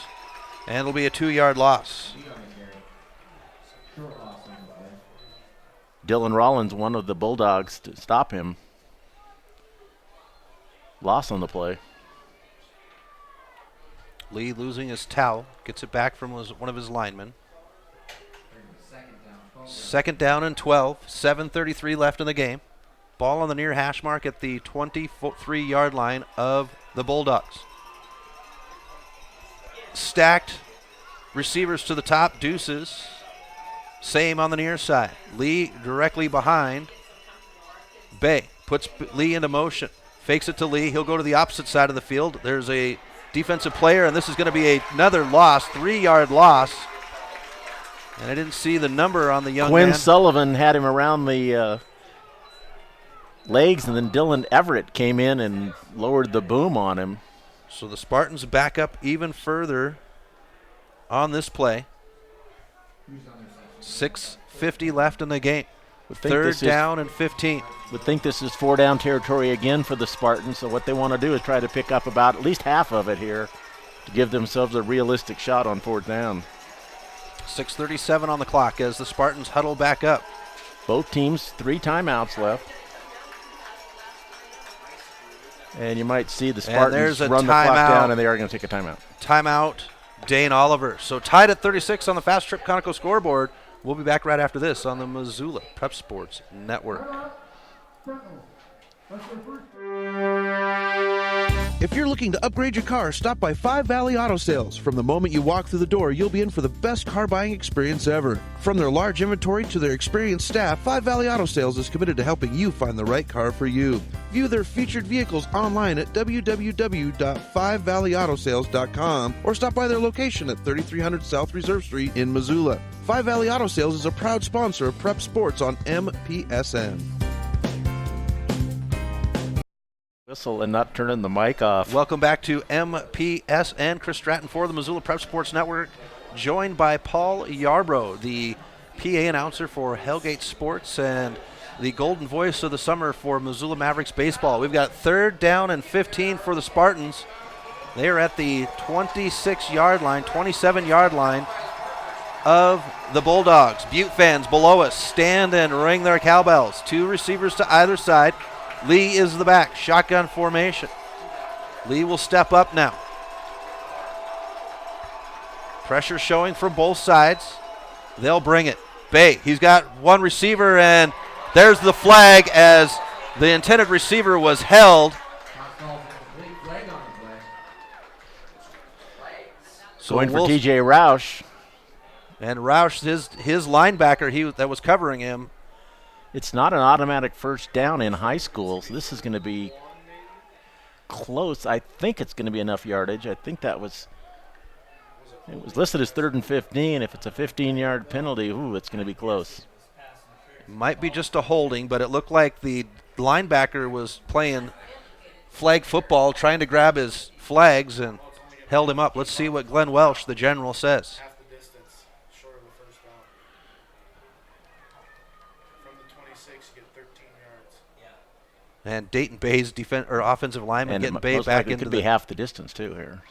and it'll be a 2-yard loss. Dylan Rollins, one of the Bulldogs, to stop him. Loss on the play. Lee losing his towel. Gets it back from one of his linemen. Second down and 12. 7:33 left in the game. Ball on the near hash mark at the 23-yard line of the Bulldogs. Stacked receivers to the top. Deuces. Same on the near side. Lee directly behind. Bay puts Lee into motion. Fakes it to Lee. He'll go to the opposite side of the field. There's a defensive player, and this is going to be another loss, 3-yard loss. And I didn't see the number on the young Quinn man. Sullivan had him around the legs, and then Dylan Everett came in and lowered the boom on him. So the Spartans back up even further on this play. 6:50 left in the game. Third down and 15. Would think this is 4-down territory again for the Spartans, so what they want to do is try to pick up about at least half of it here to give themselves a realistic shot on 4th down. 6:37 on the clock as the Spartans huddle back up. Both teams 3 timeouts left. And you might see the Spartans run the clock down, and they are going to take a timeout. Timeout, Dane Oliver. So tied at 36 on the Fast Trip Conoco scoreboard. We'll be back right after this on the Missoula Prep Sports Network. If you're looking to upgrade your car, stop by 5 Valley Auto Sales. From the moment you walk through the door, you'll be in for the best car buying experience ever. From their large inventory to their experienced staff, 5 Valley Auto Sales is committed to helping you find the right car for you. View their featured vehicles online at www.5valleyautosales.com or stop by their location at 3300 South Reserve Street in Missoula. 5 Valley Auto Sales is a proud sponsor of Prep Sports on MPSN. Whistle and not turning the mic off. Welcome back to MPSN. Chris Stratton for the Missoula Prep Sports Network, joined by Paul Yarbrough, the PA announcer for Hellgate Sports and the golden voice of the summer for Missoula Mavericks baseball. We've got 3rd down and 15 for the Spartans. They are at the 26-yard line, 27-yard line of the Bulldogs. Butte fans below us stand and ring their cowbells. 2 receivers to either side. Lee is the back, shotgun formation. Lee will step up now. Pressure showing from both sides. They'll bring it. Bay, he's got one receiver, and there's the flag as the intended receiver was held. So going for TJ Roush. And Roush, his linebacker that was covering him. It's not an automatic first down in high school, so this is going to be close. I think it's going to be enough yardage. I think it was listed as 3rd and 15. If it's a 15-yard penalty, it's going to be close. Might be just a holding, but it looked like the linebacker was playing flag football, trying to grab his flags and held him up. Let's see what Glenn Welsh, the general, says. And Dayton Bay's offensive lineman And getting Bay most back likely into could be half the distance too here.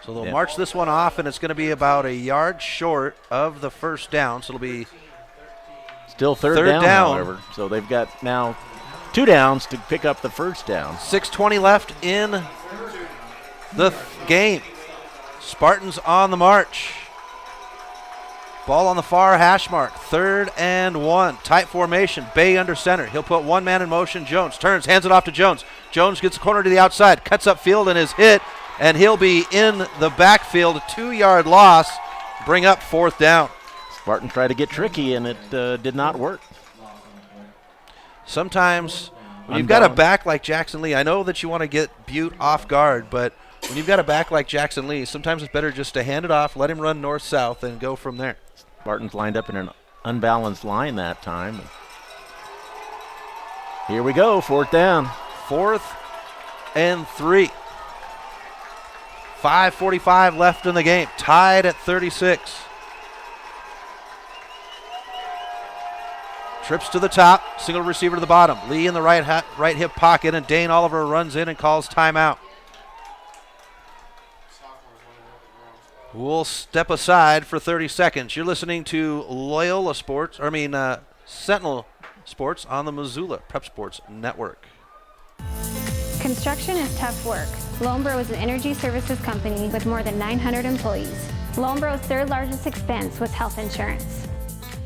So they'll march this one off, and it's going to be about a yard short of the first down. So it'll be still third down, however. So they've got now 2 downs to pick up the first down. 6:20 left in the game. Spartans on the march. Ball on the far hash mark. 3rd and 1. Tight formation. Bay under center. He'll put one man in motion. Jones turns, hands it off to Jones. Jones gets the corner to the outside, cuts upfield and is hit. And he'll be in the backfield. 2-yard loss. Bring up 4th down. Spartan tried to get tricky, and it did not work. Sometimes when you've got a back like Jackson Lee, I know that you want to get Butte off guard, but when you've got a back like Jackson Lee, sometimes it's better just to hand it off, let him run north-south, and go from there. Spartans lined up in an unbalanced line that time. Here we go, 4th down. 4th and 3. 5:45 left in the game. Tied at 36. Trips to the top. Single receiver to the bottom. Lee in the right hip pocket, and Dane Oliver runs in and calls timeout. We'll step aside for 30 seconds. You're listening to Sentinel Sports on the Missoula Prep Sports Network. Construction is tough work. Lonebro is an energy services company with more than 900 employees. Lonebro's 3rd largest expense was health insurance.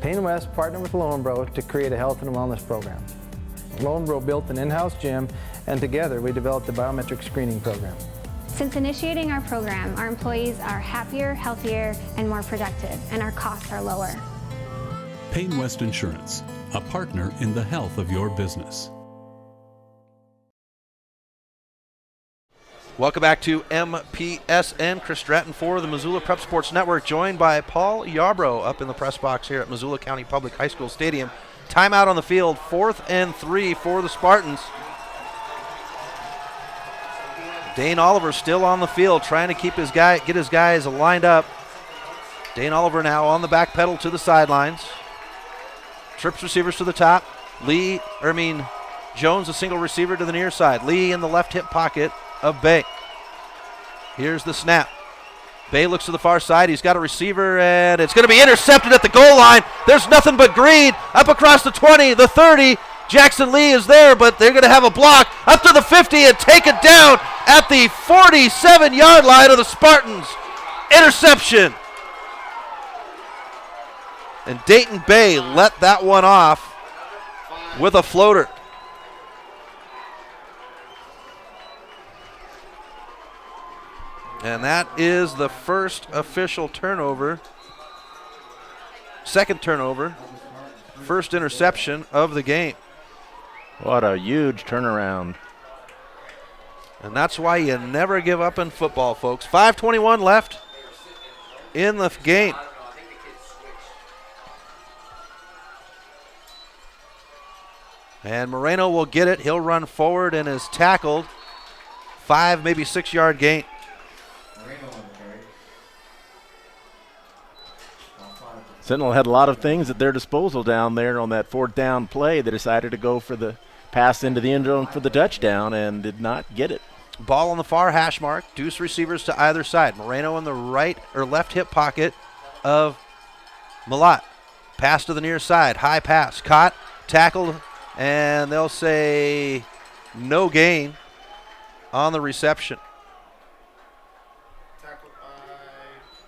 Payne West partnered with Lonebro to create a health and wellness program. Lonebro built an in-house gym, and together we developed a biometric screening program. Since initiating our program, our employees are happier, healthier, and more productive, and our costs are lower. Payne West Insurance, a partner in the health of your business. Welcome back to MPSN. Chris Stratton for the Missoula Prep Sports Network, joined by Paul Yarbrough up in the press box here at Missoula County Public High School Stadium. Timeout on the field, 4th and 3 for the Spartans. Dane Oliver still on the field, trying to get his guys lined up. Dane Oliver now on the back pedal to the sidelines. Trips receivers to the top. Jones, a single receiver to the near side. Lee in the left hip pocket of Bay. Here's the snap. Bay looks to the far side. He's got a receiver, and it's going to be intercepted at the goal line. There's nothing but green up across the 20, the 30. Jackson Lee is there, but they're going to have a block up to the 50 and take it down at the 47-yard line of the Spartans. Interception. And Dayton Bay let that one off with a floater. And that is the first official turnover. Second turnover. First interception of the game. What a huge turnaround. And that's why you never give up in football, folks. 5:21 left in the game. And Moreno will get it. He'll run forward and is tackled. 5, maybe 6-yard gain. Sentinel had a lot of things at their disposal down there on that 4th down play. They decided to go for the pass into the end zone for the touchdown and did not get it. Ball on the far hash mark. Deuce receivers to either side. Moreno in the right or left hip pocket of Malat. Pass to the near side. High pass. Caught, tackled, and they'll say no gain on the reception.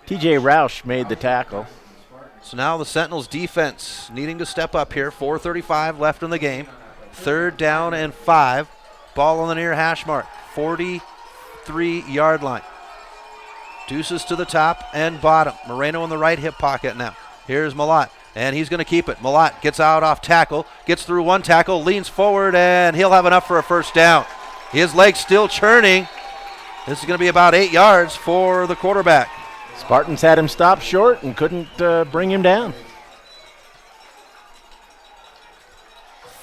TJ Roush made the tackle. So now the Sentinels defense needing to step up here. 4:35 left in the game. 3rd down and 5. Ball on the near hash mark. 43-yard line. Deuces to the top and bottom. Moreno in the right hip pocket now. Here's Malat, and he's going to keep it. Malat gets out off tackle, gets through one tackle, leans forward, and he'll have enough for a first down. His legs still churning. This is going to be about 8 yards for the quarterback. Spartans had him stopped short and couldn't bring him down.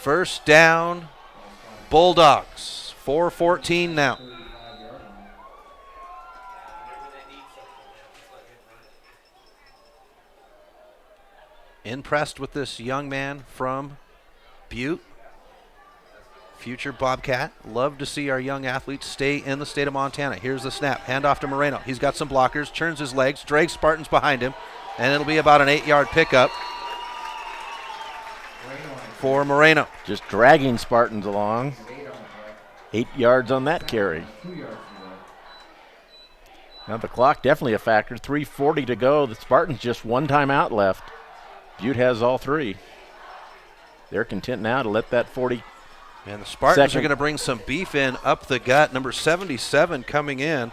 First down, Bulldogs. 4:14 now. Impressed with this young man from Butte. Future Bobcat. Love to see our young athletes stay in the state of Montana. Here's the snap. Hand off to Moreno. He's got some blockers. Turns his legs. Drags Spartans behind him. And it'll be about an 8-yard pickup for Moreno. Just dragging Spartans along. 8 yards on that carry. Now the clock definitely a factor. 3:40 to go. The Spartans just one timeout left. Butte has all three. They're content now to let that 40. And the Spartans are going to bring some beef in up the gut. Number 77 coming in.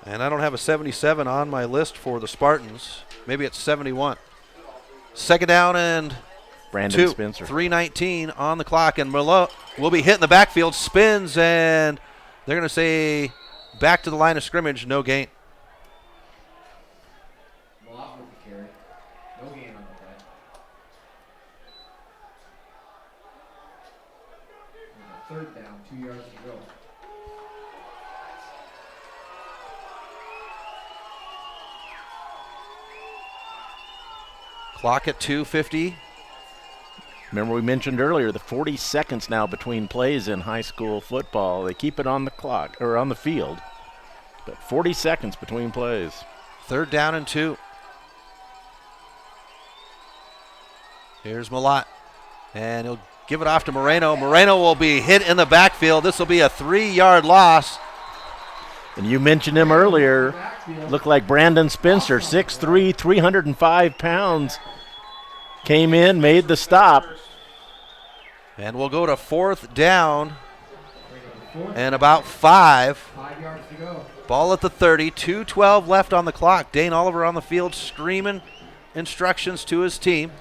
And I don't have a 77 on my list for the Spartans. Maybe it's 71. Second down and Brandon Spencer. 3:19 on the clock. And Merlot will be hit in the backfield. Spins, and they're going to say back to the line of scrimmage. No gain. Third down, 2 yards to go. Clock at 2:50. Remember we mentioned earlier the 40 seconds now between plays in high school football. They keep it on the clock or on the field, but 40 seconds between plays. Third down and 2. Here's Malott, and he'll give it off to Moreno. Moreno will be hit in the backfield. This will be a 3-yard loss. And you mentioned him earlier. Looked like Brandon Spencer, 6'3", 305 pounds. Came in, made the stop. And we'll go to fourth down and about 5. 5 yards to go. Ball at the 30, 2:12 left on the clock. Dane Oliver on the field screaming instructions to his team.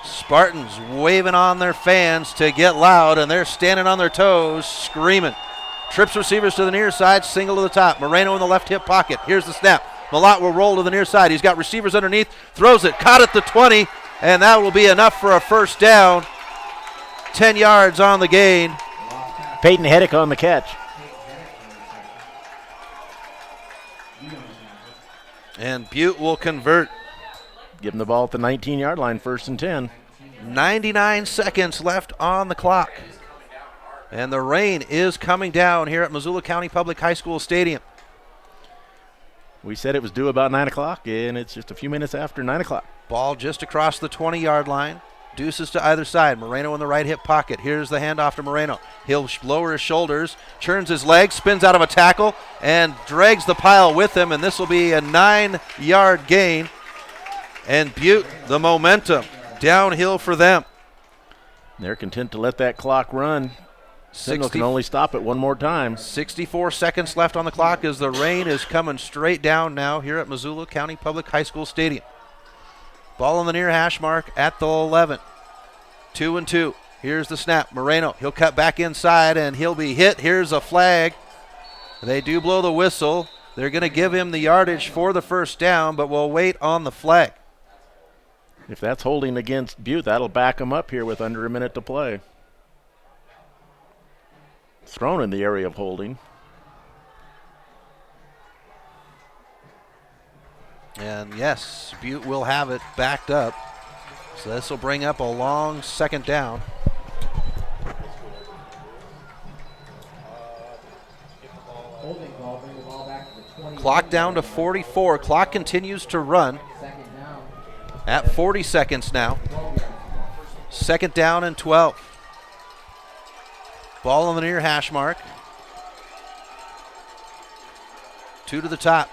Spartans waving on their fans to get loud, and they're standing on their toes, screaming. Trips receivers to the near side, single to the top. Moreno in the left hip pocket. Here's the snap. Malott will roll to the near side. He's got receivers underneath, throws it, caught at the 20, and that will be enough for a first down. 10 yards on the gain. Peyton Heddick on the catch. And Butte will convert. Give him the ball at the 19-yard line, 1st and 10. 99 seconds left on the clock. And the rain is coming down here at Missoula County Public High School Stadium. We said it was due about 9 o'clock, and it's just a few minutes after 9 o'clock. Ball just across the 20-yard line. Deuces to either side. Moreno in the right hip pocket. Here's the handoff to Moreno. He'll lower his shoulders, turns his legs, spins out of a tackle, and drags the pile with him, and this will be a 9-yard gain. And Butte, the momentum, downhill for them. They're content to let that clock run. Signal can only stop it one more time. 64 seconds left on the clock as the rain is coming straight down now here at Missoula County Public High School Stadium. Ball on the near hash mark at the 11. 2 and 2. Here's the snap. Moreno, he'll cut back inside and he'll be hit. Here's a flag. They do blow the whistle. They're going to give him the yardage for the first down, but we'll wait on the flag. If that's holding against Butte, that'll back them up here with under a minute to play. It's thrown in the area of holding. And yes, Butte will have it backed up. So this will bring up a long second down. Holding ball, bring the ball back to the 20. Clock down to 44. Clock continues to run. Second down. At 40 seconds now. Second down and 12. Ball on the near hash mark. 2 to the top.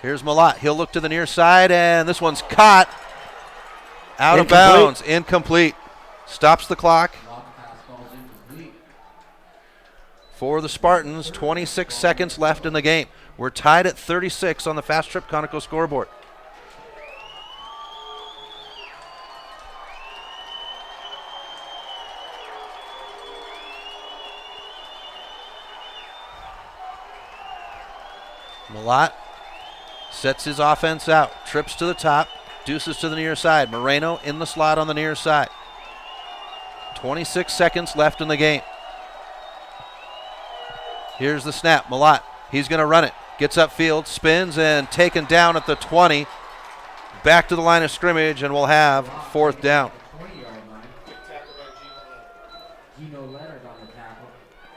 Here's Malott. He'll look to the near side, and this one's caught. Out of bounds. Incomplete. Stops the clock. For the Spartans, 26 seconds left in the game. We're tied at 36 on the Fast Trip Conoco scoreboard. Malott sets his offense out, trips to the top, deuces to the near side. Moreno in the slot on the near side. 26 seconds left in the game. Here's the snap. Malott, he's going to run it. Gets upfield, spins, and taken down at the 20. Back to the line of scrimmage, and we'll have 4th down.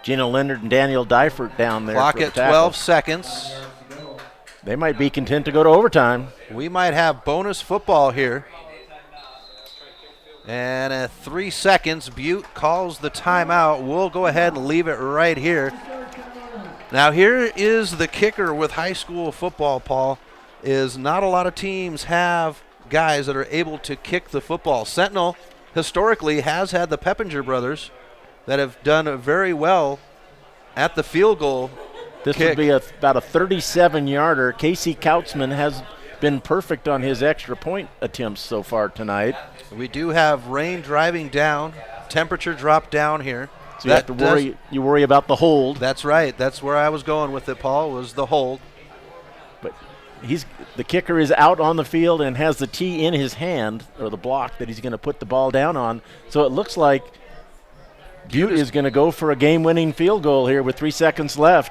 Gino Leonard and Daniel Dyeifert down there. Clock at 12 seconds. They might be content to go to overtime. We might have bonus football here. And at 3 seconds, Butte calls the timeout. We'll go ahead and leave it right here. Now here is the kicker with high school football, Paul, is not a lot of teams have guys that are able to kick the football. Sentinel historically has had the Peppinger brothers that have done very well at the field goal. This kick. would be about a 37-yarder. Casey Kautzman has been perfect on his extra point attempts so far tonight. We do have rain driving down, temperature drop down here. So you have to worry. You worry about the hold. That's right. That's where I was going with it, Paul, was the hold. But the kicker is out on the field and has the tee in his hand, or the block that he's going to put the ball down on. So it looks like Butte is going to go for a game-winning field goal here with 3 seconds left.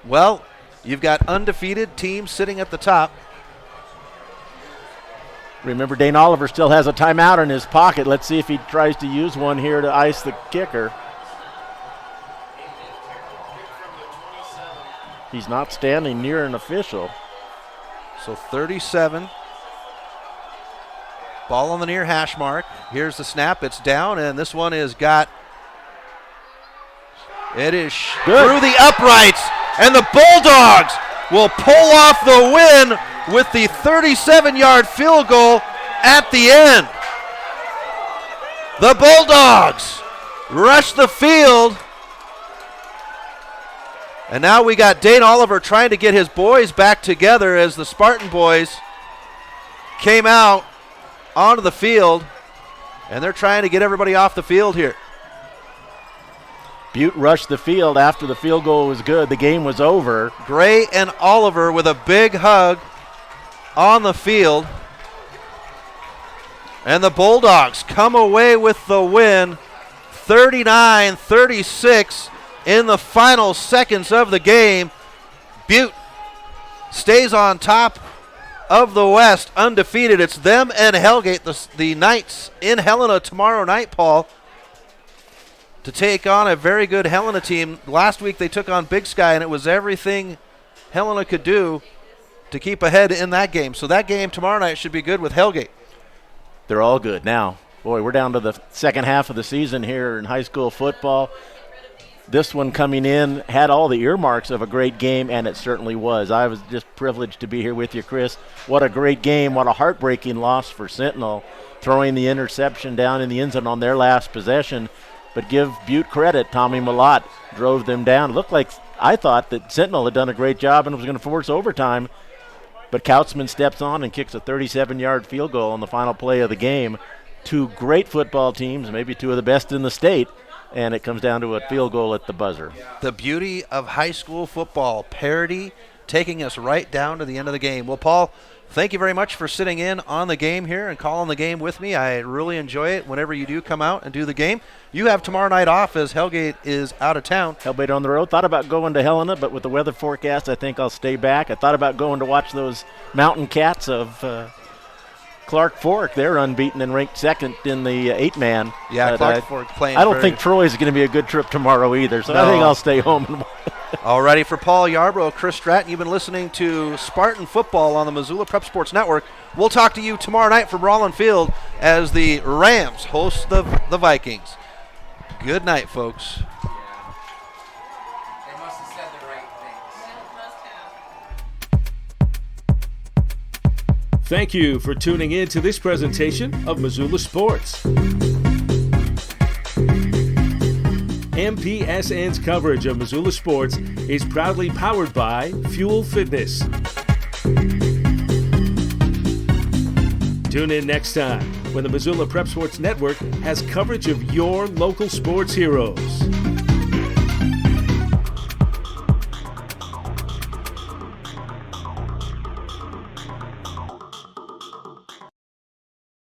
Well, you've got undefeated teams sitting at the top. Remember, Dane Oliver still has a timeout in his pocket. Let's see if he tries to use one here to ice the kicker. He's not standing near an official. So 37. Ball on the near hash mark. Here's the snap. It's down, and this one is got. It is through the uprights, and the Bulldogs will pull off the win with the 37-yard field goal at the end. The Bulldogs rush the field. And now we got Dane Oliver trying to get his boys back together as the Spartan boys came out onto the field, and they're trying to get everybody off the field here. Butte rushed the field after the field goal was good. The game was over. Gray and Oliver with a big hug on the field. And the Bulldogs come away with the win, 39-36 in the final seconds of the game. Butte stays on top of the West undefeated. It's them and Hellgate, the Knights in Helena tomorrow night, Paul, to take on a very good Helena team. Last week they took on Big Sky, and it was everything Helena could do to keep ahead in that game. So that game tomorrow night should be good with Hellgate. They're all good now. Boy, we're down to the second half of the season here in high school football. This one coming in had all the earmarks of a great game, and it certainly was. I was just privileged to be here with you, Chris. What a great game. What a heartbreaking loss for Sentinel, throwing the interception down in the end zone on their last possession. But give Butte credit. Tommy Malott drove them down. It looked like I thought that Sentinel had done a great job and was going to force overtime. But Kautzman steps on and kicks a 37-yard field goal on the final play of the game. Two great football teams, maybe two of the best in the state, and it comes down to a field goal at the buzzer. The beauty of high school football, parity taking us right down to the end of the game. Well, Paul, thank you very much for sitting in on the game here and calling the game with me. I really enjoy it whenever you do come out and do the game. You have tomorrow night off as Hellgate is out of town. Hellgate on the road. Thought about going to Helena, but with the weather forecast, I think I'll stay back. I thought about going to watch those Mountain Cats of Clark Fork. They're unbeaten and ranked second in the 8-man. Yeah, Clark Fork playing. I don't think Troy's going to be a good trip tomorrow either, so no. I think I'll stay home. Alrighty, for Paul Yarbrough, Chris Stratton, you've been listening to Spartan Football on the Missoula Prep Sports Network. We'll talk to you tomorrow night from Rollin Field as the Rams host the Vikings. Good night, folks. They must have said the right things. Thank you for tuning in to this presentation of Missoula Sports. MPSN's coverage of Missoula Sports is proudly powered by Fuel Fitness. Tune in next time when the Missoula Prep Sports Network has coverage of your local sports heroes.